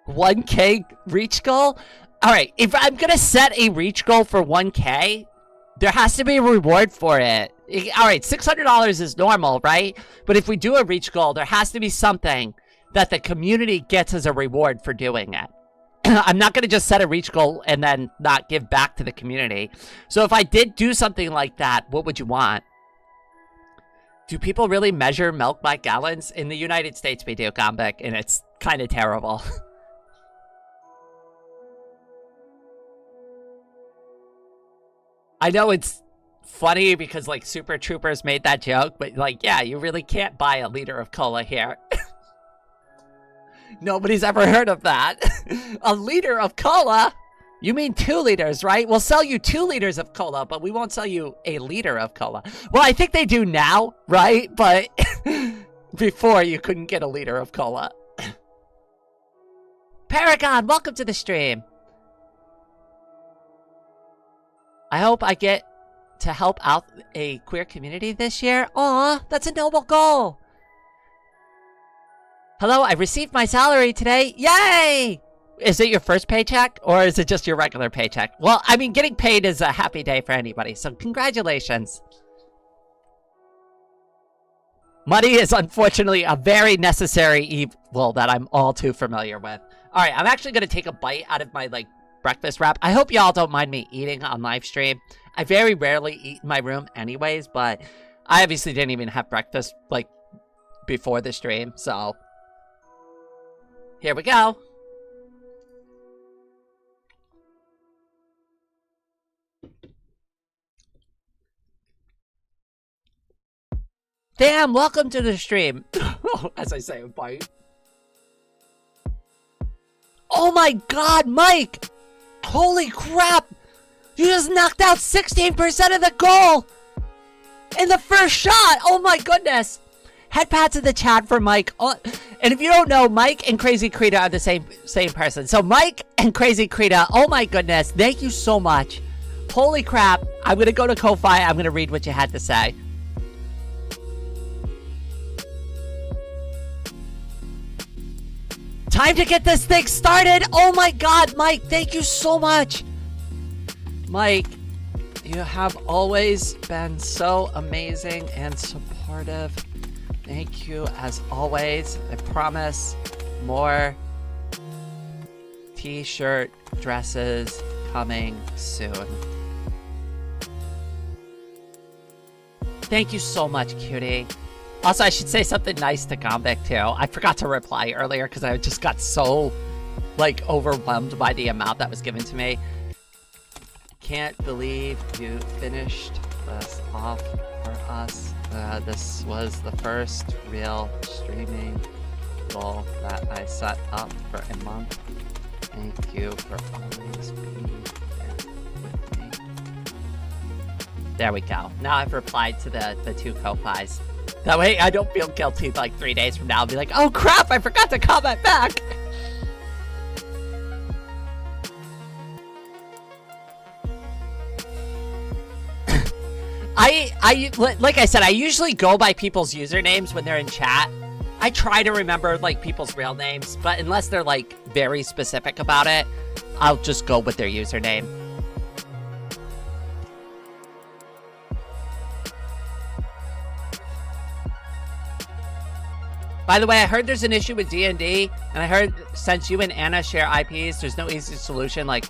S1: 1K reach goal? Alright, if I'm gonna set a reach goal for 1K, there has to be a reward for it. Alright, $600 is normal, right? But if we do a reach goal, there has to be something that the community gets as a reward for doing it. I'm not going to just set a reach goal and then not give back to the community. So if I did do something like that, what would you want? Do people really measure milk by gallons? In the United States, we do, Gombic, and it's kind of terrible. I know it's funny because, Super Troopers made that joke, but, yeah, you really can't buy a liter of cola here. Nobody's ever heard of that. A liter of cola? You mean 2 liters, right? We'll sell you 2 liters of cola, but we won't sell you a liter of cola. Well, I think they do now, right? But before, you couldn't get a liter of cola. Paragon, welcome to the stream. I hope I get to help out a queer community this year. Aw, that's a noble goal. Hello, I received my salary today. Yay! Is it your first paycheck, or is it just your regular paycheck? Well, I mean, getting paid is a happy day for anybody, so congratulations. Money is unfortunately a very necessary evil that I'm all too familiar with. Alright, I'm actually going to take a bite out of my, breakfast wrap. I hope y'all don't mind me eating on live stream. I very rarely eat in my room anyways, but I obviously didn't even have breakfast, like, before the stream, so here we go. Damn, welcome to the stream. As I say, bite. Oh my god, Mike! Holy crap! You just knocked out 16% of the goal! In the first shot! Oh my goodness! Head pats in the chat for Mike. Oh, and if you don't know, Mike and Crazy Krita are the same person. So Mike and Crazy Krita, oh my goodness, thank you so much. Holy crap. I'm gonna go to Ko-Fi, I'm gonna read what you had to say. Time to get this thing started! Oh my god, Mike, thank you so much! Mike, you have always been so amazing and supportive. Thank you as always. I promise more t-shirt dresses coming soon. Thank you so much, cutie. Also, I should say something nice to Gombic too. I forgot to reply earlier because I just got so, like, overwhelmed by the amount that was given to me. Can't believe you finished this off for us. This was the first real streaming goal that I set up for a month. Thank you for always being there with me. There we go. Now I've replied to the two Ko-Fis. That way I don't feel guilty like 3 days from now. I'll be like, oh crap, I forgot to comment back. Like I said, I usually go by people's usernames when they're in chat. I try to remember, like, people's real names, but unless they're, like, very specific about it, I'll just go with their username. By the way, I heard there's an issue with D&D, and I heard since you and Anna share IPs, there's no easy solution like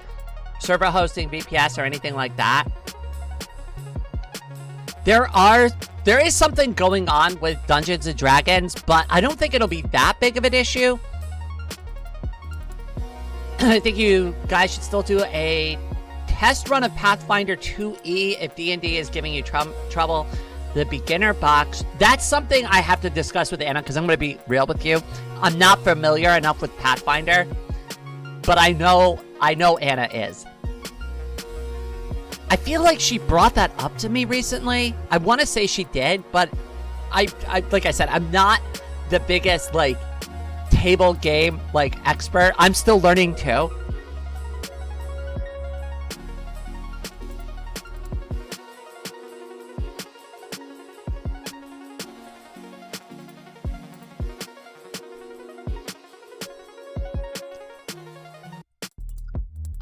S1: server hosting, VPS, or anything like that. There is something going on with Dungeons and Dragons, but I don't think it'll be that big of an issue. I think you guys should still do a test run of Pathfinder 2E if D&D is giving you trouble. The beginner box, that's something I have to discuss with Anna, because I'm going to be real with you. I'm not familiar enough with Pathfinder, but I know Anna is. I feel like she brought that up to me recently. I want to say she did, but I like I said, I'm not the biggest, like, table game, like, expert. I'm still learning too.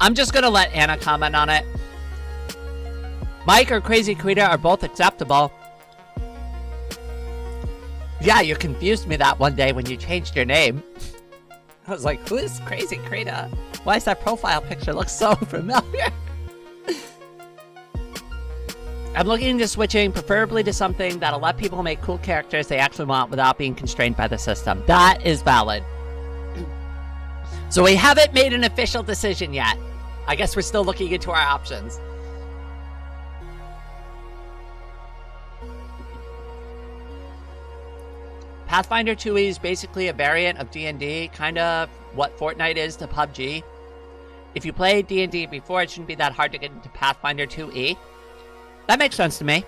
S1: I'm just gonna let Anna comment on it. Mike or Crazy Krita are both acceptable. Yeah, you confused me that one day when you changed your name. I was like, who is Crazy Krita? Why does that profile picture look so familiar? I'm looking into switching, preferably to something that'll let people make cool characters they actually want without being constrained by the system. That is valid. So we haven't made an official decision yet. I guess we're still looking into our options. Pathfinder 2E is basically a variant of D&D, kind of what Fortnite is to PUBG. If you played D&D before, it shouldn't be that hard to get into Pathfinder 2E. That makes sense to me.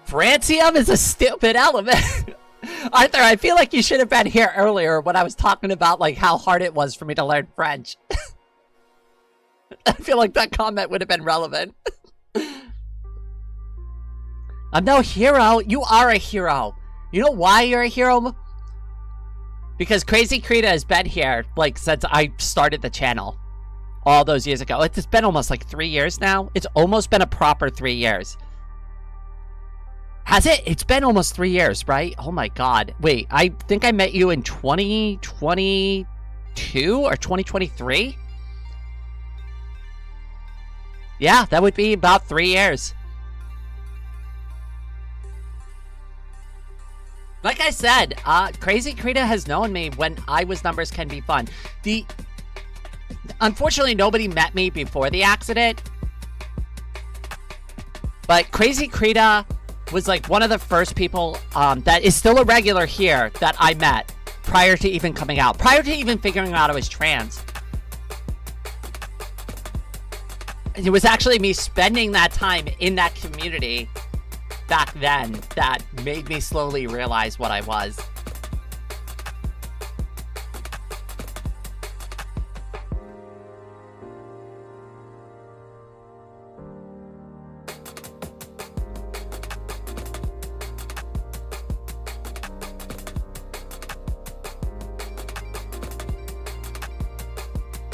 S1: Francium is a stupid element. Arthur, I feel like you should have been here earlier when I was talking about, like, how hard it was for me to learn French. I feel like that comment would have been relevant. I'm no hero. You are a hero. You know why you're a hero? Because Crazy Krita has been here, like, since I started the channel. All those years ago. It's been almost, like, 3 years now. It's almost been a proper 3 years. Has it? It's been almost 3 years, right? Oh my god. Wait, I think I met you in 2022 or 2023? Yeah, that would be about 3 years. Like I said, Crazy Krita has known me when I was Numbers Can Be Fun. Unfortunately, nobody met me before the accident. But Crazy Krita was like one of the first people that is still a regular here that I met prior to even coming out. Prior to even figuring out I was trans. It was actually me spending that time in that community back then that made me slowly realize what I was.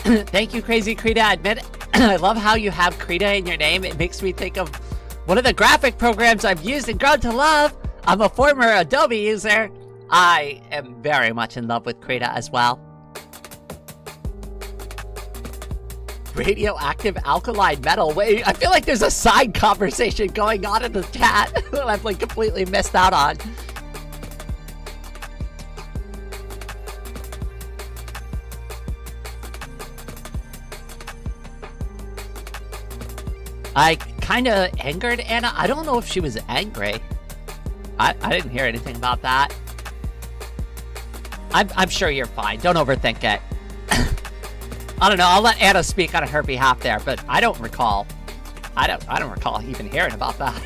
S1: Thank you, Crazy Krita. I admit, I love how you have Krita in your name. It makes me think of one of the graphic programs I've used and grown to love. I'm a former Adobe user. I am very much in love with Krita as well. Radioactive alkaline metal. Wait, I feel like there's a side conversation going on in the chat that I've like completely missed out on. I kind of angered Anna. I don't know if she was angry. I didn't hear anything about that. I'm sure you're fine. Don't overthink it. I don't know. I'll let Anna speak on her behalf there, but I don't recall. I don't recall even hearing about that.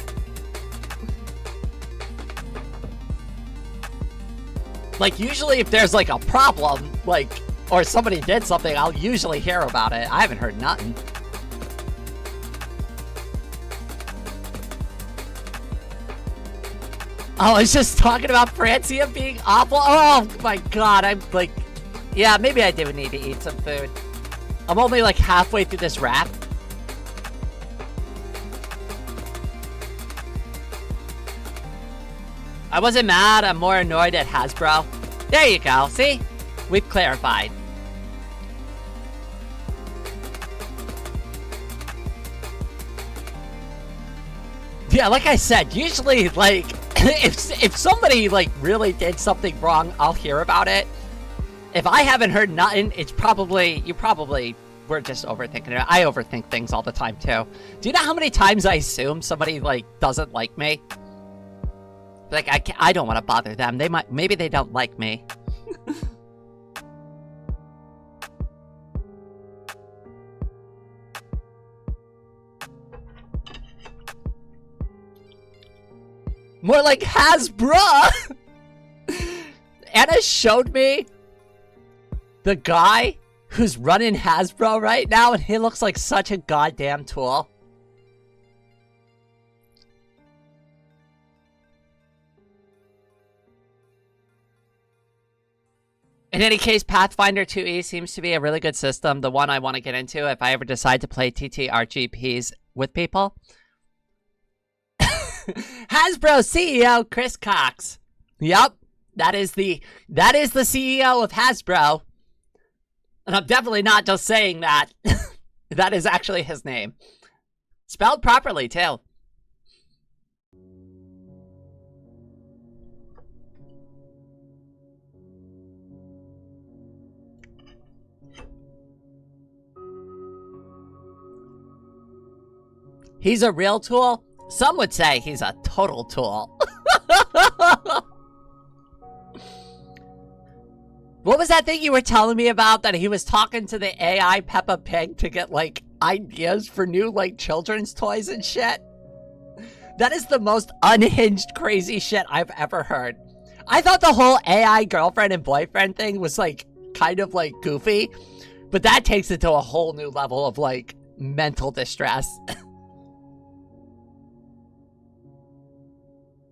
S1: Like usually if there's like a problem, like or somebody did something, I'll usually hear about it. I haven't heard nothing. Oh, I was just talking about Francia being awful. Oh my god, I'm like, yeah, maybe I do need to eat some food. I'm only like halfway through this wrap. I wasn't mad, I'm more annoyed at Hasbro. There you go, see? We've clarified. Yeah, like I said, usually, like, if somebody, like, really did something wrong, I'll hear about it. If I haven't heard nothing, it's probably, you probably were just overthinking it. I overthink things all the time, too. Do you know how many times I assume somebody, like, doesn't like me? Like, I don't want to bother them. They might, maybe they don't like me. More like Hasbro! Anna showed me the guy who's running Hasbro right now, and he looks like such a goddamn tool. In any case, Pathfinder 2e seems to be a really good system, the one I want to get into if I ever decide to play TTRGPs with people. Hasbro CEO Chris Cox. Yup, that is the CEO of Hasbro. And I'm definitely not just saying that. That is actually his name. Spelled properly, too. He's a real tool? Some would say he's a total tool. What was that thing you were telling me about that he was talking to the AI Peppa Pig to get, like, ideas for new, like, children's toys and shit? That is the most unhinged, crazy shit I've ever heard. I thought the whole AI girlfriend and boyfriend thing was, like, kind of, like, goofy. But that takes it to a whole new level of, like, mental distress.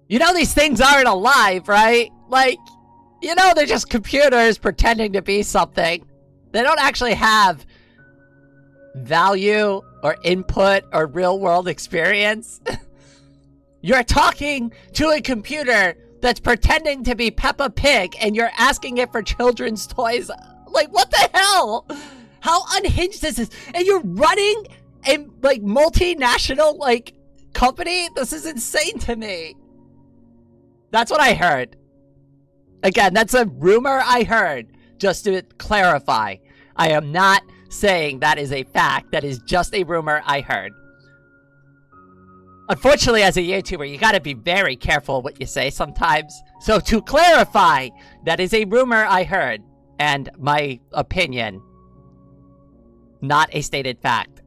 S1: You know these things aren't alive, right? Like, you know they're just computers pretending to be something. They don't actually have value or input or real-world experience. You're talking to a computer that's pretending to be Peppa Pig and you're asking it for children's toys. Like, what the hell? How unhinged is this? And you're running a, like, multinational, like, company? This is insane to me. That's what I heard. Again, that's a rumor I heard. Just to clarify, I am not saying that is a fact. That is just a rumor I heard. Unfortunately, as a YouTuber, you gotta be very careful what you say sometimes. So to clarify, that is a rumor I heard. And my opinion. Not a stated fact.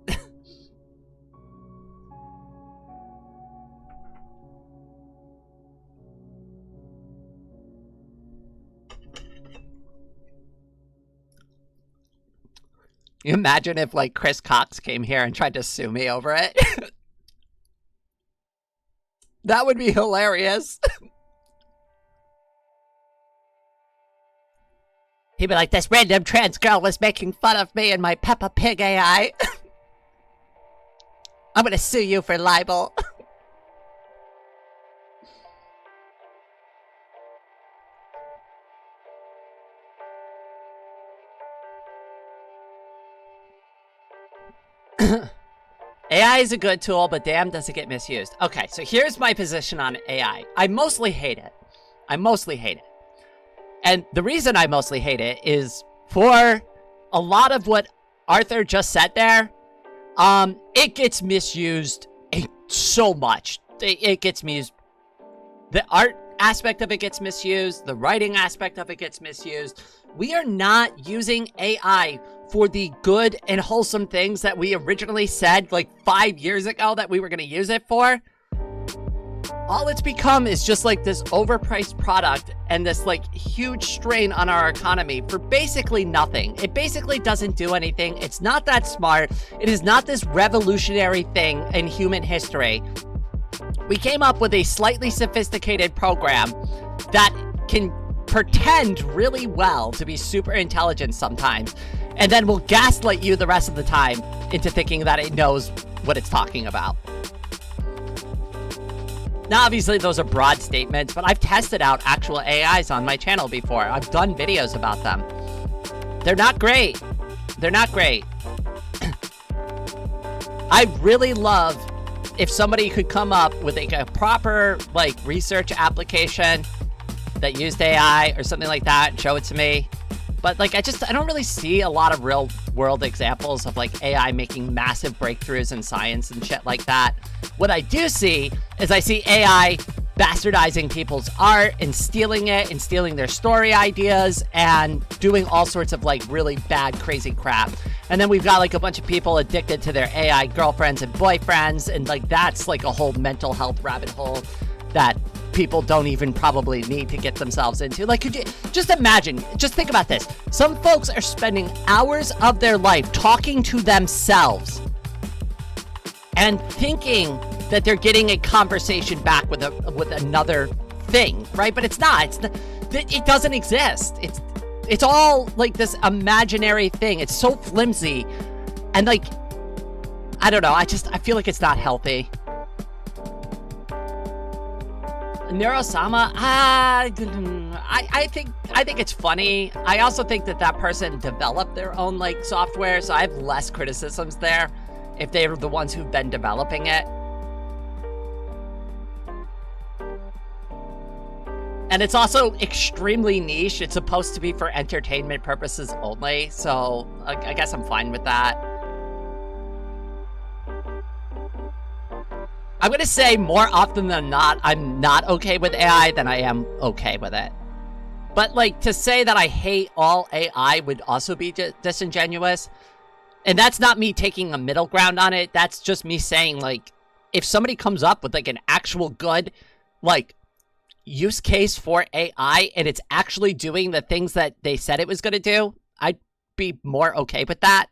S1: You imagine if, like, Chris Cox came here and tried to sue me over it? That would be hilarious. He'd be like, this random trans girl was making fun of me and my Peppa Pig AI. I'm gonna sue you for libel. AI is a good tool, but damn, does it get misused. Okay, so here's my position on AI. I mostly hate it. I mostly hate it. And the reason I mostly hate it is for a lot of what Arthur just said there, it gets misused so much. It gets misused. The art aspect of it gets misused. The writing aspect of it gets misused. We are not using AI for the good and wholesome things that we originally said like 5 years ago that we were going to use it for. All it's become is just like this overpriced product and this like huge strain on our economy for basically nothing. It basically doesn't do anything. It's not that smart. It is not this revolutionary thing in human history. We came up with a slightly sophisticated program that can pretend really well to be super intelligent sometimes, and then will gaslight you the rest of the time into thinking that it knows what it's talking about. Now, obviously, those are broad statements, but I've tested out actual AIs on my channel before. I've done videos about them. They're not great. They're not great. I really love if somebody could come up with like a proper like research application that used AI or something like that and show it to me. But like, I don't really see a lot of real world examples of like AI making massive breakthroughs in science and shit like that. What I do see is I see AI bastardizing people's art and stealing it and stealing their story ideas and doing all sorts of like really bad, crazy crap. And then we've got like a bunch of people addicted to their AI girlfriends and boyfriends. And like, that's like a whole mental health rabbit hole that people don't even probably need to get themselves into. Like, could you just imagine, just think about this. Some folks are spending hours of their life talking to themselves and thinking that they're getting a conversation back with another thing, right? But it's not. It doesn't exist. It's all like this imaginary thing. It's so flimsy. And like, I don't know. I feel like it's not healthy. Neurosama, I think it's funny. I also think that person developed their own like software, so I have less criticisms there if they're the ones who've been developing it. And it's also extremely niche. It's supposed to be for entertainment purposes only, so I guess I'm fine with that. I'm gonna say more often than not, I'm not okay with AI than I am okay with it. But like, to say that I hate all AI would also be disingenuous. And that's not me taking a middle ground on it. That's just me saying, like, if somebody comes up with like an actual good, like, use case for AI and it's actually doing the things that they said it was gonna do, I'd be more okay with that.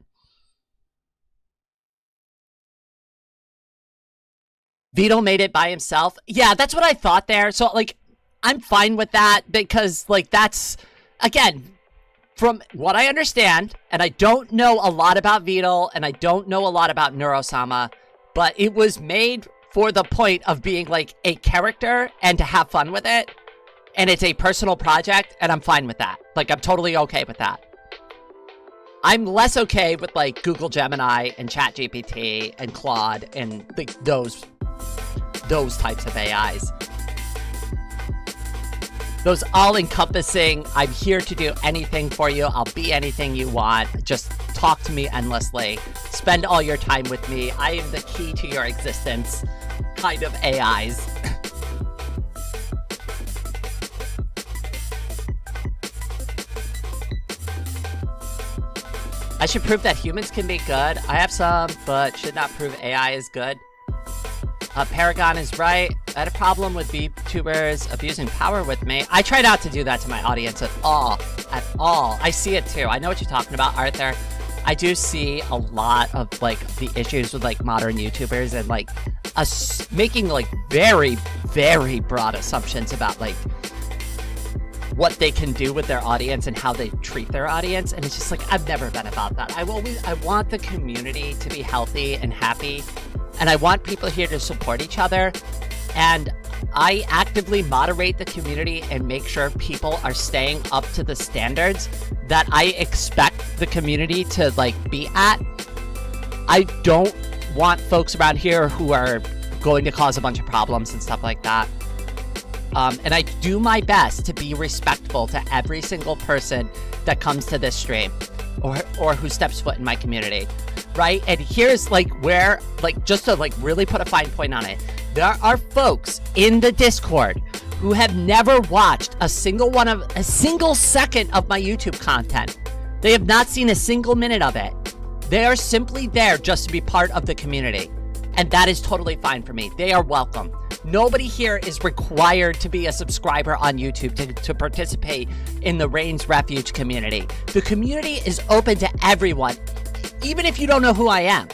S1: Vito made it by himself. Yeah, that's what I thought there. So, like, I'm fine with that because, like, that's, again, from what I understand, and I don't know a lot about Vito, and I don't know a lot about Neurosama, but it was made for the point of being like a character and to have fun with it. And it's a personal project, and I'm fine with that. Like, I'm totally okay with that. I'm less okay with like Google Gemini and ChatGPT and Claude and like those types of AIs. Those all-encompassing, I'm here to do anything for you, I'll be anything you want, just talk to me endlessly, spend all your time with me, I am the key to your existence kind of AIs. I should prove that humans can be good. I have some, but should not prove AI is good. Paragon is right. I had a problem with VTubers abusing power with me. I try not to do that to my audience at all. At all. I see it too. I know what you're talking about, Arthur. I do see a lot of like the issues with like modern YouTubers and like us making like very, very broad assumptions about like what they can do with their audience and how they treat their audience. And it's just like, I've never been about that. I want the community to be healthy and happy. And I want people here to support each other. And I actively moderate the community and make sure people are staying up to the standards that I expect the community to like be at. I don't want folks around here who are going to cause a bunch of problems and stuff like that. And I do my best to be respectful to every single person that comes to this stream or who steps foot in my community, right? And here's like where, like, just to like really put a fine point on it, there are folks in the Discord who have never watched a single second of my YouTube content. They have not seen a single minute of it. They are simply there just to be part of the community. And that is totally fine for me. They are welcome. Nobody here is required to be a subscriber on YouTube to participate in the Rain's Refuge community. The community is open to everyone, even if you don't know who I am.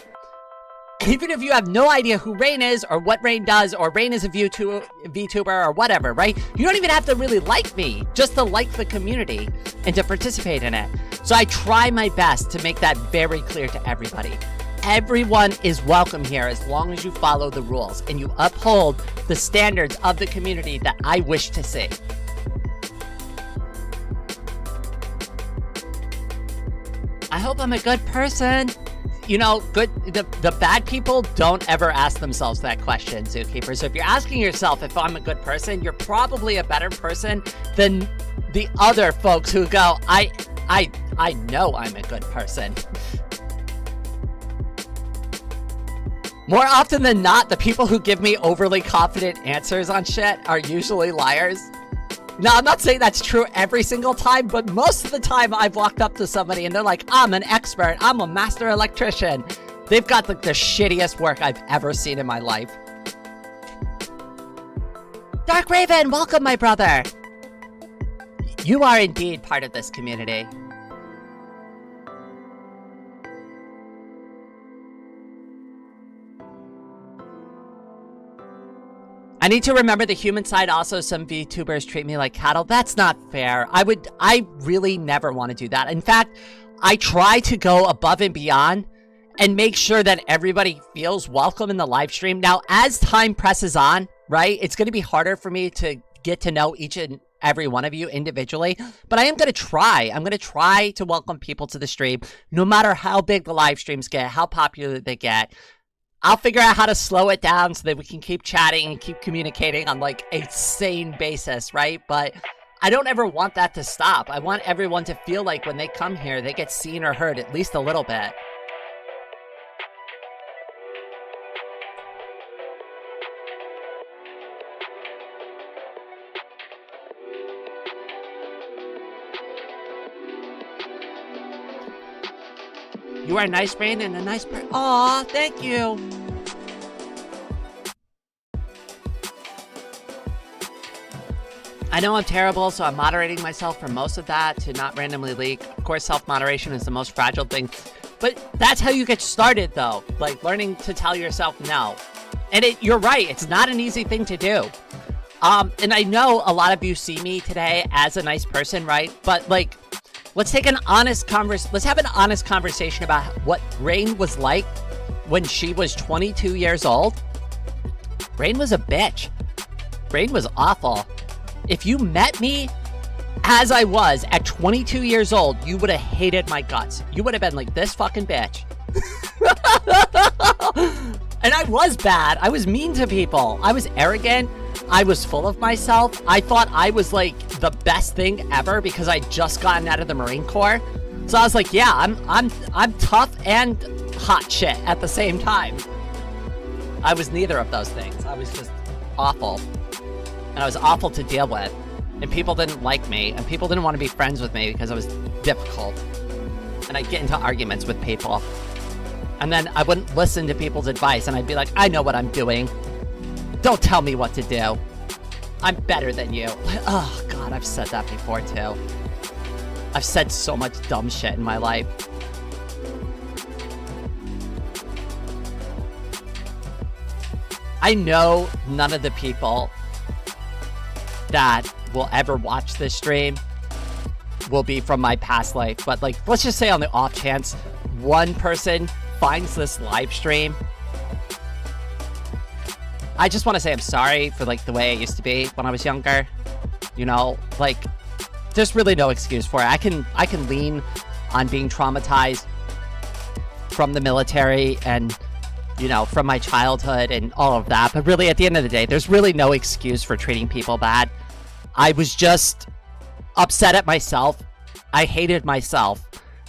S1: Even if you have no idea who Rain is or what Rain does or Rain is a VTuber or whatever, right? You don't even have to really like me, just to like the community and to participate in it. So I try my best to make that very clear to everybody. Everyone is welcome here as long as you follow the rules and you uphold the standards of the community that I wish to see. I hope I'm a good person. You know, the bad people don't ever ask themselves that question, Zookeeper. So if you're asking yourself if I'm a good person, you're probably a better person than the other folks who go, I know I'm a good person. More often than not, the people who give me overly confident answers on shit are usually liars. Now, I'm not saying that's true every single time, but most of the time I've walked up to somebody and they're like, I'm an expert, I'm a master electrician. They've got like the shittiest work I've ever seen in my life. Dark Raven, welcome, my brother. You are indeed part of this community. I need to remember the human side. Also, some VTubers treat me like cattle. That's not fair. I really never want to do that. In fact, I try to go above and beyond and make sure that everybody feels welcome in the live stream. Now, as time presses on, right, it's going to be harder for me to get to know each and every one of you individually, but I am going to try. I'm going to try to welcome people to the stream, no matter how big the live streams get, how popular they get. I'll figure out how to slow it down so that we can keep chatting and keep communicating on like a sane basis, right? But I don't ever want that to stop. I want everyone to feel like when they come here, they get seen or heard at least a little bit. You are a nice brain and a nice person. Aw, thank you. I know I'm terrible, so I'm moderating myself for most of that to not randomly leak. Of course, self-moderation is the most fragile thing. But that's how you get started, though. Like, learning to tell yourself no. And you're right, it's not an easy thing to do. And I know a lot of you see me today as a nice person, right? But, like, let's have an honest conversation about what Rain was like when she was 22 years old Brain was a bitch. Brain was awful. If you met me as I was at 22 years old, you would have hated my guts. You would have been like, this fucking bitch. And I was bad. I was mean to people. I was arrogant. I was full of myself. I thought I was like the best thing ever because I'd just gotten out of the Marine Corps. So I was like, yeah, I'm tough and hot shit at the same time. I was neither of those things. I was just awful. And I was awful to deal with. And people didn't like me. And people didn't want to be friends with me because I was difficult. And I'd get into arguments with people. And then I wouldn't listen to people's advice. And I'd be like, I know what I'm doing. Don't tell me what to do. I'm better than you. Oh, God, I've said that before, too. I've said so much dumb shit in my life. I know none of the people that will ever watch this stream will be from my past life, but like, let's just say on the off chance one person finds this live stream, I just want to say I'm sorry for like the way I used to be when I was younger. You know, like, there's really no excuse for it. I can lean on being traumatized from the military and, you know, from my childhood and all of that. But really, at the end of the day, there's really no excuse for treating people bad. I was just upset at myself. I hated myself.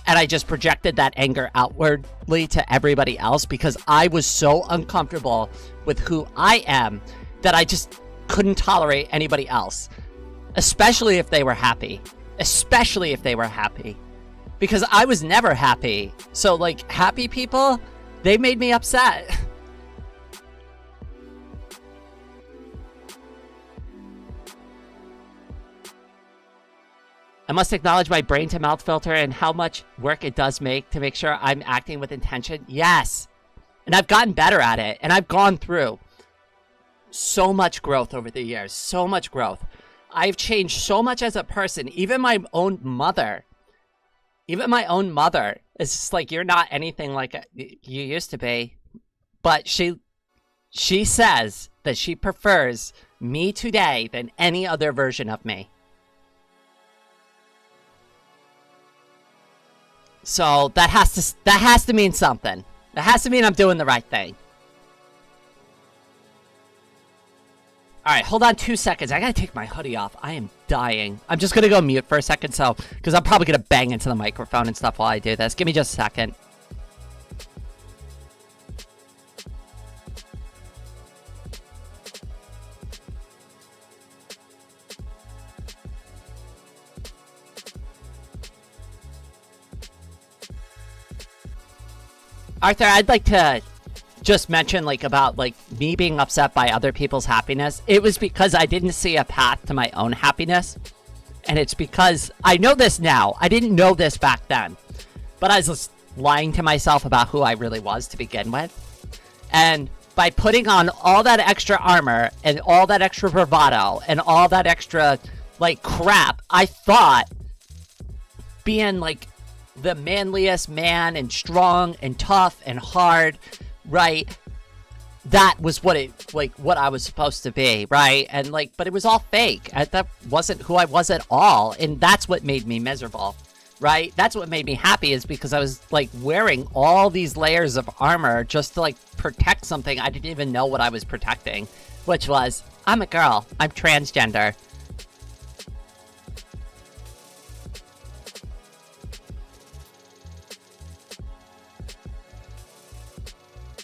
S1: And I just projected that anger outwardly to everybody else because I was so uncomfortable with who I am that I just couldn't tolerate anybody else. Especially if they were happy. Especially if they were happy. Because I was never happy. So, like, happy people, they made me upset. I must acknowledge my brain-to-mouth filter and how much work it does make to make sure I'm acting with intention. Yes! And I've gotten better at it. And I've gone through so much growth over the years. So much growth. I've changed so much as a person. Even my own mother. Even my own mother. It's just like, you're not anything like you used to be. But she says that she prefers me today than any other version of me. So that has to mean something. That has to mean I'm doing the right thing. Alright, hold on 2 seconds. I gotta take my hoodie off. I am dying. I'm just gonna go mute for a second, so, because I'm probably gonna bang into the microphone and stuff while I do this. Give me just a second. Arthur, I'd like to just mention, like, about, like, me being upset by other people's happiness. It was because I didn't see a path to my own happiness. And it's because I know this now. I didn't know this back then. But I was just lying to myself about who I really was to begin with. And by putting on all that extra armor and all that extra bravado and all that extra, like, crap, I thought being, like, the manliest man and strong and tough and hard, right? That was what I was supposed to be, right? And like, but it was all fake. That wasn't who I was at all. And that's what made me miserable, right? That's what made me happy, is because I was like wearing all these layers of armor just to like protect something I didn't even know what I was protecting, which was, I'm a girl, I'm transgender.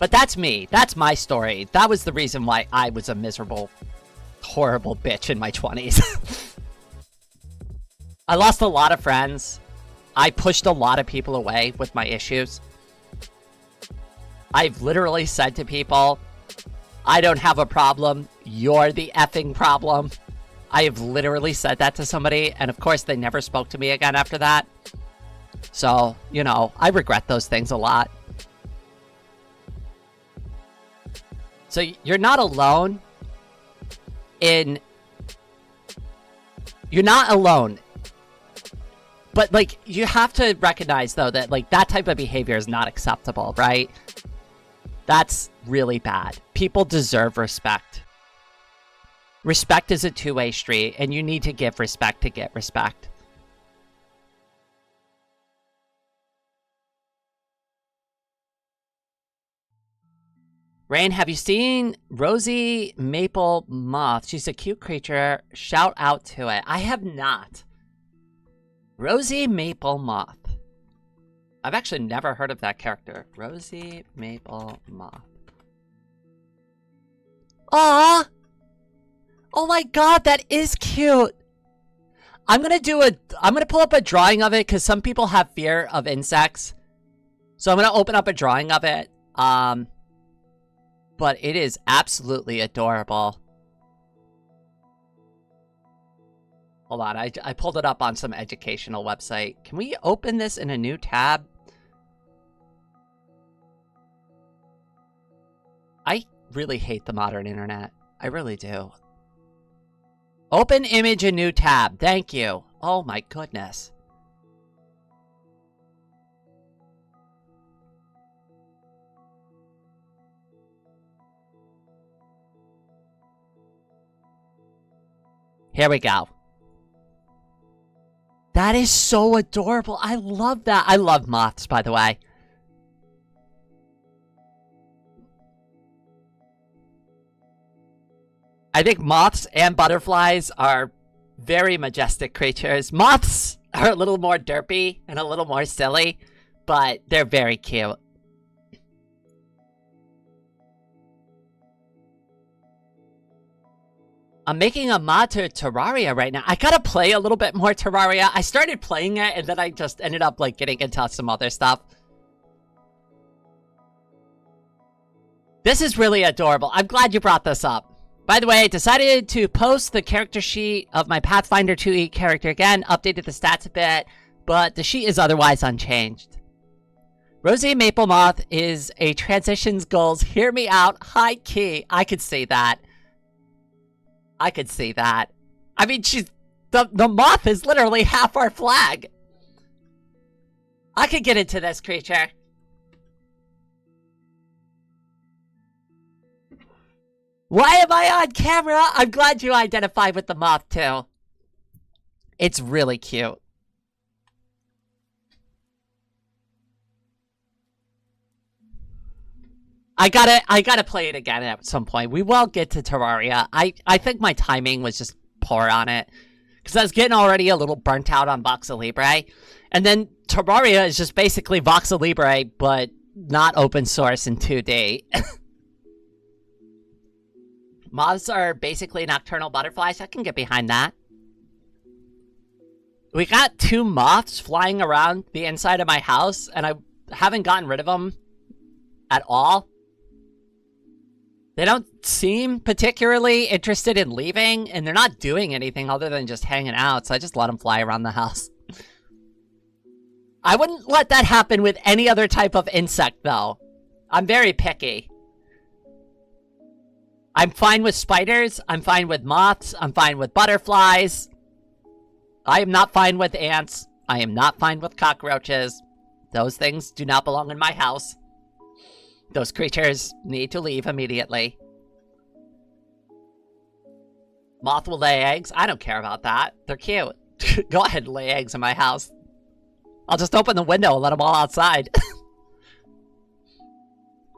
S1: But that's me. That's my story. That was the reason why I was a miserable, horrible bitch in my 20s. I lost a lot of friends. I pushed a lot of people away with my issues. I've literally said to people, I don't have a problem. You're the effing problem. I have literally said that to somebody, and of course they never spoke to me again after that. So, you know, I regret those things a lot. So you're not alone in... You're not alone. But, like, you have to recognize, though, that, like, that type of behavior is not acceptable, right? That's really bad. People deserve respect. Respect is a two-way street, and you need to give respect to get respect. Rain, have you seen Rosie Maple Moth? She's a cute creature. Shout out to it. I have not. Rosie Maple Moth. I've actually never heard of that character. Rosie Maple Moth. Aww! Oh my god, that is cute! I'm gonna pull up a drawing of it because some people have fear of insects. So I'm gonna open up a drawing of it. But it is absolutely adorable. Hold on, I pulled it up on some educational website. Can we open this in a new tab? I really hate the modern internet. I really do. Open image in new tab. Thank you. Oh my goodness. Here we go. That is so adorable. I love that. I love moths, by the way. I think moths and butterflies are very majestic creatures. Moths are a little more derpy and a little more silly, but they're very cute. I'm making a mod to Terraria right now. I gotta play a little bit more Terraria. I started playing it and then I just ended up like getting into some other stuff. This is really adorable. I'm glad you brought this up. By the way, I decided to post the character sheet of my Pathfinder 2E character again, updated the stats a bit, but the sheet is otherwise unchanged. Rosie Maple Moth is a transitions goals. Hear me out. High key. I could see that. I could see that. I mean, the moth is literally half our flag. I could get into this creature. Why am I on camera? I'm glad you identified with the moth too. It's really cute. I gotta play it again at some point. We will get to Terraria. I think my timing was just poor on it. Because I was getting already a little burnt out on Voxel Libre. And then Terraria is just basically Voxel Libre, but not open source in 2D. Moths are basically nocturnal butterflies. I can get behind that. We got 2 moths flying around the inside of my house, and I haven't gotten rid of them at all. They don't seem particularly interested in leaving, and they're not doing anything other than just hanging out, so I just let them fly around the house. I wouldn't let that happen with any other type of insect, though. I'm very picky. I'm fine with spiders, I'm fine with moths, I'm fine with butterflies. I am not fine with ants. I am not fine with cockroaches. Those things do not belong in my house. Those creatures need to leave immediately. Moth will lay eggs. I don't care about that. They're cute. Go ahead and lay eggs in my house. I'll just open the window and let them all outside.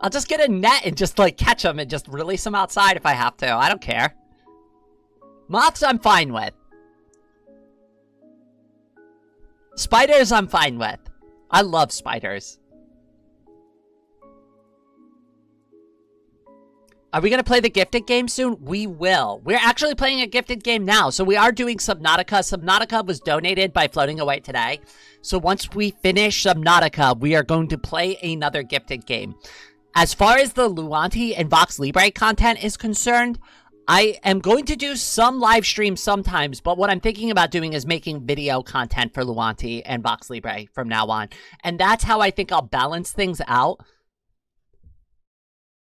S1: I'll just get a net and just like catch them and just release them outside if I have to. I don't care. Moths I'm fine with. Spiders I'm fine with. I love spiders. Are we going to play the gifted game soon? We will. We're actually playing a gifted game now. So we are doing Subnautica. Subnautica was donated by Floating Away today. So once we finish Subnautica, we are going to play another gifted game. As far as the Luanti and Vox Libre content is concerned, I am going to do some live streams sometimes, but what I'm thinking about doing is making video content for Luanti and Vox Libre from now on. And that's how I think I'll balance things out.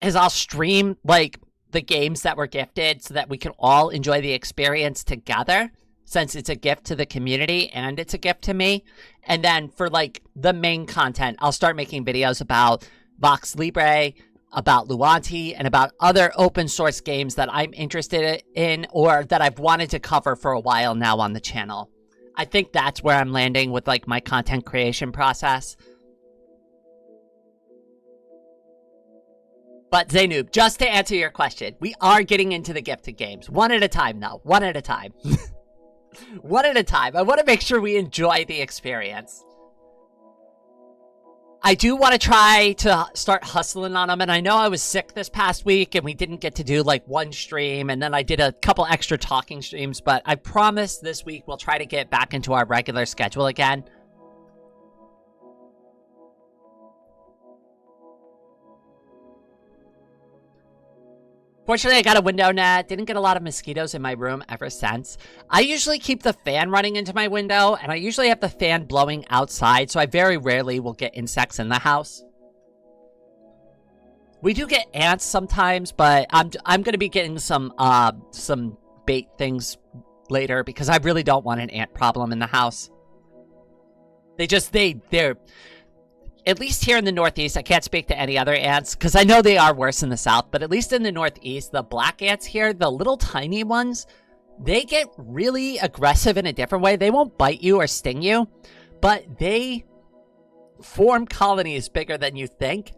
S1: Is I'll stream, like, the games that were gifted so that we can all enjoy the experience together, since it's a gift to the community and it's a gift to me. And then for, like, the main content, I'll start making videos about Vox Libre, about Luanti, and about other open source games that I'm interested in or that I've wanted to cover for a while now on the channel. I think that's where I'm landing with like my content creation process. But Zainoob, just to answer your question, we are getting into the gifted games. One at a time, though. One at a time. One at a time. I want to make sure we enjoy the experience. I do want to try to start hustling on them, and I know I was sick this past week, and we didn't get to do, like, one stream, and then I did a couple extra talking streams, but I promise this week we'll try to get back into our regular schedule again. Fortunately, I got a window net. Didn't get a lot of mosquitoes in my room ever since. I usually keep the fan running into my window, and I usually have the fan blowing outside, so I very rarely will get insects in the house. We do get ants sometimes, but I'm going to be getting some bait things later because I really don't want an ant problem in the house. They're... At least here in the Northeast, I can't speak to any other ants, because I know they are worse in the South, but at least in the Northeast, the black ants here, the little tiny ones, they get really aggressive in a different way. They won't bite you or sting you, but they form colonies bigger than you think.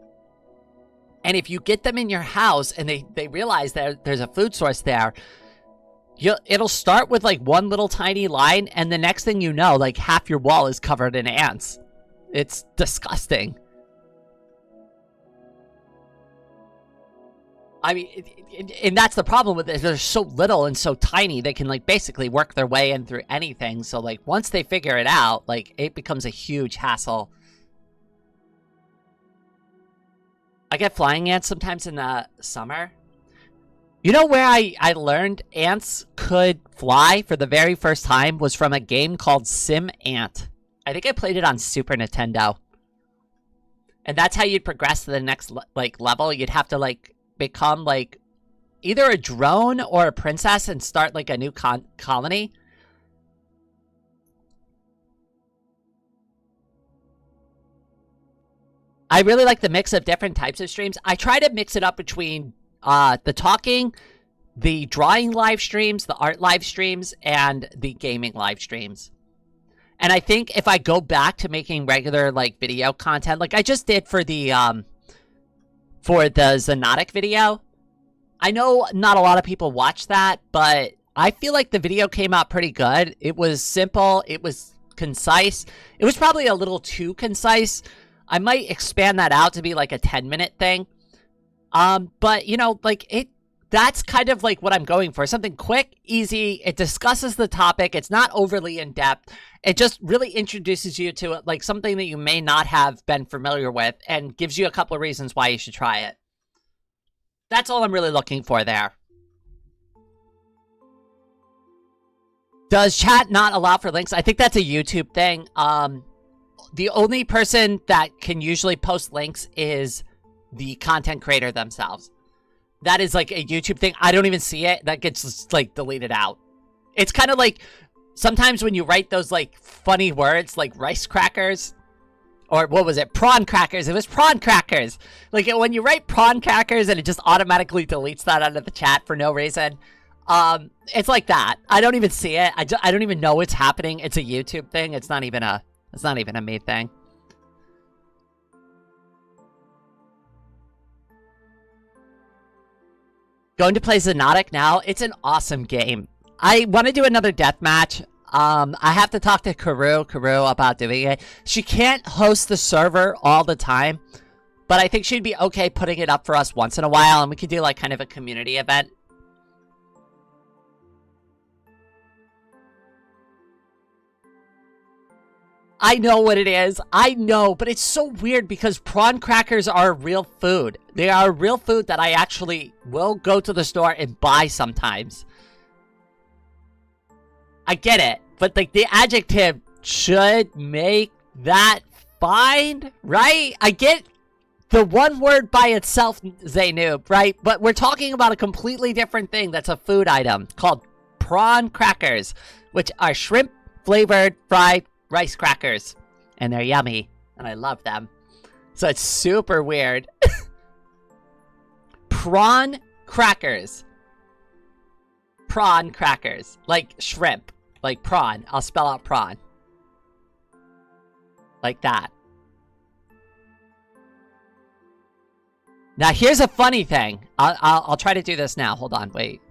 S1: And if you get them in your house and they realize that there's a food source there, it'll start with like one little tiny line, and the next thing you know, like half your wall is covered in ants. It's disgusting. I mean, and that's the problem with it. They're so little and so tiny, they can, like, basically work their way in through anything. So, like, once they figure it out, like, it becomes a huge hassle. I get flying ants sometimes in the summer. You know where I learned ants could fly for the very first time was from a game called Sim Ant. I think I played it on Super Nintendo. And that's how you'd progress to the next, like, level. You'd have to, like, become, like, either a drone or a princess and start, like, a new colony. I really like the mix of different types of streams. I try to mix it up between the talking, the drawing live streams, the art live streams, and the gaming live streams. And I think if I go back to making regular, like, video content, like I just did for the Zoonotic video, I know not a lot of people watch that, but I feel like the video came out pretty good. It was simple. It was concise. It was probably a little too concise. I might expand that out to be like a 10-minute thing. But, you know, like, that's kind of like what I'm going for. Something quick, easy. It discusses the topic. It's not overly in-depth. It just really introduces you to it, like something that you may not have been familiar with, and gives you a couple of reasons why you should try it. That's all I'm really looking for there. Does chat not allow for links? I think that's a YouTube thing. The only person that can usually post links is the content creator themselves. That is like a YouTube thing. I don't even see it. That gets, like, deleted out. It's kind of like sometimes when you write those, like, funny words, like rice crackers, or what was it? Prawn crackers. It was prawn crackers. Like, when you write prawn crackers and it just automatically deletes that out of the chat for no reason. It's like that. I don't even see it. I don't even know what's happening. It's a YouTube thing. It's not even a me thing. Going to play Zoonotic now. It's an awesome game. I want to do another deathmatch. I have to talk to Karu about doing it. She can't host the server all the time, but I think she'd be okay putting it up for us once in a while, and we could do, like, kind of a community event. I know what it is. I know, but it's so weird because prawn crackers are a real food. They are a real food that I actually will go to the store and buy sometimes. I get it, but, like, the adjective should make that fine, right? I get the one word by itself, Zainoob, right? But we're talking about a completely different thing that's a food item called prawn crackers, which are shrimp-flavored fried rice crackers, and they're yummy, and I love them. So it's super weird. prawn crackers. Prawn crackers. Like shrimp. Like prawn. I'll spell out prawn. Like that. Now here's a funny thing. I'll try to do this now. Hold on, wait.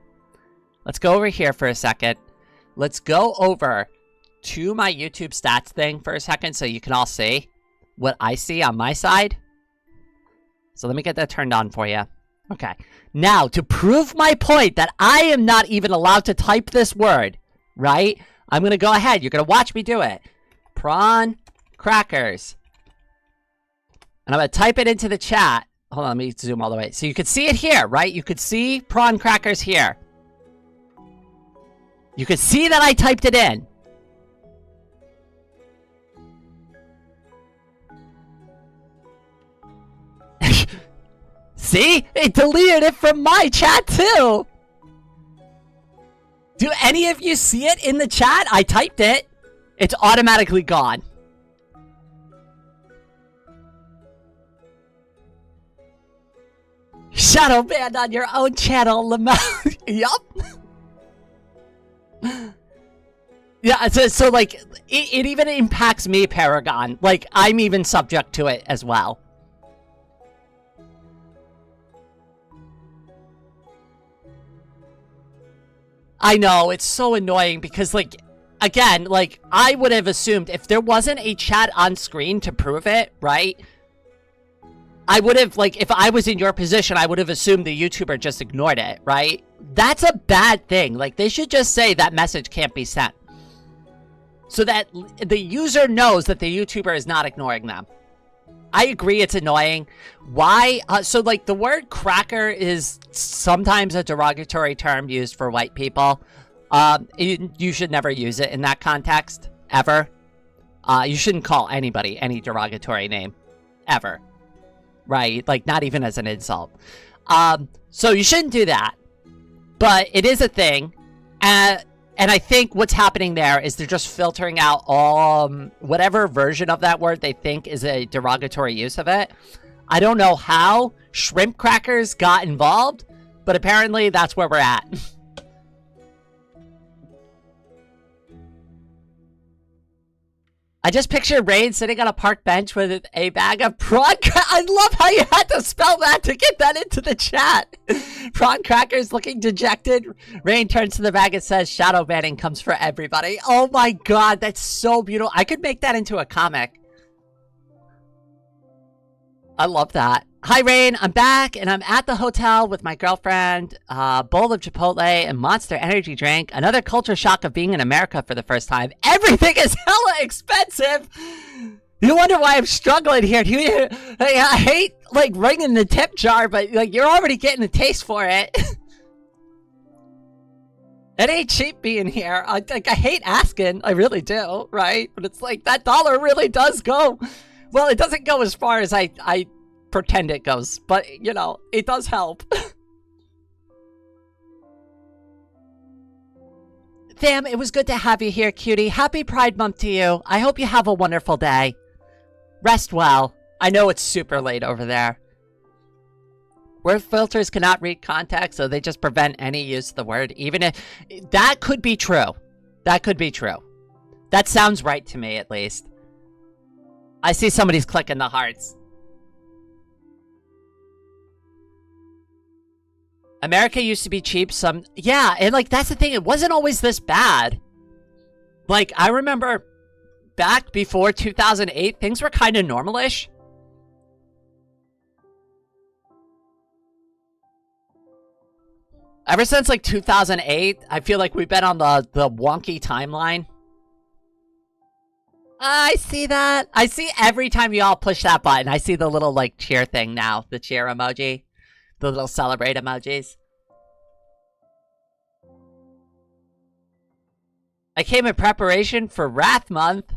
S1: Let's go over here for a second. Let's go over to my YouTube stats thing for a second so you can all see what I see on my side. So let me get that turned on for you. Okay. Now, to prove my point that I am not even allowed to type this word, right? I'm going to go ahead. You're going to watch me do it. Prawn crackers. And I'm going to type it into the chat. Hold on, let me zoom all the way. So you could see it here, right? You could see prawn crackers here. You could see that I typed it in. See? It deleted it from my chat too. Do any of you see it in the chat? I typed it. It's automatically gone. Shadow banned on your own channel, Lamau. Yup. Yeah, so like, it even impacts me, Paragon. Like, I'm even subject to it as well. I know, it's so annoying because, like, again, like, I would have assumed if there wasn't a chat on screen to prove it, right? I would have, like, if I was in your position, I would have assumed the YouTuber just ignored it, right? That's a bad thing. Like, they should just say that message can't be sent. So that the user knows that the YouTuber is not ignoring them. I agree it's annoying. Why? So, like, the word cracker is sometimes a derogatory term used for white people. You should never use it in that context, ever. You shouldn't call anybody any derogatory name, ever. Right? Like, not even as an insult. So you shouldn't do that. But it is a thing. And I think what's happening there is they're just filtering out all whatever version of that word they think is a derogatory use of it. I don't know how shrimp crackers got involved, but apparently that's where we're at. I just picture Rain sitting on a park bench with a bag of prawn I love how you had to spell that to get that into the chat. Prawn crackers looking dejected. Rain turns to the bag and says, shadow banning comes for everybody. Oh my god, that's so beautiful. I could make that into a comic. I love that. Hi Rain, I'm back and I'm at the hotel with my girlfriend, bowl of Chipotle and Monster energy drink. Another culture shock of being in America for the first time. Everything is hella expensive. You wonder why I'm struggling here. I hate like ringing the tip jar, but like you're already getting a taste for it. It ain't cheap being here. I hate asking. I really do, right? But it's like that dollar really does go. Well, it doesn't go as far as I pretend it goes, but you know, it does help. Damn, it was good to have you here, cutie. Happy Pride Month to you. I hope you have a wonderful day. Rest well. I know it's super late over there. Word filters cannot read context, so they just prevent any use of the word, even if... That could be true. That could be true. That sounds right to me, at least. I see somebody's clicking the hearts. America used to be cheap. Yeah, and like that's the thing. It wasn't always this bad. Like I remember back before 2008, things were kind of normalish. Ever since like 2008, I feel like we've been on the wonky timeline. I see that. I see every time you all push that button, I see the little like cheer thing now, the cheer emoji. The little celebrate emojis. I came in preparation for Wrath Month.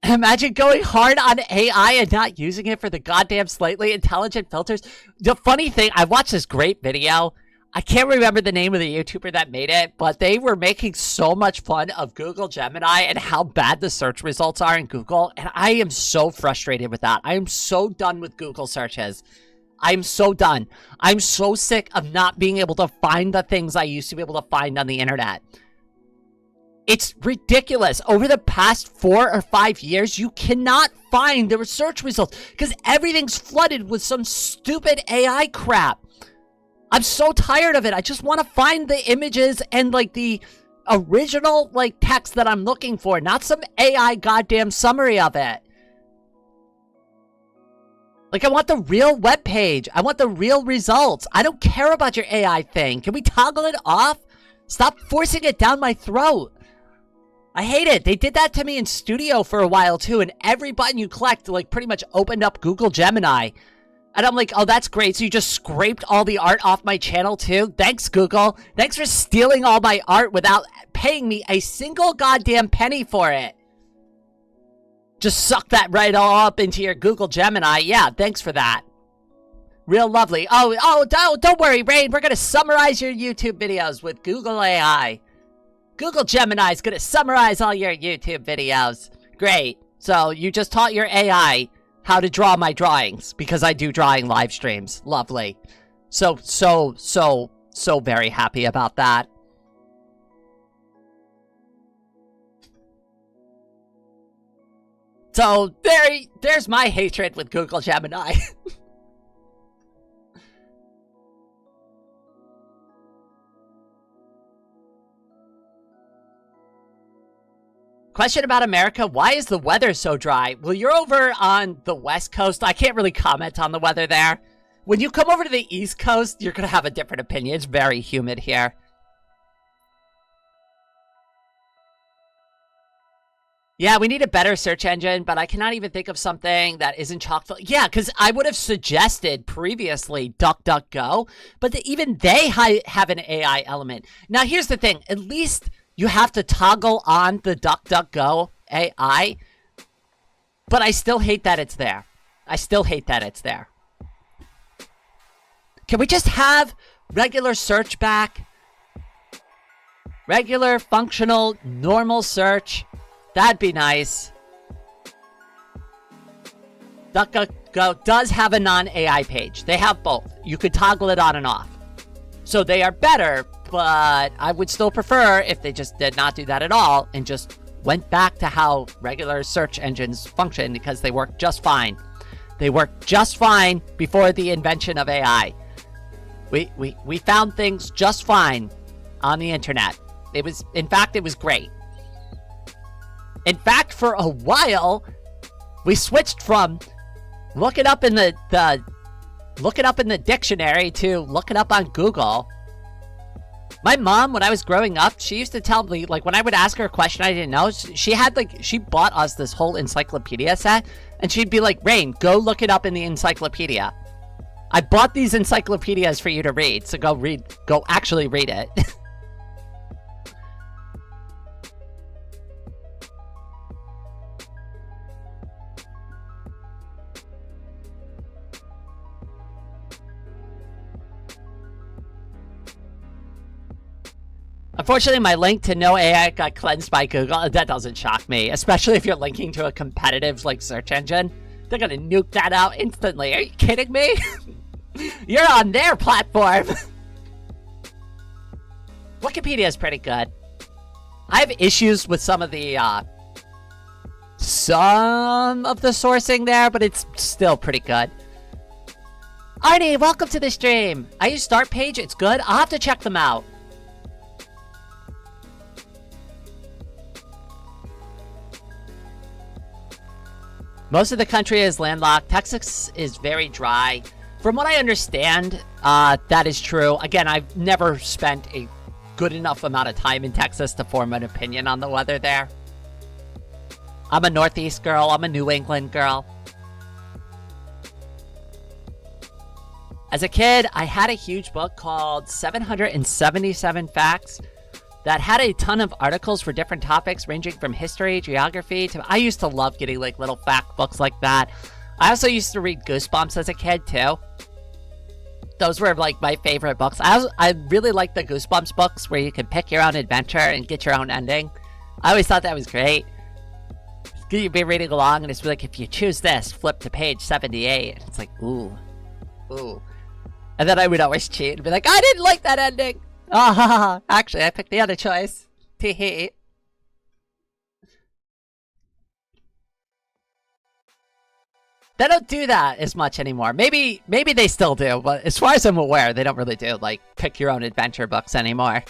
S1: Imagine going hard on AI and not using it for the goddamn slightly intelligent filters. The funny thing, I watched this great video I can't remember the name of the YouTuber that made it, but they were making so much fun of Google Gemini and how bad the search results are in Google. And I am so frustrated with that. I am so done with Google searches. I'm so done. I'm so sick of not being able to find the things I used to be able to find on the internet. It's ridiculous. Over the past 4 or 5 years, you cannot find the search results because everything's flooded with some stupid AI crap. I'm so tired of it. I just want to find the images and like the original like text that I'm looking for, not some AI goddamn summary of it. Like, I want the real web page. I want the real results. I don't care about your AI thing. Can we toggle it off? Stop forcing it down my throat. I hate it. They did that to me in Studio for a while too, and every button you clicked like pretty much opened up Google Gemini. And I'm like, oh, that's great. So you just scraped all the art off my channel too? Thanks, Google. Thanks for stealing all my art without paying me a single goddamn penny for it. Just suck that right all up into your Google Gemini. Yeah, thanks for that. Real lovely. Oh, don't worry, Rain. We're going to summarize your YouTube videos with Google AI. Google Gemini is going to summarize all your YouTube videos. Great. So you just taught your AI how to draw my drawings because I do drawing live streams. Lovely. So very happy about that. So there's my hatred with Google Gemini. Question about America. Why is the weather so dry? Well, you're over on the West Coast. I can't really comment on the weather there. When you come over to the East Coast, you're going to have a different opinion. It's very humid here. Yeah, we need a better search engine, but I cannot even think of something that isn't chock full. Yeah, because I would have suggested previously DuckDuckGo, but even they have an AI element. Now, here's the thing. At least you have to toggle on the DuckDuckGo AI, but I still hate that it's there. I still hate that it's there. Can we just have regular search back? Regular, functional, normal search. That'd be nice. DuckDuckGo does have a non-AI page. They have both. You could toggle it on and off. So they are better, but I would still prefer if they just did not do that at all and just went back to how regular search engines function because they work just fine. They worked just fine before the invention of AI. We found things just fine on the internet. In fact, it was great. In fact, for a while, we switched from look it up in the dictionary to look it up on Google. My mom, when I was growing up, she used to tell me, like, when I would ask her a question I didn't know, she bought us this whole encyclopedia set, and she'd be like, Rain, go look it up in the encyclopedia. I bought these encyclopedias for you to read, so go actually read it. Unfortunately, my link to no AI got cleansed by Google. That doesn't shock me, especially if you're linking to a competitive like search engine. They're gonna nuke that out instantly. Are you kidding me? You're on their platform. Wikipedia is pretty good. I have issues with some of the sourcing there, but it's still pretty good. Arnie, welcome to the stream. I use Start Page. It's good. I'll have to check them out. Most of the country is landlocked. Texas is very dry. From what I understand, that is true. Again, I've never spent a good enough amount of time in Texas to form an opinion on the weather there. I'm a Northeast girl. I'm a New England girl. As a kid, I had a huge book called 777 Facts that had a ton of articles for different topics ranging from history, geography to... I used to love getting like little fact books like that. I also used to read Goosebumps as a kid too. Those were like my favorite books. I really like the Goosebumps books where you can pick your own adventure and get your own ending. I always thought that was great. You'd be reading along and it's like, if you choose this, flip to page 78. And it's like, ooh. And then I would always cheat and be like, I didn't like that ending. Ah, actually, I picked the other choice. Tee-hee. They don't do that as much anymore. Maybe they still do, but as far as I'm aware, they don't really do, like, pick your own adventure books anymore.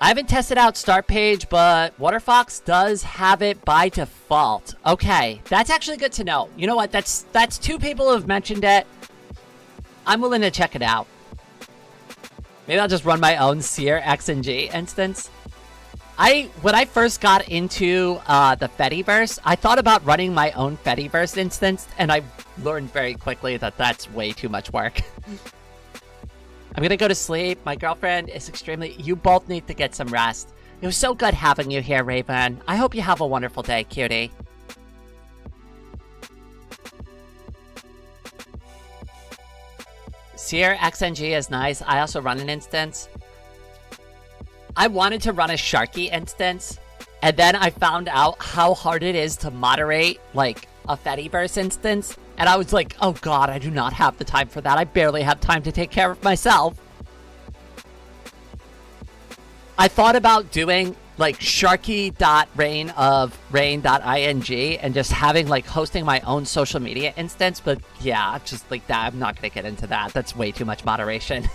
S1: I haven't tested out Start Page, but Waterfox does have it by default. Okay, that's actually good to know. You know what? That's 2 people who have mentioned it. I'm willing to check it out. Maybe I'll just run my own Seer XNG instance. When I first got into the Fediverse, I thought about running my own Fediverse instance, and I learned very quickly that that's way too much work. I'm gonna go to sleep. My girlfriend is extremely... You both need to get some rest. It was so good having you here, Raven. I hope you have a wonderful day, cutie. Seer XNG is nice. I also run an instance. I wanted to run a Sharky instance, and then I found out how hard it is to moderate, like, a Fediverse instance, and I was like, oh god, I do not have the time for that. I barely have time to take care of myself. I thought about doing, like, sharky.reign of reign.ing and just having, like, hosting my own social media instance, but yeah, just like that, I'm not gonna get into that. That's way too much moderation.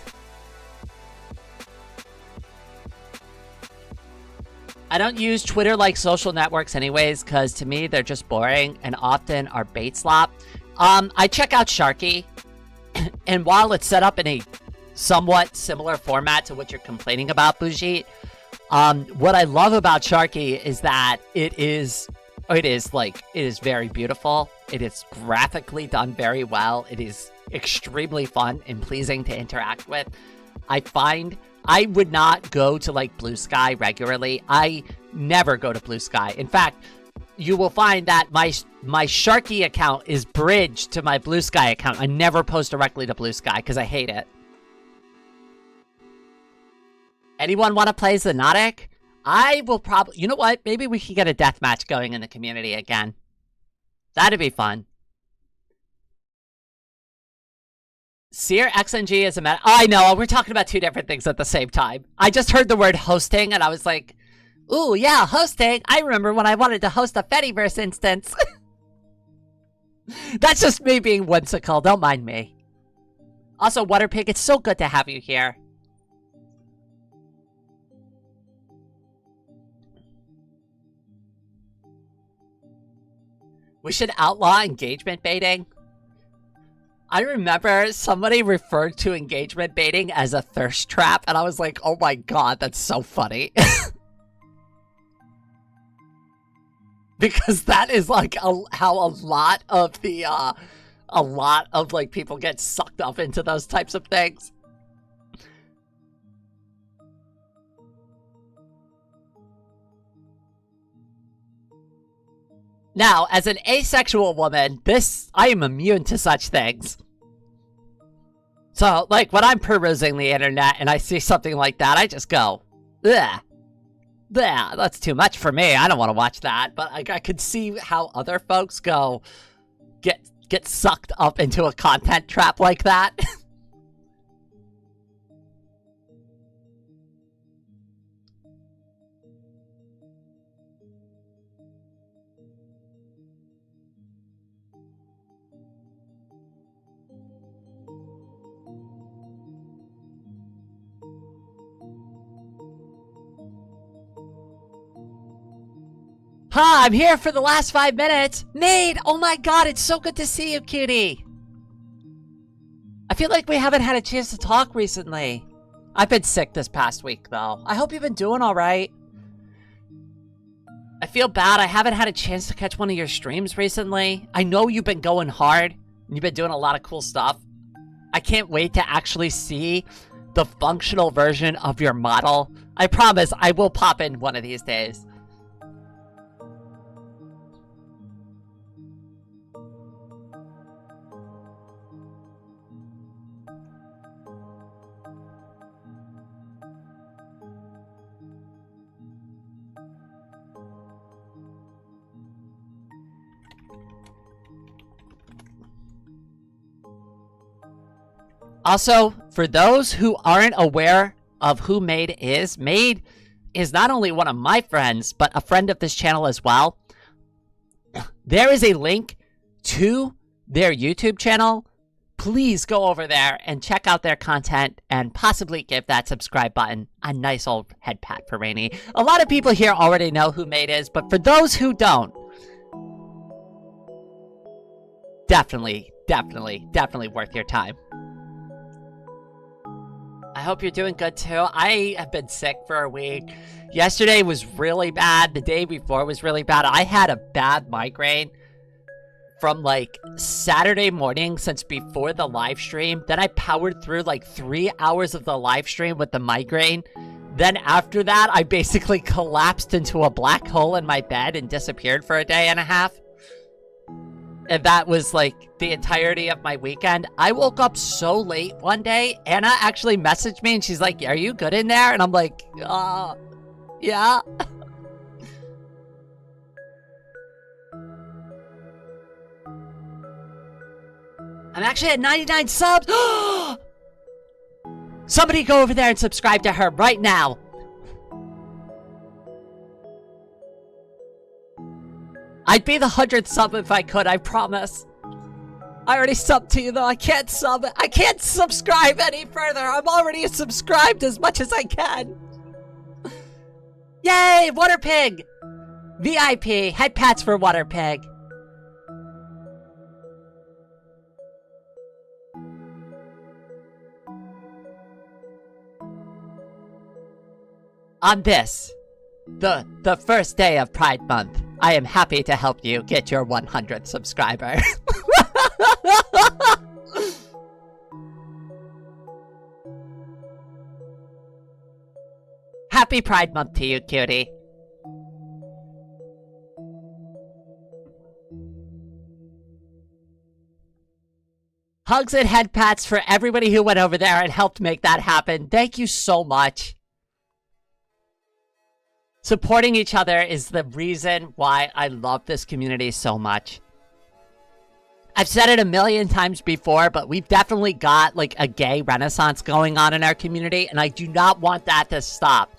S1: I don't use Twitter like social networks anyways, because to me, they're just boring and often are bait slop. I check out Sharky, and while it's set up in a somewhat similar format to what you're complaining about, Bougie, what I love about Sharky is that it is very beautiful. It is graphically done very well. It is extremely fun and pleasing to interact with. I find... I would not go to, like, Blue Sky regularly. I never go to Blue Sky. In fact, you will find that my Sharky account is bridged to my Blue Sky account. I never post directly to Blue Sky because I hate it. Anyone want to play Xenotic? I will probably... You know what? Maybe we could get a deathmatch going in the community again. That'd be fun. Seer XNG is a meta. Oh, I know, we're talking about 2 different things at the same time. I just heard the word hosting, and I was like, ooh, yeah, hosting. I remember when I wanted to host a Fediverse instance. That's just me being whimsical. Don't mind me. Also, Waterpig, it's so good to have you here. We should outlaw engagement baiting. I remember somebody referred to engagement baiting as a thirst trap, and I was like, oh my god, that's so funny. Because that is like how a lot of like people get sucked up into those types of things. Now, as an asexual woman, I am immune to such things. So, like, when I'm perusing the internet and I see something like that, I just go, ugh. Bleh, that's too much for me. I don't want to watch that. But I could see how other folks get sucked up into a content trap like that. Huh, I'm here for the last 5 minutes. Nate, oh my god, it's so good to see you, cutie. I feel like we haven't had a chance to talk recently. I've been sick this past week, though. I hope you've been doing all right. I feel bad I haven't had a chance to catch one of your streams recently. I know you've been going hard, and you've been doing a lot of cool stuff. I can't wait to actually see the functional version of your model. I promise I will pop in one of these days. Also, for those who aren't aware of who Made is not only one of my friends, but a friend of this channel as well. There is a link to their YouTube channel. Please go over there and check out their content and possibly give that subscribe button a nice old head pat for Rainy. A lot of people here already know who Made is, but for those who don't, definitely worth your time. I hope you're doing good too. I have been sick for a week. Yesterday was really bad. The day before was really bad. I had a bad migraine from like Saturday morning since before the live stream. Then I powered through like 3 hours of the live stream with the migraine. Then after that, I basically collapsed into a black hole in my bed and disappeared for a day and a half. And that was like the entirety of my weekend. I woke up so late one day. Anna actually messaged me and she's like, "Are you good in there?" And I'm like, yeah. I'm actually at 99 subs. Somebody go over there and subscribe to her right now. I'd be the 100th sub if I could, I promise. I already subbed to you though. I can't subscribe any further. I'm already subscribed as much as I can. Yay, Water Pig. VIP, head pats for Water Pig. On this, the first day of Pride Month, I am happy to help you get your 100th subscriber. Happy Pride Month to you, cutie. Hugs and head pats for everybody who went over there and helped make that happen. Thank you so much. Supporting each other is the reason why I love this community so much. I've said it a million times before, but we've definitely got like a gay renaissance going on in our community, and I do not want that to stop.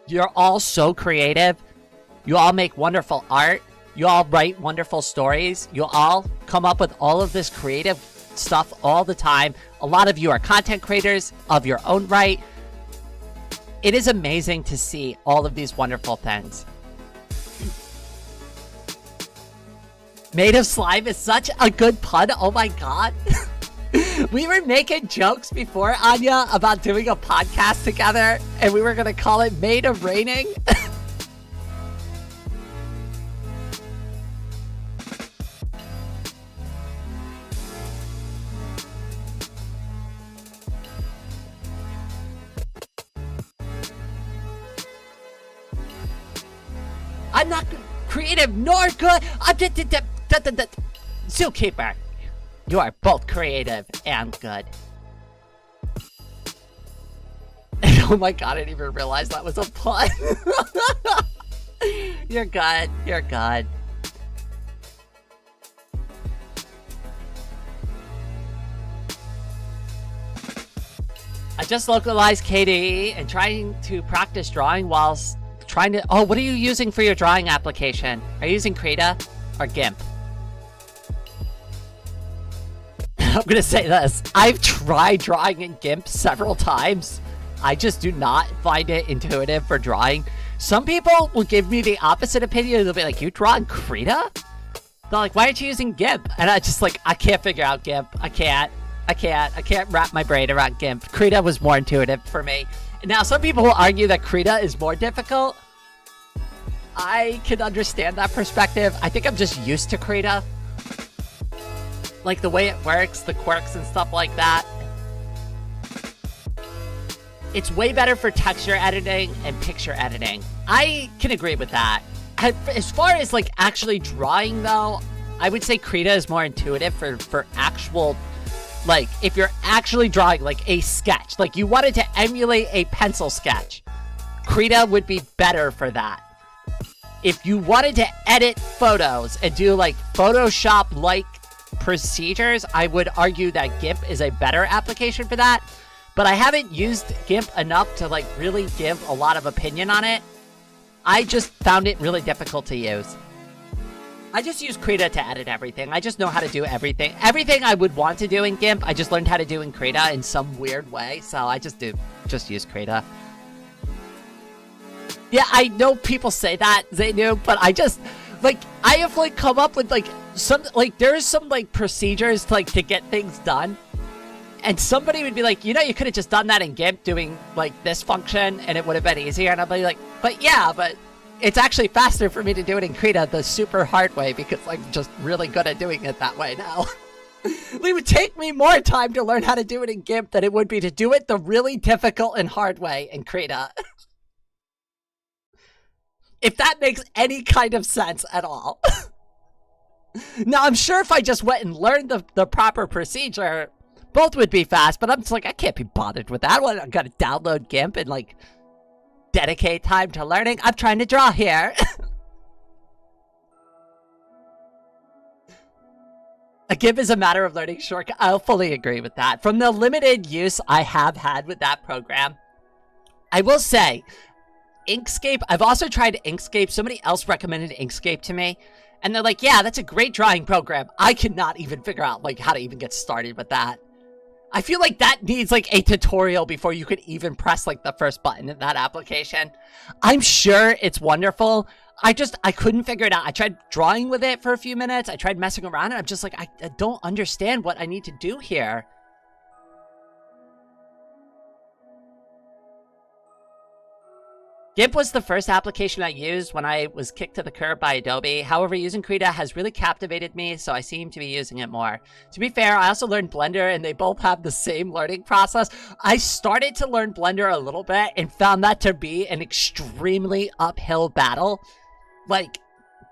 S1: You're all so creative. You all make wonderful art. You all write wonderful stories. You all come up with all of this creative stuff all the time. A lot of you are content creators of your own right. It is amazing to see all of these wonderful things. Made of slime is such a good pun. Oh my god. We were making jokes before, Anya, about doing a podcast together, and we were going to call it Made of Raining. I'm not creative nor good. I'm Zookeeper. You are both creative and good. Oh my god, I didn't even realize that was a pun. You're good. You're good. I just localized KDE and trying to practice drawing whilst trying to... Oh, what are you using for your drawing application? Are you using Krita or GIMP? I'm gonna say this. I've tried drawing in GIMP several times. I just do not find it intuitive for drawing. Some people will give me the opposite opinion. They'll be like, you draw in Krita? They're like, why aren't you using GIMP? And I just like, I can't figure out GIMP. I can't wrap my brain around GIMP. Krita was more intuitive for me. Now, some people will argue that Krita is more difficult. I can understand that perspective. I think I'm just used to Krita. Like the way it works, the quirks and stuff like that. It's way better for texture editing and picture editing. I can agree with that. As far as like actually drawing though, I would say Krita is more intuitive for actual, like if you're actually drawing like a sketch, like you wanted to emulate a pencil sketch, Krita would be better for that. If you wanted to edit photos and do like Photoshop like procedures, I would argue that GIMP is a better application for that. But I haven't used GIMP enough to like really give a lot of opinion on it. I just found it really difficult to use. I just use Krita to edit everything. I just know how to do everything. Everything I would want to do in GIMP, I just learned how to do in Krita in some weird way. So I just use Krita. Yeah, I know people say that, Zainu, but I just, like, I have, like, come up with, like, some, like, there's some, like, procedures, like, to get things done. And somebody would be like, you know, you could have just done that in GIMP doing, like, this function, and it would have been easier. And I'd be like, but yeah, but it's actually faster for me to do it in Krita the super hard way because I'm just really good at doing it that way now. It would take me more time to learn how to do it in GIMP than it would be to do it the really difficult and hard way in Krita. If that makes any kind of sense at all. Now, I'm sure if I just went and learned the proper procedure, both would be fast, but I'm just like, I can't be bothered with that one. I gotta download GIMP and, like, dedicate time to learning. I'm trying to draw here. A GIMP is a matter of learning shortcut. I'll fully agree with that. From the limited use I have had with that program, I will say, Inkscape, I've also tried Inkscape. Somebody else recommended Inkscape to me. And they're like, yeah, that's a great drawing program. I could not even figure out, like, how to even get started with that. I feel like that needs, like, a tutorial before you could even press, like, the first button in that application. I'm sure it's wonderful. I couldn't figure it out. I tried drawing with it for a few minutes. I tried messing around, and I'm just like, I don't understand what I need to do here. GIMP was the first application I used when I was kicked to the curb by Adobe. However, using Krita has really captivated me, so I seem to be using it more. To be fair, I also learned Blender, and they both have the same learning process. I started to learn Blender a little bit and found that to be an extremely uphill battle. Like,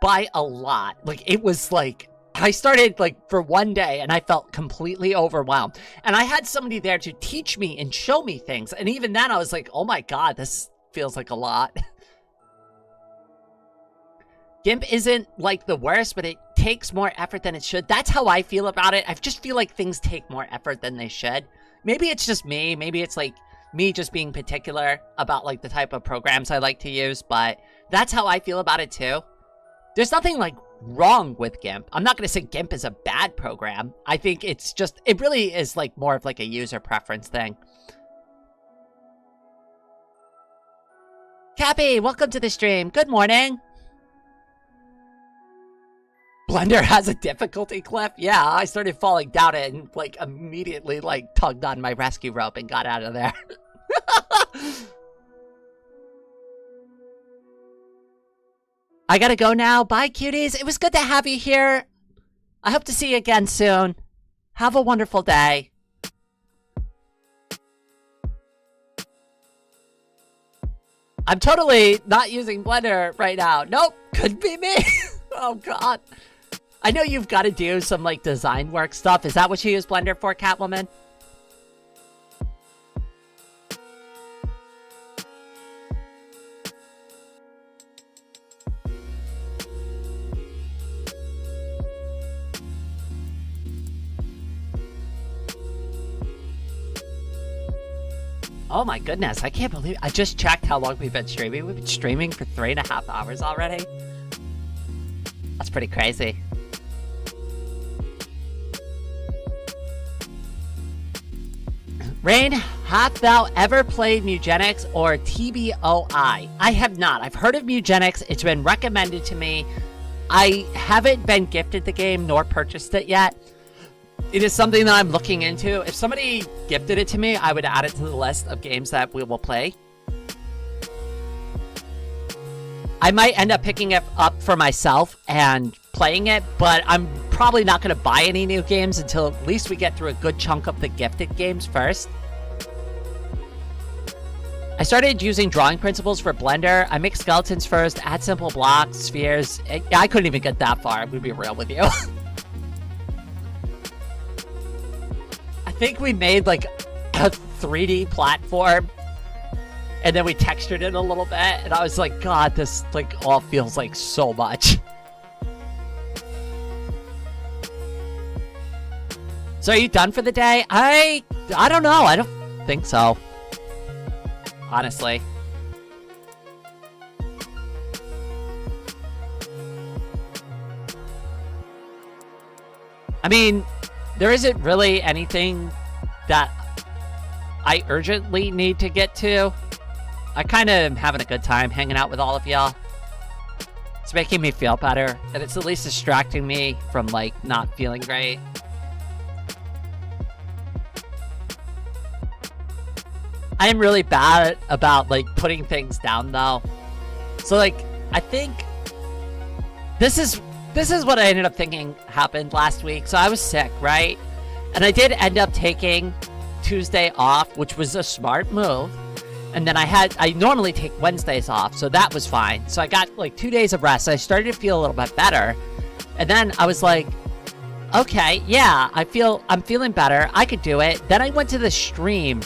S1: by a lot. Like, it was like, I started, like, for one day, and I felt completely overwhelmed. And I had somebody there to teach me and show me things. And even then, I was like, oh my god, this feels like a lot. GIMP isn't like the worst, but it takes more effort than it should. That's how I feel about it. I just feel like things take more effort than they should. Maybe it's just me. Maybe it's like me just being particular about like the type of programs I like to use, but that's how I feel about it too. There's nothing like wrong with GIMP. I'm not going to say GIMP is a bad program. I think it's just, it really is like more of like a user preference thing. Cappy, welcome to the stream. Good morning. Blender has a difficulty cliff? Yeah, I started falling down it and like immediately like tugged on my rescue rope and got out of there. I gotta go now. Bye, cuties. It was good to have you here. I hope to see you again soon. Have a wonderful day. I'm totally not using Blender right now. Nope, could be me. Oh god. I know you've got to do some like design work stuff. Is that what you use Blender for, Catwoman? Oh my goodness, I can't believe it. I just checked how long we've been streaming. We've been streaming for 3.5 hours already. That's pretty crazy. Rain, hast thou ever played Mugenics or TBOI? I have not. I've heard of Mugenics. It's been recommended to me. I haven't been gifted the game nor purchased it yet. It is something that I'm looking into. If somebody gifted it to me, I would add it to the list of games that we will play. I might end up picking it up for myself and playing it, but I'm probably not going to buy any new games until at least we get through a good chunk of the gifted games first. I started using drawing principles for Blender. I make skeletons first, add simple blocks, spheres. I couldn't even get that far, I'm going to be real with you. I think we made like a 3D platform and then we textured it a little bit and I was like, god, this like all feels like so much. So are you done for the day? I don't know. I don't think so. Honestly. I mean, there isn't really anything that I urgently need to get to. I kind of am having a good time hanging out with all of y'all. It's making me feel better, and it's at least distracting me from, like, not feeling great. I am really bad about, like, putting things down, though. So, like, I think this is what I ended up thinking happened last week. So I was sick, right? And I did end up taking Tuesday off, which was a smart move. And then I normally take Wednesdays off, so that was fine. So I got like 2 days of rest. I started to feel a little bit better. And then I was like, okay, yeah, I'm feeling better. I could do it. Then I went to the stream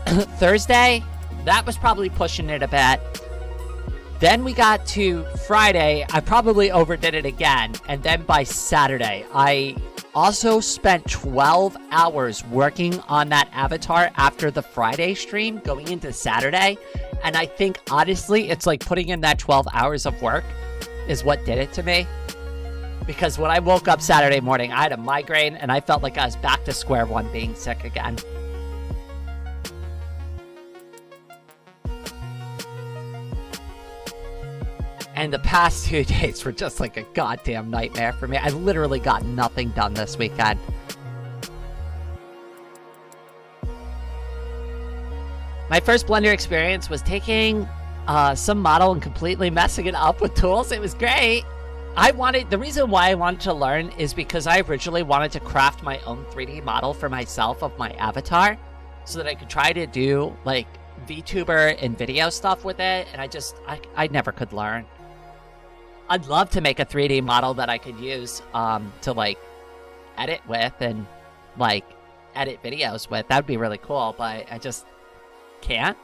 S1: Thursday. That was probably pushing it a bit. Then we got to Friday. I probably overdid it again. And then by Saturday, I also spent 12 hours working on that avatar after the Friday stream going into Saturday. And I think, honestly, it's like putting in that 12 hours of work is what did it to me. Because when I woke up Saturday morning, I had a migraine and I felt like I was back to square one being sick again. And the past 2 days were just like a goddamn nightmare for me. I literally got nothing done this weekend. My first Blender experience was taking some model and completely messing it up with tools. It was great. The reason why I wanted to learn is because I originally wanted to craft my own 3D model for myself of my avatar so that I could try to do like VTuber and video stuff with it. And I never could learn. I'd love to make a 3D model that I could use to like edit with and like edit videos with. That would be really cool, but I just can't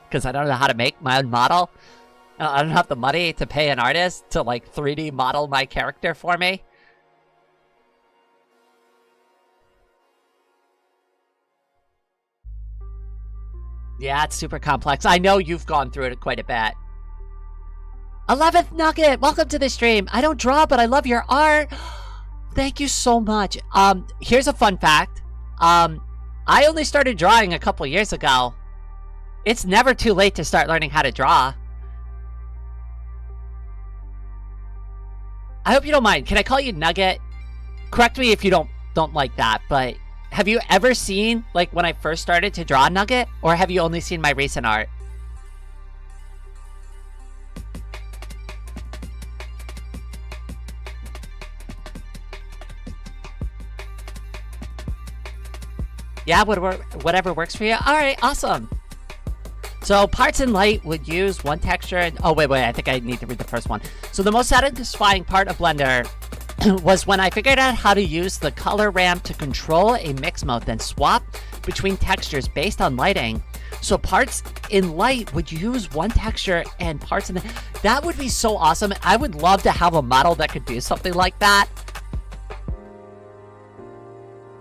S1: because I don't know how to make my own model. I don't have the money to pay an artist to like 3D model my character for me. Yeah, it's super complex. I know you've gone through it quite a bit. 11th Nugget, welcome to the stream. I don't draw, but I love your art. Thank you so much. Here's a fun fact. I only started drawing a couple years ago. It's never too late to start learning how to draw. I hope you don't mind. Can I call you Nugget? Correct me if you don't like that, but have you ever seen, like, when I first started to draw Nugget? Or have you only seen my recent art? Yeah, whatever works for you. All right, awesome. So parts and light would use one texture and... Oh, wait, I think I need to read the first one. So the most satisfying part of Blender was when I figured out how to use the color ramp to control a mix mode, then swap between textures based on lighting. So parts in light would use one texture and parts in... That would be so awesome. I would love to have a model that could do something like that.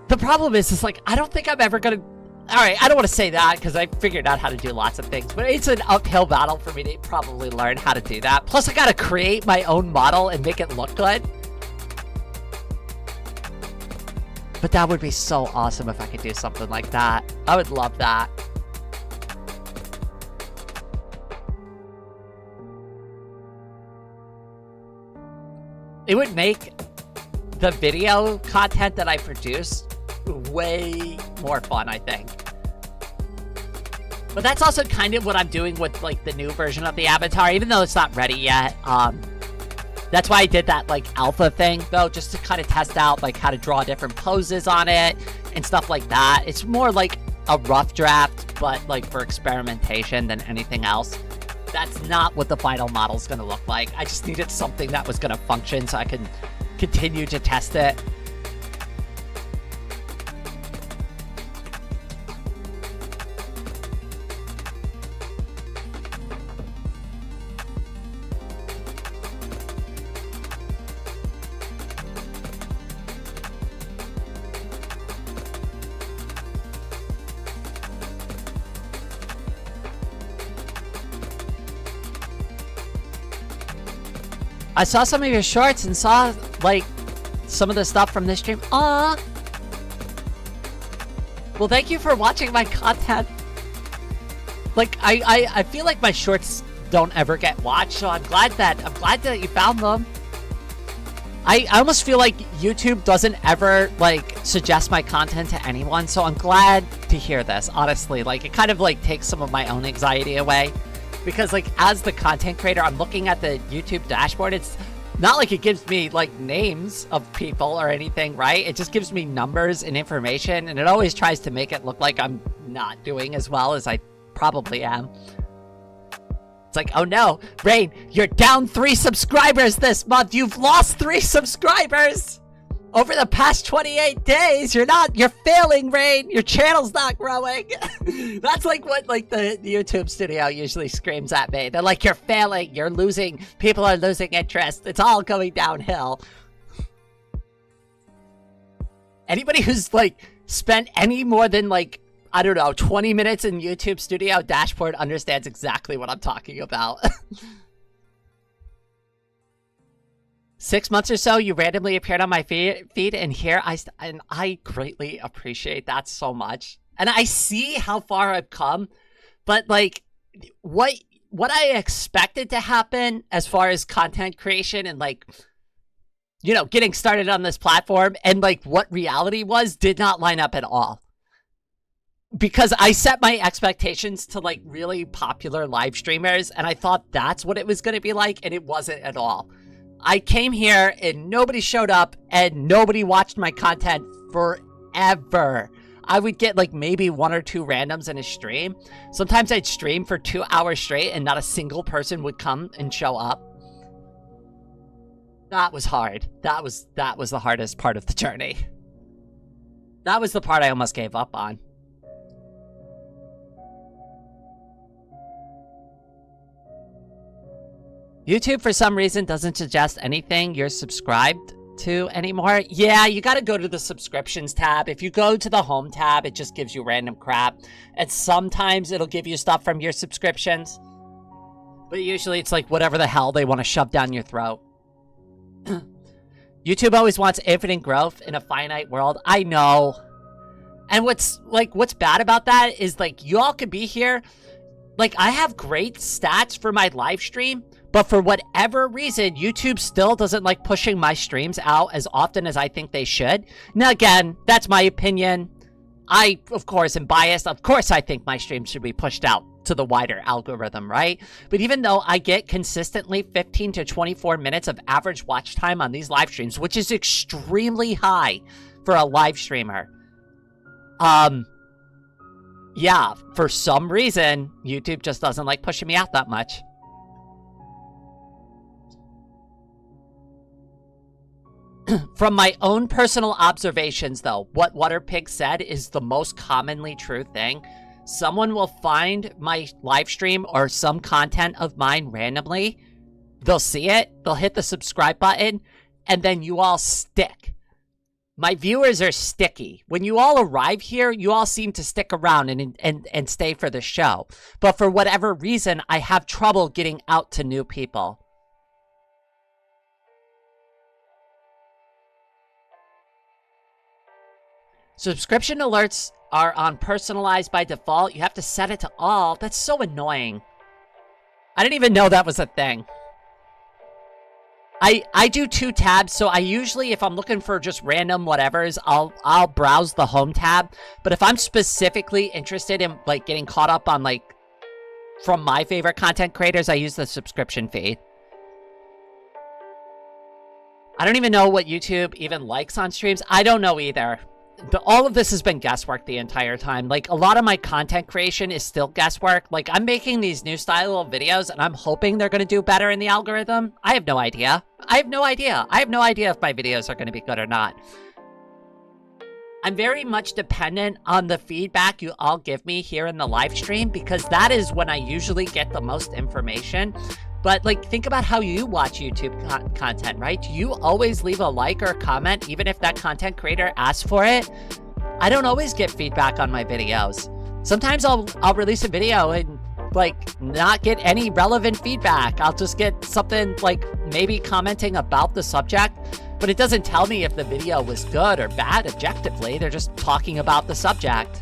S1: The problem is like, I don't think I'm ever gonna... Alright, I don't want to say that, because I figured out how to do lots of things, but it's an uphill battle for me to probably learn how to do that. Plus, I gotta create my own model and make it look good. But that would be so awesome if I could do something like that. I would love that. It would make the video content that I produce way more fun, I think. But that's also kind of what I'm doing with like the new version of the avatar, even though it's not ready yet. That's why I did that like alpha thing though, just to kind of test out like how to draw different poses on it and stuff like that. It's more like a rough draft, but like for experimentation than anything else. That's not what the final model's gonna look like. I just needed something that was gonna function so I can continue to test it. I saw some of your shorts and saw, like, some of the stuff from this stream. Aw. Well, thank you for watching my content. Like, I feel like my shorts don't ever get watched, so I'm glad that you found them. I almost feel like YouTube doesn't ever, like, suggest my content to anyone, so I'm glad to hear this, honestly. Like, it kind of, like, takes some of my own anxiety away. Because, like, as the content creator, I'm looking at the YouTube dashboard. It's not like it gives me, like, names of people or anything, right? It just gives me numbers and information, and it always tries to make it look like I'm not doing as well as I probably am. It's like, oh no, Rain, you're down 3 subscribers this month. You've lost 3 subscribers over the past 28 days. You're failing, Rain. Your channel's not growing. That's like what, like, the YouTube studio usually screams at me. They're like, you're failing. You're losing. People are losing interest. It's all going downhill. Anybody who's, like, spent any more than, like, I don't know, 20 minutes in YouTube Studio dashboard understands exactly what I'm talking about. 6 months or so, you randomly appeared on my feed, and here I greatly appreciate that so much. And I see how far I've come, but, like, what I expected to happen as far as content creation and, like, you know, getting started on this platform and, like, what reality was did not line up at all. Because I set my expectations to, like, really popular live streamers, and I thought that's what it was going to be like, and it wasn't at all. I came here, and nobody showed up, and nobody watched my content forever. I would get, like, maybe 1 or 2 randoms in a stream. Sometimes I'd stream for 2 hours straight, and not a single person would come and show up. That was hard. That was the hardest part of the journey. That was the part I almost gave up on. YouTube, for some reason, doesn't suggest anything you're subscribed to anymore. Yeah, you gotta go to the subscriptions tab. If you go to the home tab, it just gives you random crap. And sometimes it'll give you stuff from your subscriptions. But usually it's like whatever the hell they want to shove down your throat. YouTube always wants infinite growth in a finite world. I know. And what's bad about that is, like, you all could be here. Like, I have great stats for my live stream, but for whatever reason, YouTube still doesn't like pushing my streams out as often as I think they should. Now, again, that's my opinion. I, of course, am biased. Of course, I think my streams should be pushed out to the wider algorithm, right? But even though I get consistently 15 to 24 minutes of average watch time on these live streams, which is extremely high for a live streamer, yeah, for some reason, YouTube just doesn't like pushing me out that much. From my own personal observations, though, what Waterpig said is the most commonly true thing. Someone will find my live stream or some content of mine randomly. They'll see it, they'll hit the subscribe button, and then you all stick. My viewers are sticky. When you all arrive here, you all seem to stick around and stay for the show. But for whatever reason, I have trouble getting out to new people. Subscription alerts are on personalized by default. You have to set it to all. That's so annoying. I didn't even know that was a thing. I do 2 tabs, so I usually, if I'm looking for just random whatevers, I'll browse the home tab. But if I'm specifically interested in, like, getting caught up on, like, from my favorite content creators, I use the subscription feed. I don't even know what YouTube even likes on streams. I don't know either. All of this has been guesswork the entire time. Like, a lot of my content creation is still guesswork. Like, I'm making these new style of videos, and I'm hoping they're going to do better in the algorithm. I have no idea. I have no idea if my videos are going to be good or not. I'm very much dependent on the feedback you all give me here in the live stream, because that is when I usually get the most information. But, like, think about how you watch YouTube content, right? Do you always leave a like or a comment, even if that content creator asks for it? I don't always get feedback on my videos. Sometimes I'll release a video and like, not get any relevant feedback. I'll just get something, like, maybe commenting about the subject, but it doesn't tell me if the video was good or bad objectively. They're just talking about the subject.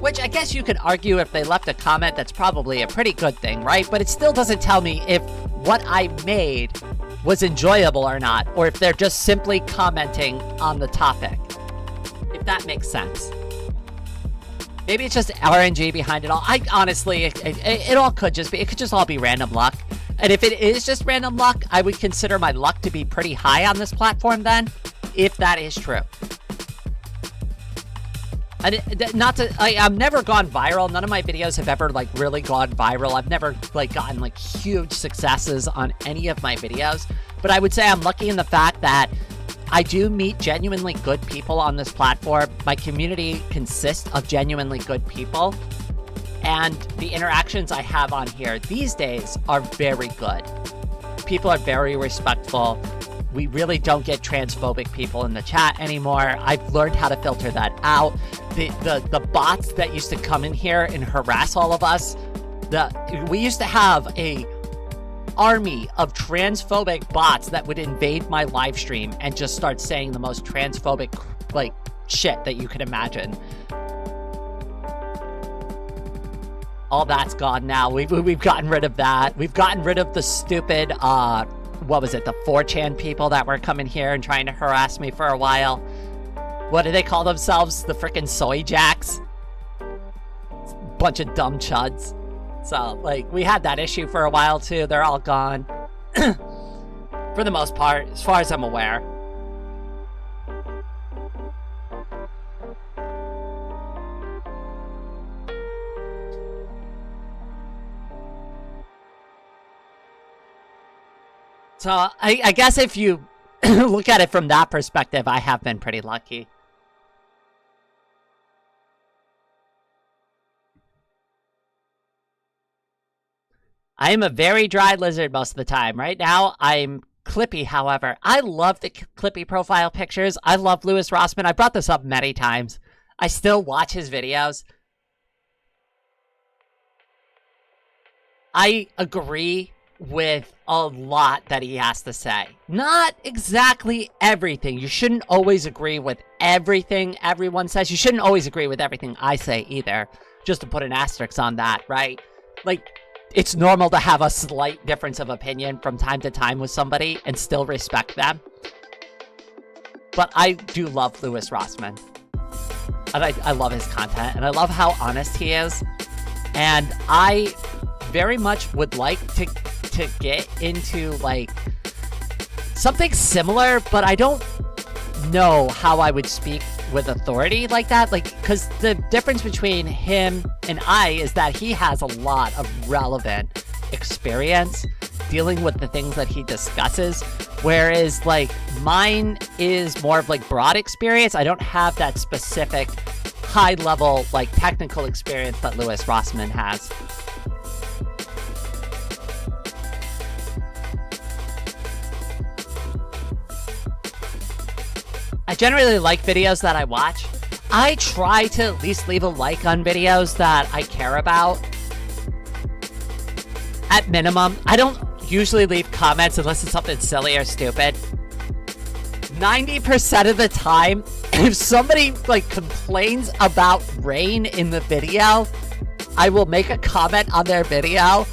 S1: Which I guess you could argue if they left a comment, that's probably a pretty good thing, right? But it still doesn't tell me if what I made was enjoyable or not, or if they're just simply commenting on the topic. If that makes sense. Maybe it's just RNG behind it all. I honestly, it all could just be, it could just all be random luck. And if it is just random luck, I would consider my luck to be pretty high on this platform then, if that is true. And I've never gone viral. None of my videos have ever, like, really gone viral. I've never, like, gotten, like, huge successes on any of my videos. But I would say I'm lucky in the fact that I do meet genuinely good people on this platform. My community consists of genuinely good people. And the interactions I have on here these days are very good. People are very respectful. We really don't get transphobic people in the chat anymore. I've learned how to filter that out. The bots that used to come in here and harass all of us, we used to have a army of transphobic bots that would invade my live stream and just start saying the most transphobic, like, shit that you could imagine. All that's gone now. We've gotten rid of that. We've gotten rid of the stupid, what was it, the 4chan people that were coming here and trying to harass me for a while. What do they call themselves? The frickin' soy jacks? Bunch of dumb chuds. So, like, we had that issue for a while too. They're all gone. For the most part, as far as I'm aware. So, I guess if you look at it from that perspective, I have been pretty lucky. I am a very dry lizard most of the time. Right now, I'm Clippy, however. I love the Clippy profile pictures. I love Louis Rossman. I brought this up many times. I still watch his videos. I agree with a lot that he has to say. Not exactly everything. You shouldn't always agree with everything everyone says. You shouldn't always agree with everything I say either. Just to put an asterisk on that, right? Like, it's normal to have a slight difference of opinion from time to time with somebody and still respect them. But I do love Louis Rossman. And I love his content. And I love how honest he is. And I very much would like to get into, like, something similar, but I don't know how I would speak with authority like that. Like, because the difference between him and I is that he has a lot of relevant experience dealing with the things that he discusses, whereas, like, mine is more of, like, broad experience. I don't have that specific high-level, like, technical experience that Louis Rossman has. I generally like videos that I watch. I try to at least leave a like on videos that I care about. At minimum, I don't usually leave comments unless it's something silly or stupid. 90% of the time, if somebody, like, complains about rain in the video, I will make a comment on their video.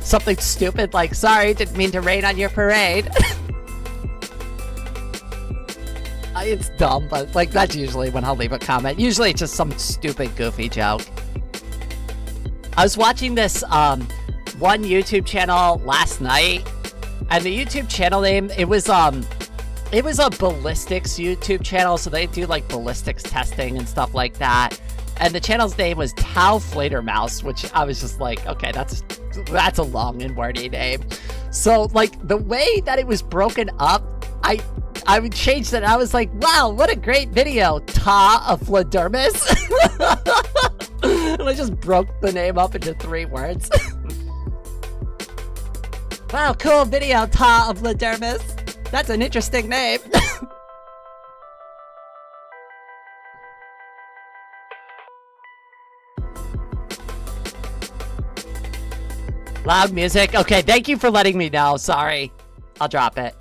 S1: Something stupid like, sorry, didn't mean to rain on your parade. It's dumb, but, like, that's usually when I'll leave a comment. Usually it's just some stupid, goofy joke. I was watching this, one YouTube channel last night, and the YouTube channel name, it was a ballistics YouTube channel, so they do, like, ballistics testing and stuff like that. And the channel's name was Tau Flatermouse, which I was just like, okay, that's a long and wordy name. So, like, the way that it was broken up, I would change that. I was like, wow, what a great video. Ta of Fladermis. And I just broke the name up into 3 words. Wow, cool video, Ta of Fladermis. That's an interesting name. Loud music. Okay, thank you for letting me know. Sorry. I'll drop it.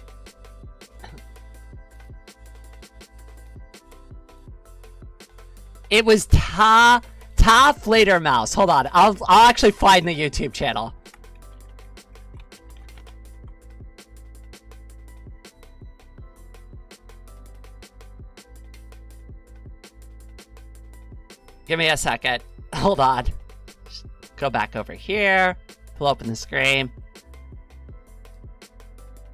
S1: It was Ta Fledermaus. Hold on. I'll actually find the YouTube channel. Give me a second. Hold on. Just go back over here. Pull open the screen.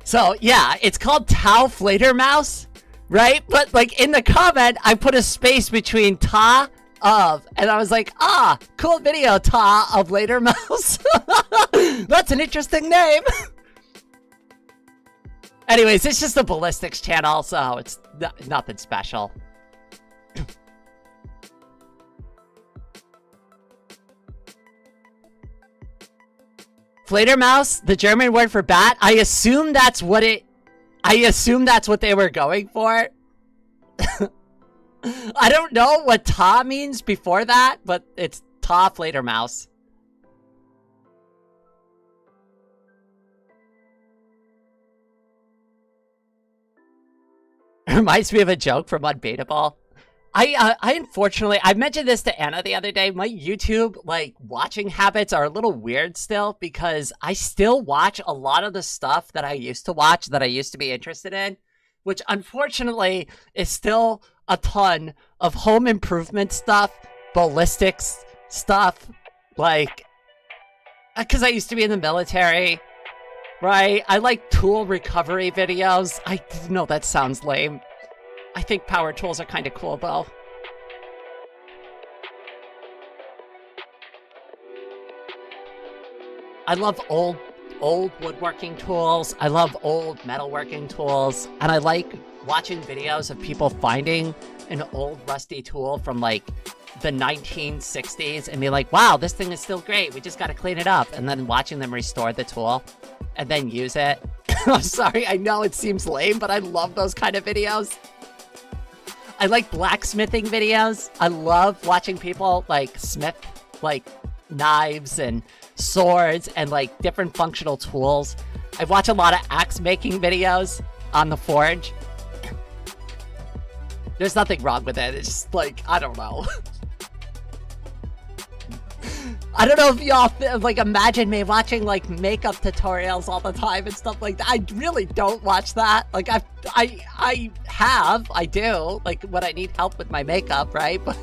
S1: So, yeah, it's called Tau Fledermaus, right? But, like, in the comment, I put a space between Ta of, and I was like, ah, cool video, Ta of Fledermaus. That's an interesting name. Anyways, it's just a ballistics channel, so it's nothing special. Fledermaus, the German word for bat. I assume that's what they were going for. I don't know what Ta means before that, but it's Ta Fledermaus. It reminds me of a joke from Unbeatable. I unfortunately, I mentioned this to Anna the other day. My YouTube, like, watching habits are a little weird still because I still watch a lot of the stuff that I used to watch, that I used to be interested in, which unfortunately is still a ton of home improvement stuff, ballistics stuff, like, because I used to be in the military, right? I like tool recovery videos. I know that sounds lame. I think power tools are kind of cool, though. I love old woodworking tools. I love old metalworking tools. And I like watching videos of people finding an old rusty tool from, like, the 1960s and be like, wow, this thing is still great. We just got to clean it up. And then watching them restore the tool and then use it. I'm sorry, I know it seems lame, but I love those kind of videos. I like blacksmithing videos. I love watching people, like, smith, like, knives and swords and, like, different functional tools. I watch a lot of axe making videos on the Forge. There's nothing wrong with it. It's just, like, I don't know. I don't know if y'all, like, imagine me watching, like, makeup tutorials all the time and stuff like that. I really don't watch that. Like, I do, like, when I need help with my makeup, right? But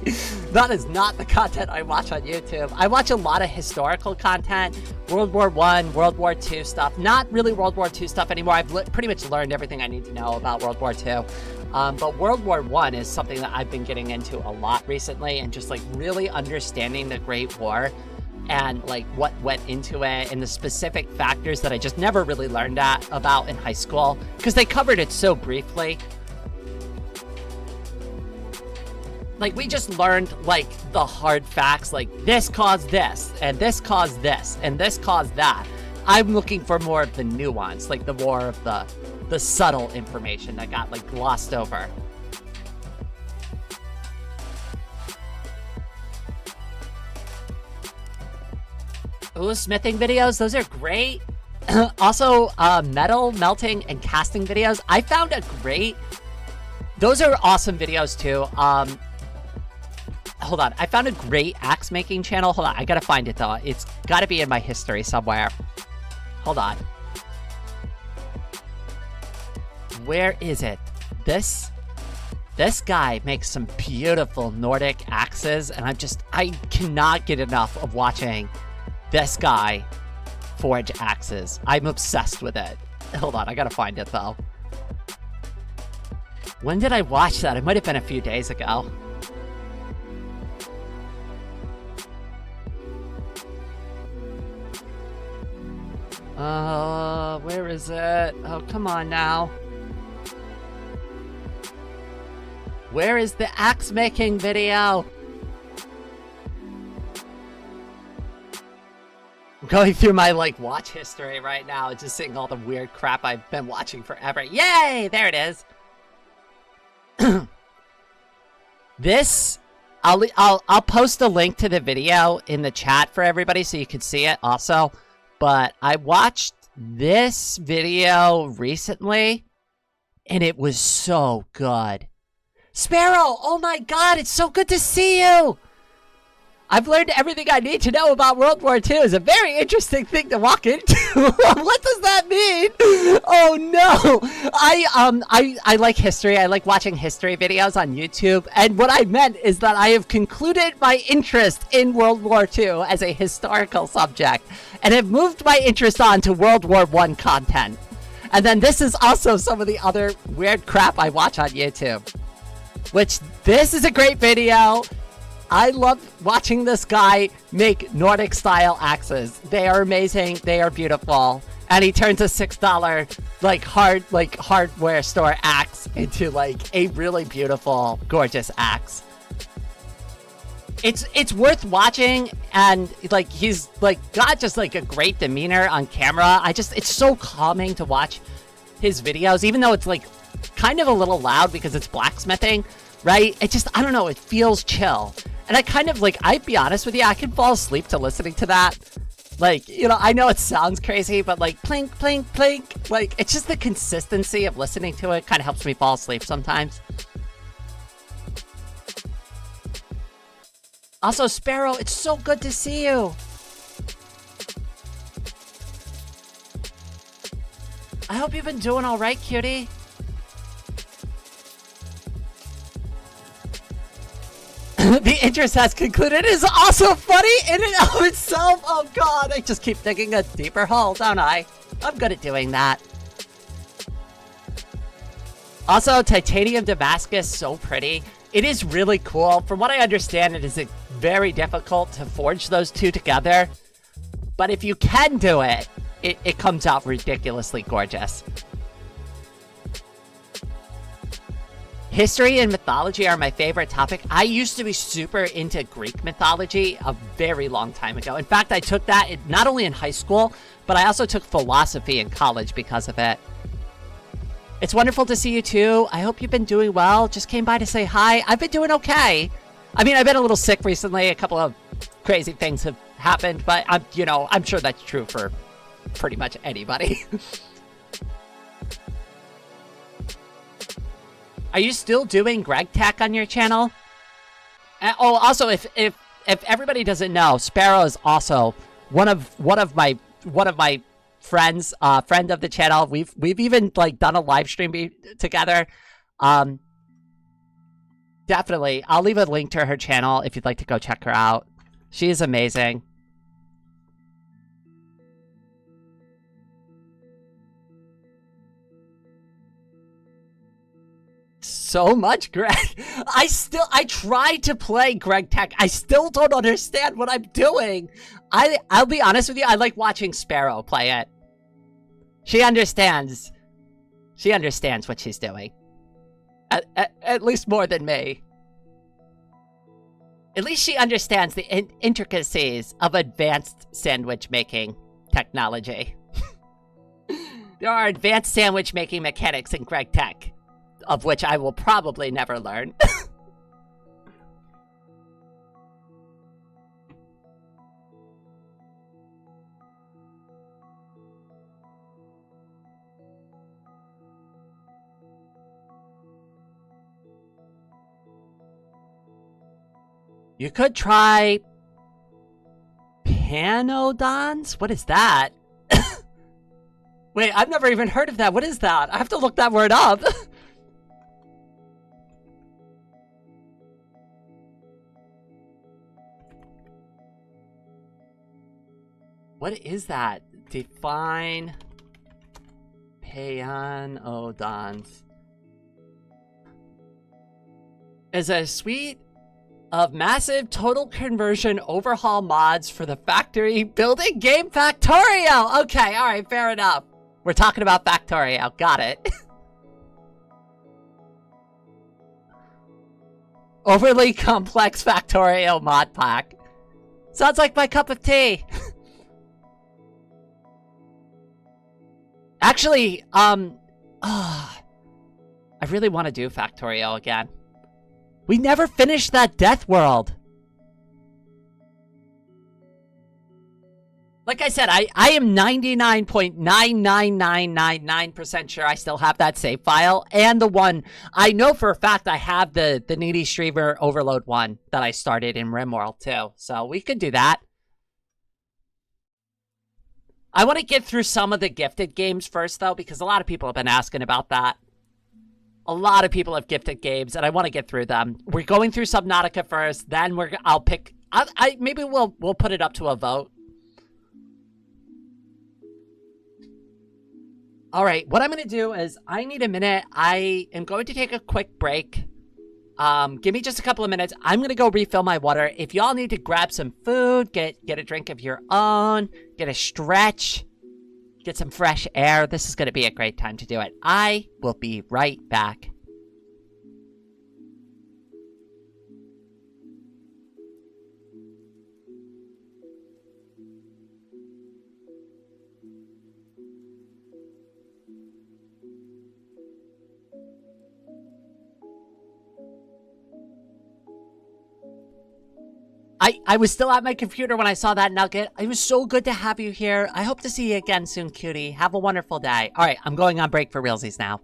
S1: that is not the content I watch on YouTube. I watch a lot of historical content, World War I, World War II stuff. Not really World War II stuff anymore. I've pretty much learned everything I need to know about World War II. But World War I is something that I've been getting into a lot recently, and just, like, really understanding the Great War and, like, what went into it and the specific factors that I just never really learned about in high school because they covered it so briefly. Like, we just learned, like, the hard facts, like, this caused this, and this caused this, and this caused that. I'm looking for more of the nuance, like the more of the subtle information that got, like, glossed over. Ooh, smithing videos, those are great. Also, metal melting and casting videos. I found a great... Those are awesome videos, too. Hold on. I found a great axe making channel. Hold on. I gotta find it, though. It's gotta be in my history somewhere. Hold on. Where is it? This guy makes some beautiful Nordic axes, and I cannot get enough of watching this guy forge axes. I'm obsessed with it. Hold on, I gotta find it, though. When did I watch that? It might have been a few days ago. Where is it? Oh, come on now. Where is the axe making video? I'm going through my, like, watch history right now, just seeing all the weird crap I've been watching forever. Yay! There it is. This, I'll post a link to the video in the chat for everybody so you can see it also. but I watched this video recently, and it was so good. Sparrow, oh my god, it's so good to see you! I've learned everything I need to know about World War II. Is a very interesting thing to walk into. What does that mean? Oh no! I like history. I like watching history videos on YouTube. And what I meant is that I have concluded my interest in World War II as a historical subject, and have moved my interest on to World War I content. And then this is also some of the other weird crap I watch on YouTube. Which, this is a great video. I love watching this guy make Nordic-style axes. They are amazing. They are beautiful. And he turns a $6 hardware store axe into like a really beautiful, gorgeous axe. It's worth watching, and like he's like got just like a great demeanor on camera. It's so calming to watch his videos, even though it's like kind of a little loud because it's blacksmithing, right? I don't know, it feels chill. And I kind of, like, I'd be honest with you, I can fall asleep to listening to that. Like, you know, I know it sounds crazy, but like, plink, plink, plink. Like, it's just the consistency of listening to it kind of helps me fall asleep sometimes. Also, Sparrow, it's so good to see you. I hope you've been doing all right, cutie. The interest has concluded. It is also funny in and of itself. Oh god, I just keep digging a deeper hole, don't I? I'm good at doing that. Also, titanium Damascus, so pretty. It is really cool. From what I understand, it is very difficult to forge those two together. But if you can do it, it comes out ridiculously gorgeous. History and mythology are my favorite topic. I used to be super into Greek mythology a very long time ago. In fact, I took that not only in high school, but I also took philosophy in college because of it. It's wonderful to see you too. I hope you've been doing well. Just came by to say hi. I've been doing okay. I mean, I've been a little sick recently. A couple of crazy things have happened, but I'm sure that's true for pretty much anybody. Are you still doing Greg Tech on your channel? Oh, also, if everybody doesn't know, Sparrow is also one of my friends, friend of the channel. We've even like done a live stream together. Definitely, I'll leave a link to her channel if you'd like to go check her out. She is amazing. So much, Greg. I tried to play Greg Tech. I still don't understand what I'm doing. I'll be honest with you, I like watching Sparrow play it. She understands. She understands what she's doing. At least more than me. At least she understands the intricacies of advanced sandwich making technology. There are advanced sandwich making mechanics in Greg Tech, of which I will probably never learn. You could try Panodons? What is that? Wait, I've never even heard of that. What is that? I have to look that word up. What is that? Define Panodons. Is a suite of massive total conversion overhaul mods for the factory building game Factorio. Okay, alright, fair enough. We're talking about Factorio. Got it. Overly complex Factorio mod pack. Sounds like my cup of tea. Actually, I really want to do Factorio again. We never finished that Death World. Like I said, I am 99.99999% sure I still have that save file. And the one, I know for a fact I have the Needy Streamer Overload one that I started in RimWorld too. So we could do that. I want to get through some of the gifted games first, though, because a lot of people have been asking about that. A lot of people have gifted games, and I want to get through them. We're going through Subnautica first, then I'll pick. Maybe we'll put it up to a vote. All right, what I'm going to do is I need a minute. I am going to take a quick break. Give me just a couple of minutes. I'm going to go refill my water. If y'all need to grab some food, get a drink of your own, get a stretch, get some fresh air, this is going to be a great time to do it. I will be right back. I was still at my computer when I saw that nugget. It was so good to have you here. I hope to see you again soon, cutie. Have a wonderful day. All right, I'm going on break for realsies now.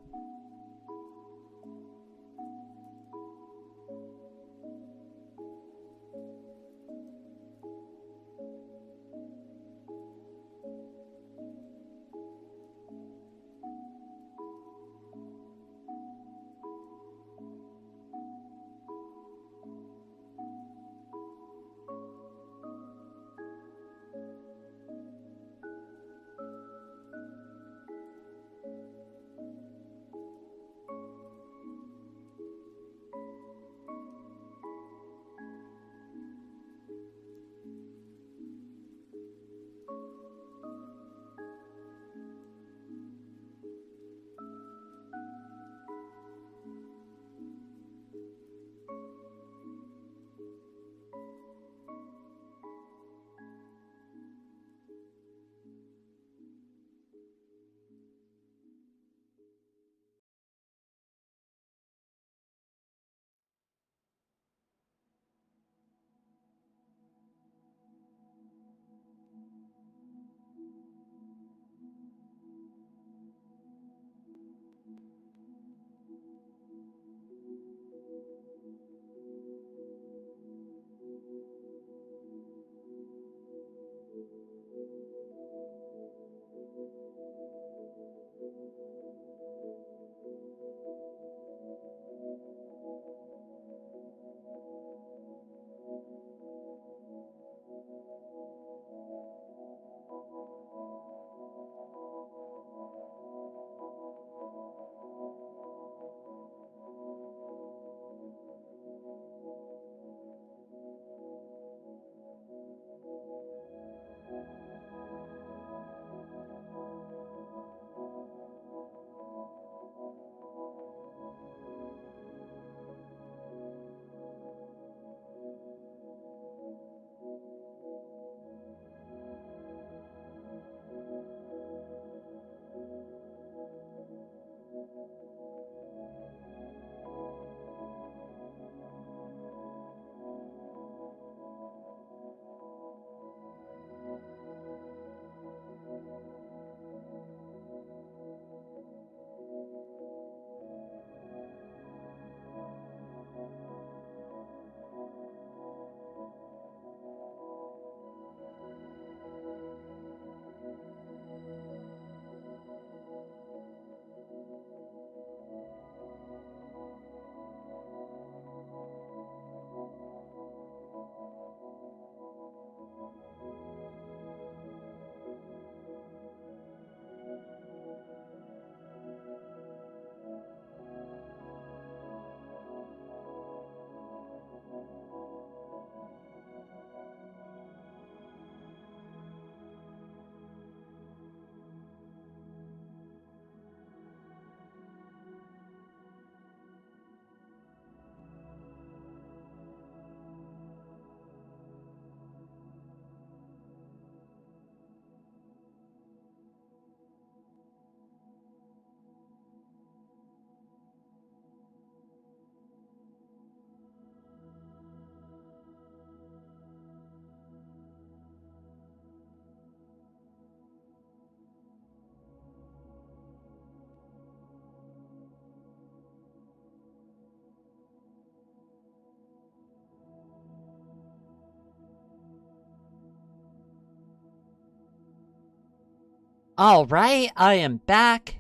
S1: All right, I am back.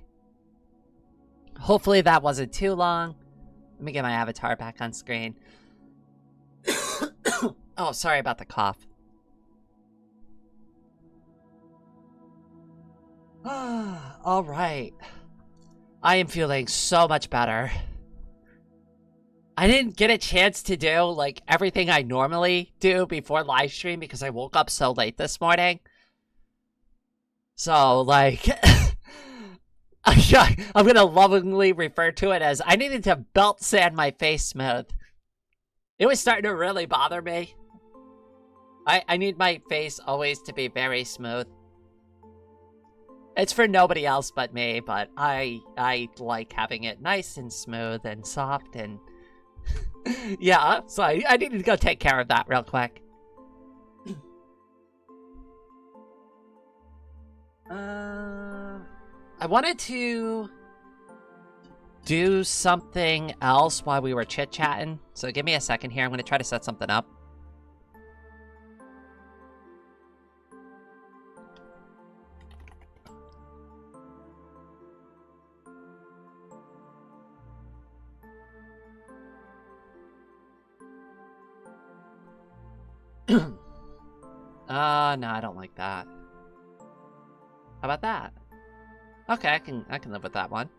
S1: Hopefully that wasn't too long. Let me get my avatar back on screen. Oh, sorry about the cough. All right. I am feeling so much better. I didn't get a chance to do, like, everything I normally do before live stream because I woke up so late this morning. So, like, I'm gonna lovingly refer to it as I needed to belt sand my face smooth. It was starting to really bother me. I need my face always to be very smooth. It's for nobody else but me, but I like having it nice and smooth and soft and... yeah, so I needed to go take care of that real quick. I wanted to do something else while we were chit-chatting, so give me a second here. I'm going to try to set something up. No, I don't like that. How about that? Okay, I can live with that one.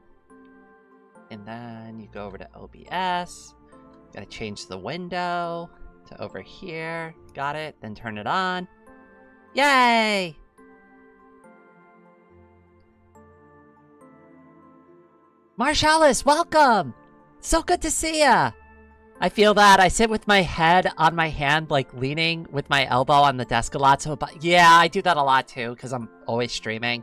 S1: And then you go over to OBS. Gotta change the window to over here. Got it. Then turn it on. Yay! Marshallis, welcome! So good to see ya! I feel that. I sit with my head on my hand, like leaning with my elbow on the desk a lot. So, yeah, I do that a lot too, because I'm always streaming.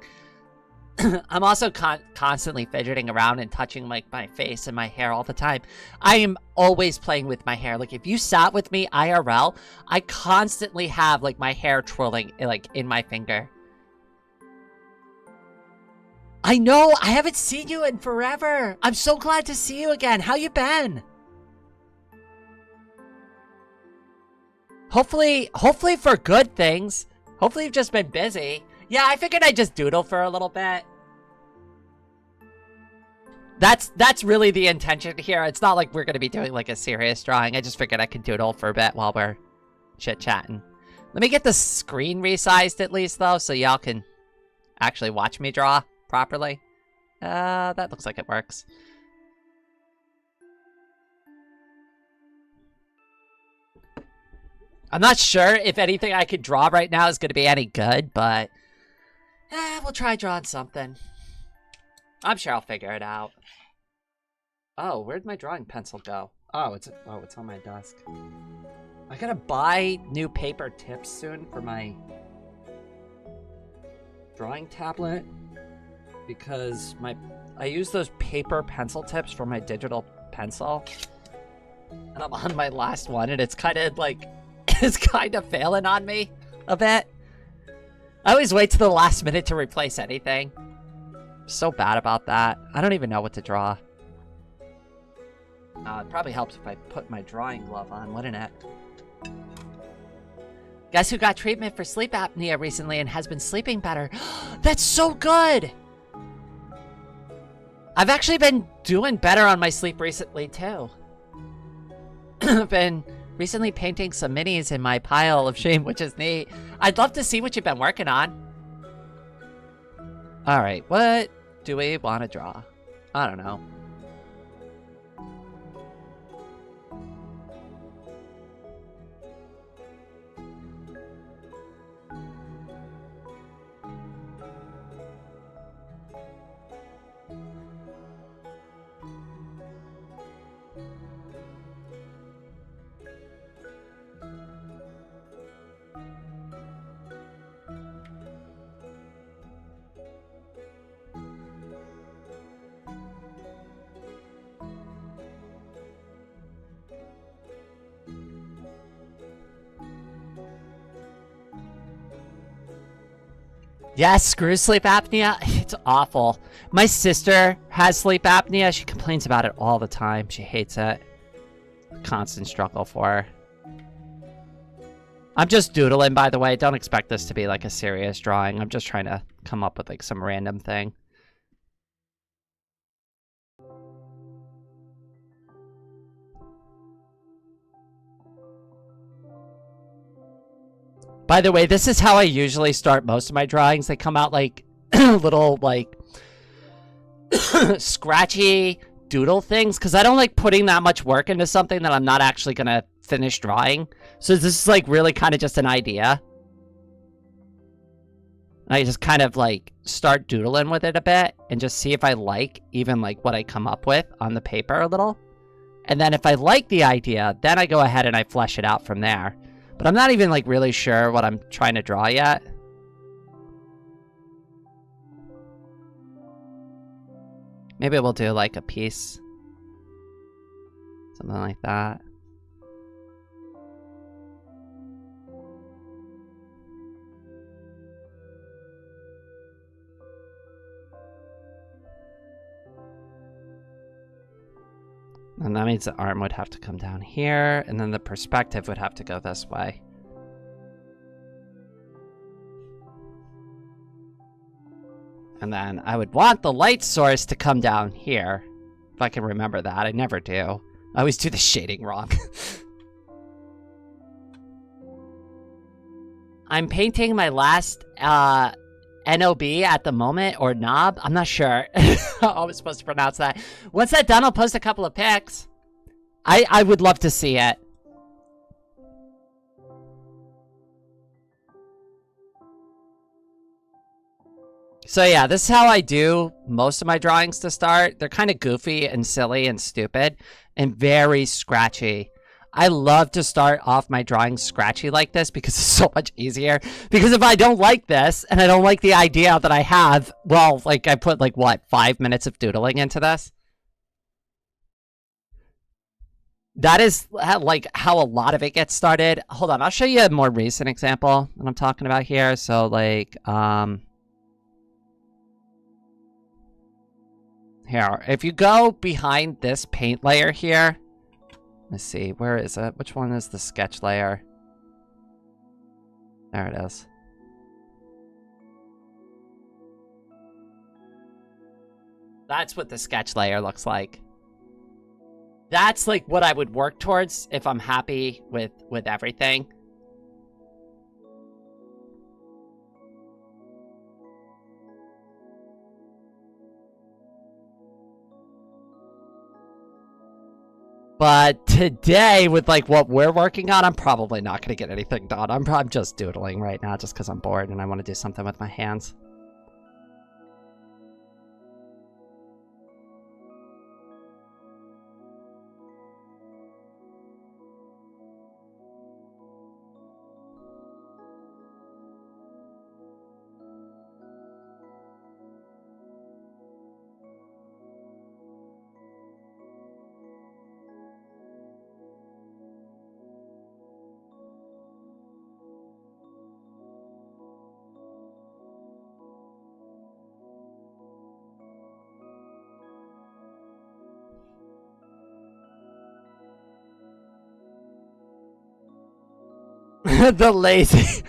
S1: I'm also constantly fidgeting around and touching like my face and my hair all the time. I am always playing with my hair. Like if you sat with me IRL, I constantly have like my hair twirling like in my finger. I know, I haven't seen you in forever. I'm so glad to see you again. How you been? Hopefully for good things. Hopefully you've just been busy. Yeah, I figured I'd just doodle for a little bit. That's really the intention here. It's not like we're going to be doing like a serious drawing. I just figured I could doodle for a bit while we're chit-chatting. Let me get the screen resized at least though, so y'all can actually watch me draw properly. That looks like it works. I'm not sure if anything I could draw right now is going to be any good, but we'll try drawing something. I'm sure I'll figure it out. Oh, where'd my drawing pencil go? Oh, it's on my desk. I gotta buy new paper tips soon for my drawing tablet because I use those paper pencil tips for my digital pencil, and I'm on my last one, and it's kind of like it's kind of failing on me a bit. I always wait to the last minute to replace anything. I'm so bad about that. I don't even know what to draw. It probably helps if I put my drawing glove on, wouldn't it? Guess who got treatment for sleep apnea recently and has been sleeping better? That's so good! I've actually been doing better on my sleep recently, too. I've been recently painting some minis in my pile of shame, which is neat. I'd love to see what you've been working on. Alright, what do we want to draw? I don't know. Yes, screw sleep apnea. It's awful. My sister has sleep apnea. She complains about it all the time. She hates it. Constant struggle for her. I'm just doodling, by the way. Don't expect this to be like a serious drawing. I'm just trying to come up with like some random thing. By the way, this is how I usually start most of my drawings. They come out like little like scratchy doodle things because I don't like putting that much work into something that I'm not actually gonna finish drawing. So this is like really kind of just an idea. I just kind of like start doodling with it a bit and just see if I like even like what I come up with on the paper a little. And then if I like the idea, then I go ahead and I flesh it out from there. But I'm not even like really sure what I'm trying to draw yet. Maybe we'll do like a piece. Something like that. And that means the arm would have to come down here, and then the perspective would have to go this way. And then I would want the light source to come down here. If I can remember that. I never do. I always do the shading wrong. I'm painting my last NOB at the moment, or knob. I'm not sure how I was supposed to pronounce that. Once that's done, I'll post a couple of pics. I would love to see it. So yeah, this is how I do most of my drawings to start. They're kind of goofy and silly and stupid and very scratchy. I love to start off my drawings scratchy like this because it's so much easier. Because if I don't like this and I don't like the idea that I have, well, like I put like, what, 5 minutes of doodling into this? That is like how a lot of it gets started. Hold on, I'll show you a more recent example that I'm talking about here. So like, here, if you go behind this paint layer here, let's see, where is it? Which one is the sketch layer? There it is. That's what the sketch layer looks like. That's like what I would work towards if I'm happy with everything. But today, with like what we're working on, I'm probably not going to get anything done. I'm just doodling right now just because I'm bored and I want to do something with my hands. The lazy.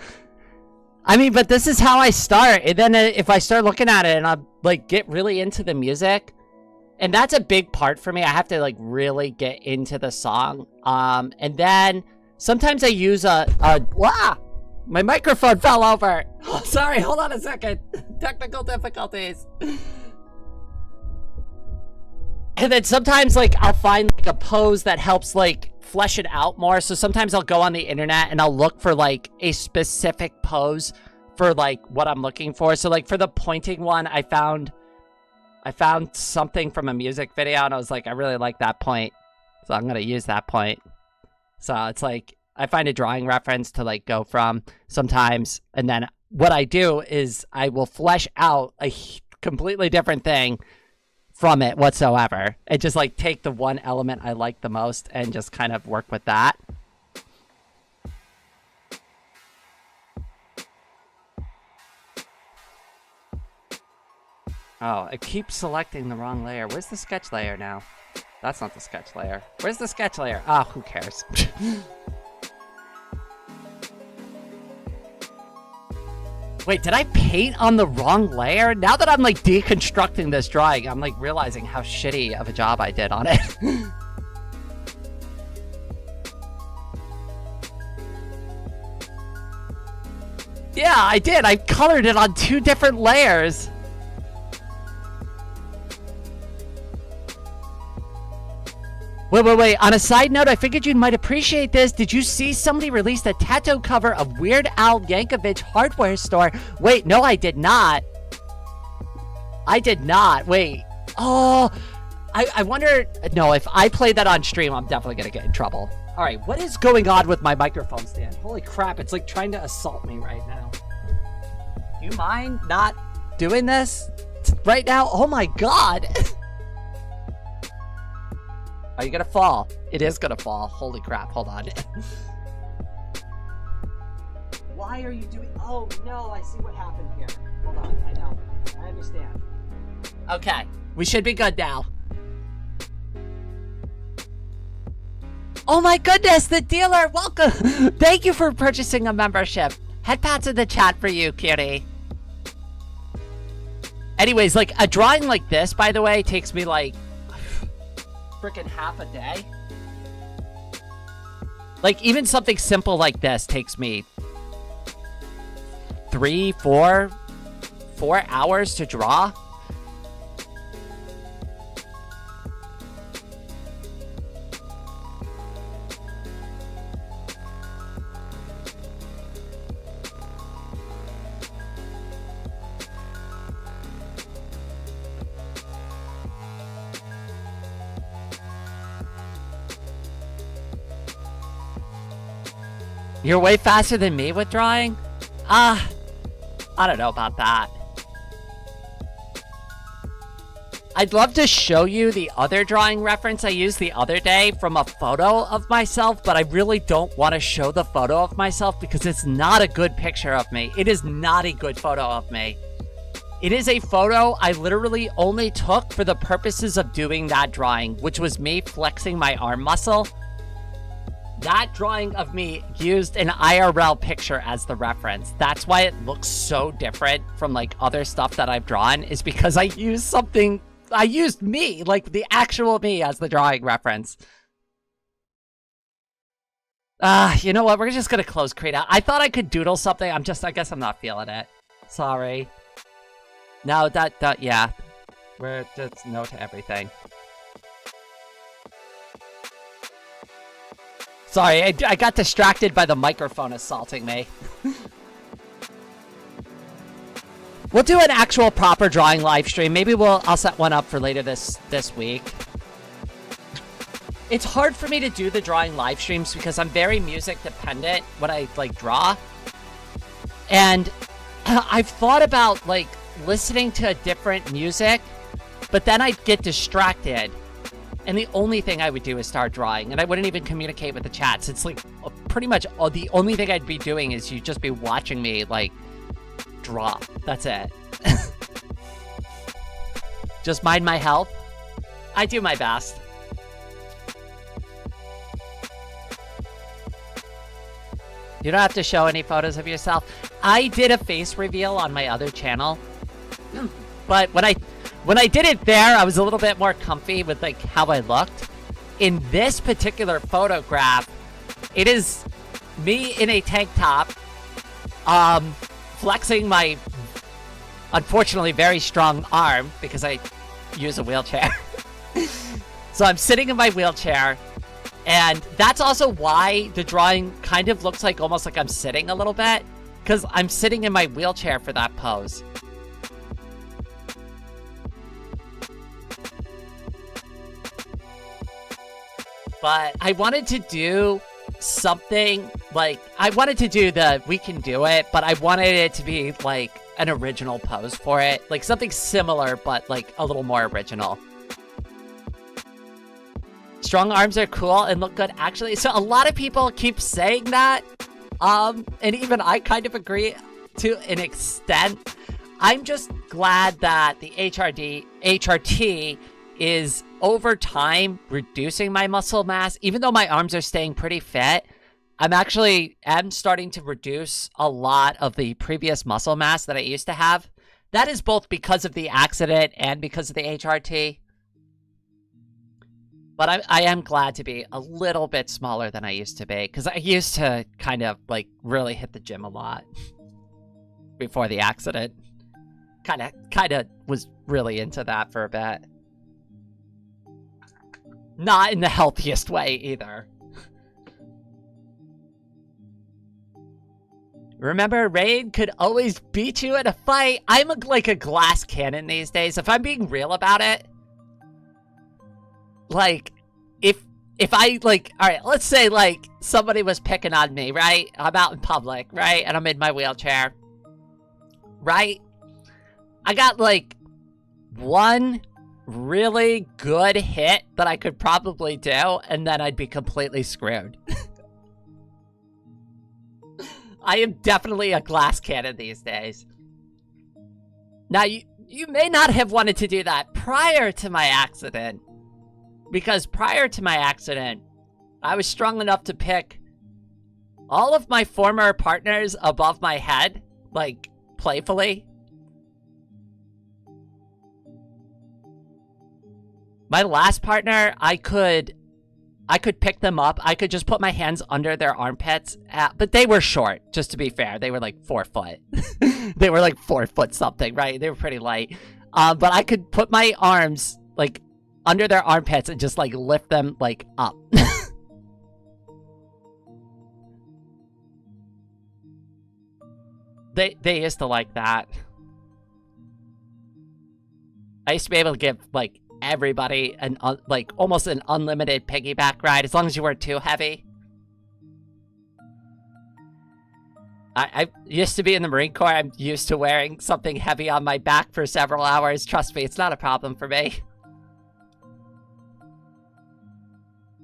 S1: I mean, but this is how I start. And then if I start looking at it and I like get really into the music, and that's a big part for me. I have to like really get into the song. And then sometimes I use wow, my microphone fell over. Oh, sorry, hold on a second. Technical difficulties. And then sometimes like I'll find like a pose that helps like flesh it out more. So sometimes I'll go on the internet and I'll look for like a specific pose for like what I'm looking for. So like for the pointing one, I found something from a music video and I was like, I really like that point. So I'm going to use that point. So it's like, I find a drawing reference to like go from sometimes. And then what I do is I will flesh out a completely different thing from it whatsoever. And just like take the one element I like the most and just kind of work with that. Oh, I keep selecting the wrong layer. Where's the sketch layer now? That's not the sketch layer. Where's the sketch layer? Ah, who cares? Wait, did I paint on the wrong layer? Now that I'm like deconstructing this drawing, I'm like realizing how shitty of a job I did on it. Yeah, I did. I colored it on 2 different layers. Wait. On a side note, I figured you might appreciate this. Did you see somebody released a tattoo cover of Weird Al Yankovic hardware store? Wait, no, I did not. I did not. Wait. Oh, I wonder. No, if I play that on stream, I'm definitely going to get in trouble. All right, what is going on with my microphone stand? Holy crap, it's like trying to assault me right now. Do you mind not doing this right now? Oh my god. Are you gonna fall? It is gonna fall. Holy crap, hold on. Why are you doing... Oh no, I see what happened here. Hold on, I know. I understand. Okay, we should be good now. Oh my goodness, the dealer, welcome. Thank you for purchasing a membership. Head pats in the chat for you, cutie. Anyways, like a drawing like this, by the way, takes me like freaking half a day. Like even something simple like this takes me 4 hours to draw. You're way faster than me with drawing? I don't know about that. I'd love to show you the other drawing reference I used the other day from a photo of myself, but I really don't want to show the photo of myself because it's not a good picture of me. It is not a good photo of me. It is a photo I literally only took for the purposes of doing that drawing, which was me flexing my arm muscle. That drawing of me used an IRL picture as the reference. That's why it looks so different from like other stuff that I've drawn, is because I used something, I used me, like the actual me as the drawing reference. You know what? We're just gonna close Create out. I thought I could doodle something. I guess I'm not feeling it. Sorry. No, yeah. We're just no to everything. Sorry, I got distracted by the microphone assaulting me. We'll do an actual proper drawing live stream. Maybe I'll set one up for later this week. It's hard for me to do the drawing live streams because I'm very music dependent when I like draw. And I've thought about like listening to different music, but then I'd get distracted. And the only thing I would do is start drawing, and I wouldn't even communicate with the chats. It's like pretty much the only thing I'd be doing is you'd just be watching me like draw. That's it. Just mind my health. I do my best. You don't have to show any photos of yourself. I did a face reveal on my other channel, but when I did it there, I was a little bit more comfy with like how I looked. In this particular photograph, it is me in a tank top, flexing my, unfortunately, very strong arm because I use a wheelchair. So I'm sitting in my wheelchair, and that's also why the drawing kind of looks like almost like I'm sitting a little bit, because I'm sitting in my wheelchair for that pose. But I wanted to do something like, I wanted to do the We Can Do It, but I wanted it to be like an original pose for it. Like something similar, but like a little more original. Strong arms are cool and look good, actually. So a lot of people keep saying that. And even I kind of agree to an extent. I'm just glad that the HRT is over time reducing my muscle mass, even though my arms are staying pretty fit. I'm actually starting to reduce a lot of the previous muscle mass that I used to have. That is both because of the accident and because of the HRT. But I am glad to be a little bit smaller than I used to be, because I used to kind of, like, really hit the gym a lot before the accident. Kind of was really into that for a bit. Not in the healthiest way, either. Remember, Rain could always beat you in a fight. I'm like a glass cannon these days. If I'm being real about it, like, if I, like, alright, let's say, like, somebody was picking on me, right? I'm out in public, right? And I'm in my wheelchair, right? I got, like, one really good hit that I could probably do, and then I'd be completely screwed. I am definitely a glass cannon these days. Now, you may not have wanted to do that prior to my accident. Because prior to my accident, I was strong enough to pick all of my former partners above my head, like, playfully. My last partner, I could pick them up. I could just put my hands under their armpits. But they were short, just to be fair. They were like 4 foot. They were like 4 foot something, right? They were pretty light. But I could put my arms, like, under their armpits and just, like, lift them, like, up. They used to like that. I used to be able to give, like, everybody an, like, almost an unlimited piggyback ride, as long as you weren't too heavy. I used to be in the Marine Corps. I'm used to wearing something heavy on my back for several hours. Trust me, it's not a problem for me.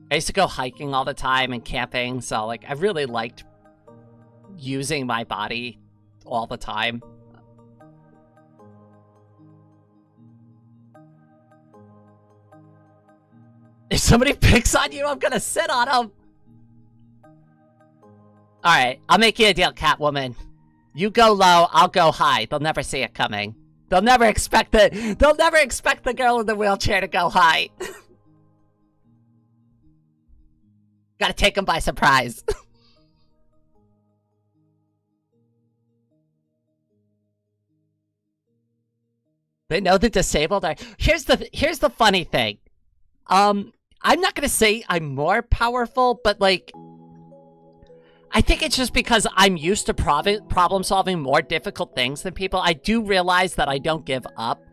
S1: I used to go hiking all the time and camping, so, like, I really liked using my body all the time. If somebody picks on you, I'm gonna sit on them. Alright, I'll make you a deal, Catwoman. You go low, I'll go high. They'll never see it coming. They'll never expect the girl in the wheelchair to go high. Gotta take them by surprise. They know the disabled are... Here's the funny thing. I'm not gonna say I'm more powerful, but, like, I think it's just because I'm used to problem solving more difficult things than people. I do realize that I don't give up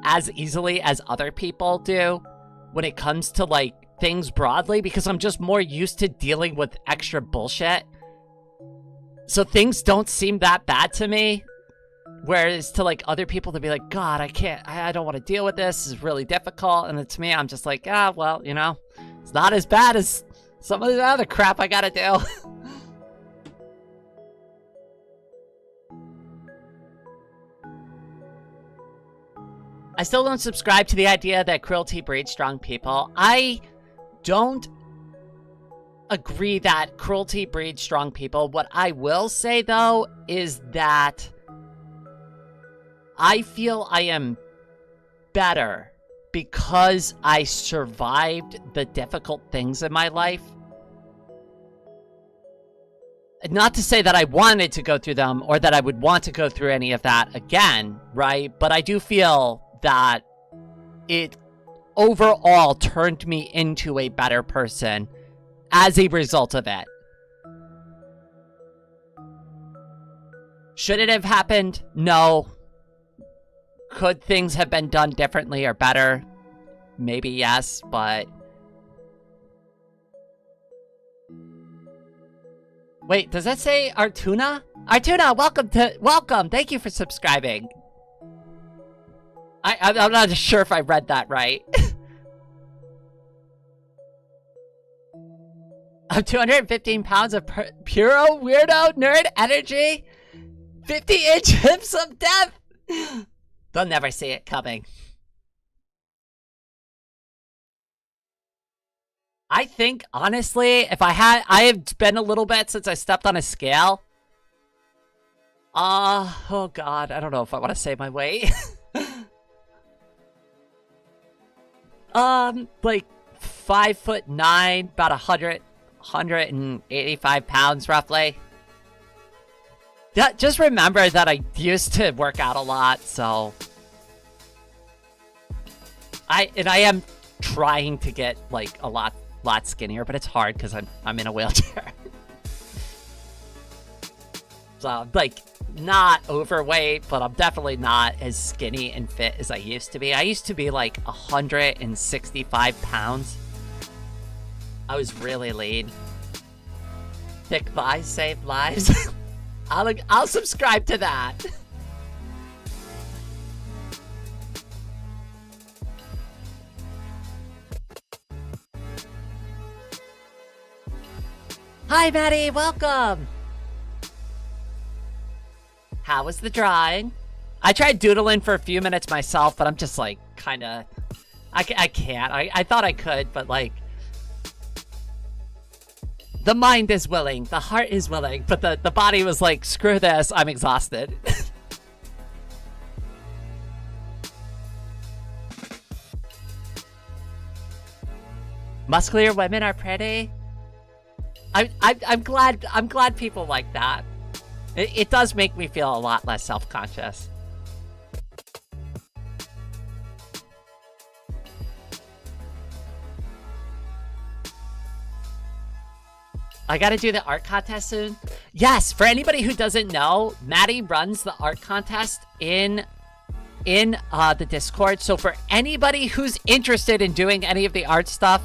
S1: as easily as other people do when it comes to, like, things broadly, because I'm just more used to dealing with extra bullshit. So things don't seem that bad to me. Whereas to, like, other people to be like, God, I don't want to deal with this. This is really difficult. And to me, I'm just like, well, you know, it's not as bad as some of the other crap I gotta do. I still don't subscribe to the idea that cruelty breeds strong people. I don't agree that cruelty breeds strong people. What I will say, though, is that I feel I am better because I survived the difficult things in my life. Not to say that I wanted to go through them or that I would want to go through any of that again, right? But I do feel that it overall turned me into a better person as a result of it. Should it have happened? No. Could things have been done differently or better? Maybe yes, but... Wait, does that say Artuna? Artuna, welcome! Thank you for subscribing. I'm not sure if I read that right. I'm 215 pounds of pure weirdo nerd energy. 50-inch hips of death. They'll never see it coming. I think, honestly, if I have been a little bit since I stepped on a scale. Oh god, I don't know if I want to say my weight. Like 5'9", about 185 pounds roughly. Yeah, just remember that I used to work out a lot, so I am trying to get like a lot skinnier, but it's hard because I'm in a wheelchair. So like not overweight, but I'm definitely not as skinny and fit as I used to be. I used to be like 165 pounds. I was really lean. Thick thighs save lives. I'll subscribe to that. Hi, Maddie. Welcome. How was the drawing? I tried doodling for a few minutes myself, but I'm just like kind of... I can't. I thought I could, but like... The mind is willing, the heart is willing, but the body was like, screw this, I'm exhausted. Muscular women are pretty. I'm glad people like that. It does make me feel a lot less self-conscious. I gotta do the art contest soon. Yes, for anybody who doesn't know, Maddie runs the art contest in the Discord. So for anybody who's interested in doing any of the art stuff,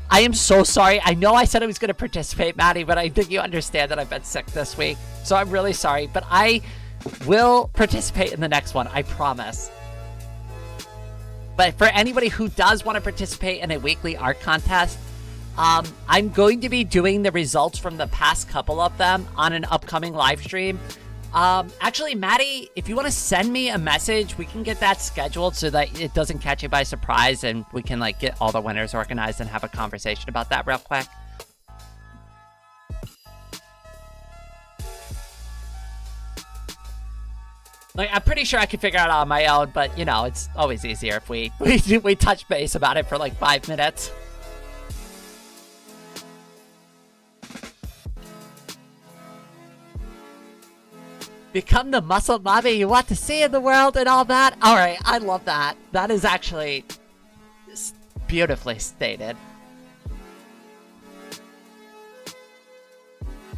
S1: I am so sorry. I know I said I was gonna participate, Maddie, but I think you understand that I've been sick this week. So I'm really sorry, but I will participate in the next one, I promise. But for anybody who does want to participate in a weekly art contest, I'm going to be doing the results from the past couple of them on an upcoming live stream. Actually, Maddie, if you want to send me a message, we can get that scheduled so that it doesn't catch you by surprise, and we can like get all the winners organized and have a conversation about that real quick. Like, I'm pretty sure I could figure it out on my own, but you know, it's always easier if we touch base about it for like 5 minutes. Become the muscle mommy you want to see in the world and all that. All right, I love that. That is actually beautifully stated.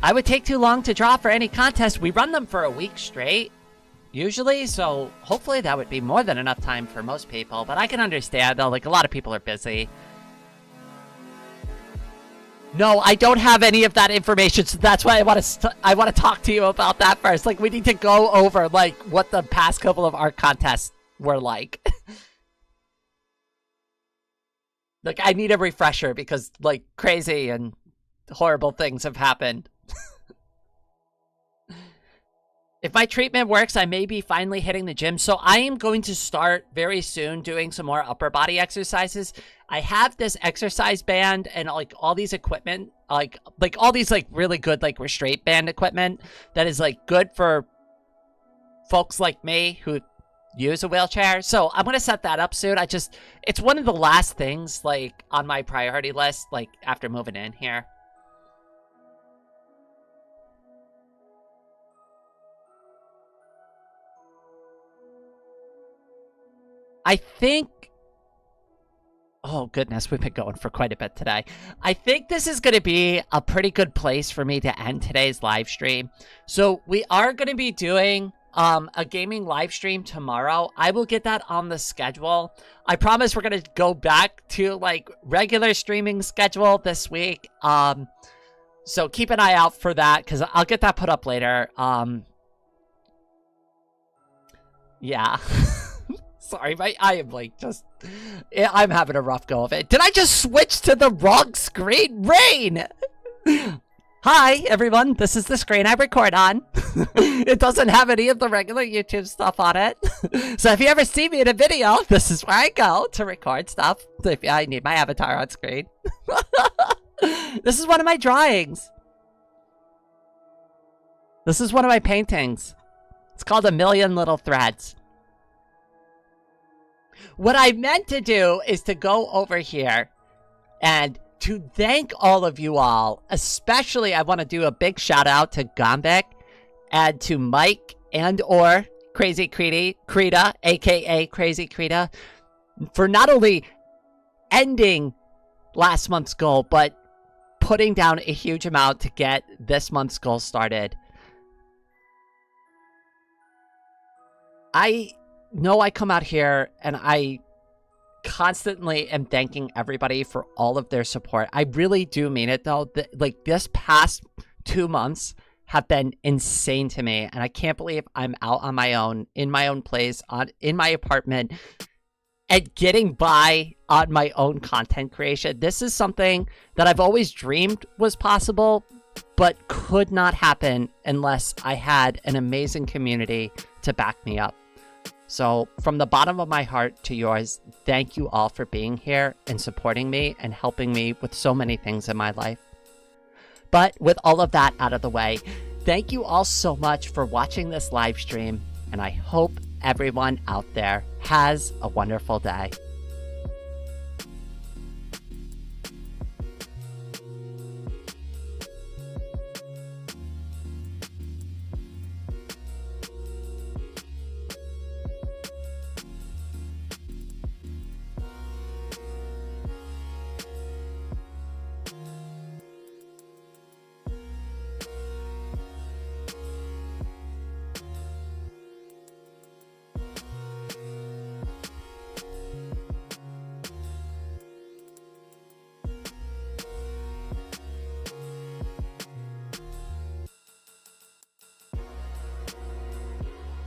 S1: I would take too long to draw for any contest. We run them for a week straight, usually, so hopefully that would be more than enough time for most people. But I can understand, though, like a lot of people are busy. No, I don't have any of that information, so that's why I want to talk to you about that first. Like, we need to go over like what the past couple of art contests were like. Like, I need a refresher because like crazy and horrible things have happened. If my treatment works, I may be finally hitting the gym. So I am going to start very soon doing some more upper body exercises. I have this exercise band and like all these equipment, like all these like really good like restraint band equipment that is like good for folks like me who use a wheelchair. So I'm going to set that up soon. It's one of the last things like on my priority list, like after moving in here. I think... Oh, goodness, we've been going for quite a bit today. I think this is going to be a pretty good place for me to end today's live stream. So we are going to be doing a gaming live stream tomorrow. I will get that on the schedule. I promise we're going to go back to, like, regular streaming schedule this week. So keep an eye out for that, because I'll get that put up later. Yeah. Sorry, I am like just... I'm having a rough go of it. Did I just switch to the wrong screen? Rain! Hi, everyone. This is the screen I record on. It doesn't have any of the regular YouTube stuff on it. So if you ever see me in a video, this is where I go to record stuff. If I need my avatar on screen. This is one of my drawings. This is one of my paintings. It's called A Million Little Threads. What I meant to do is to go over here and to thank all of you all. Especially, I want to do a big shout out to Gombek and to Mike and or Crazy Krita, aka Crazy Krita, for not only ending last month's goal, but putting down a huge amount to get this month's goal started. I know I come out here and I constantly am thanking everybody for all of their support. I really do mean it, though. Like, this past 2 months have been insane to me, and I can't believe I'm out on my own, in my own place, in my apartment, and getting by on my own content creation. This is something that I've always dreamed was possible, but could not happen unless I had an amazing community to back me up. So from the bottom of my heart to yours, thank you all for being here and supporting me and helping me with so many things in my life. But with all of that out of the way, thank you all so much for watching this live stream, and I hope everyone out there has a wonderful day.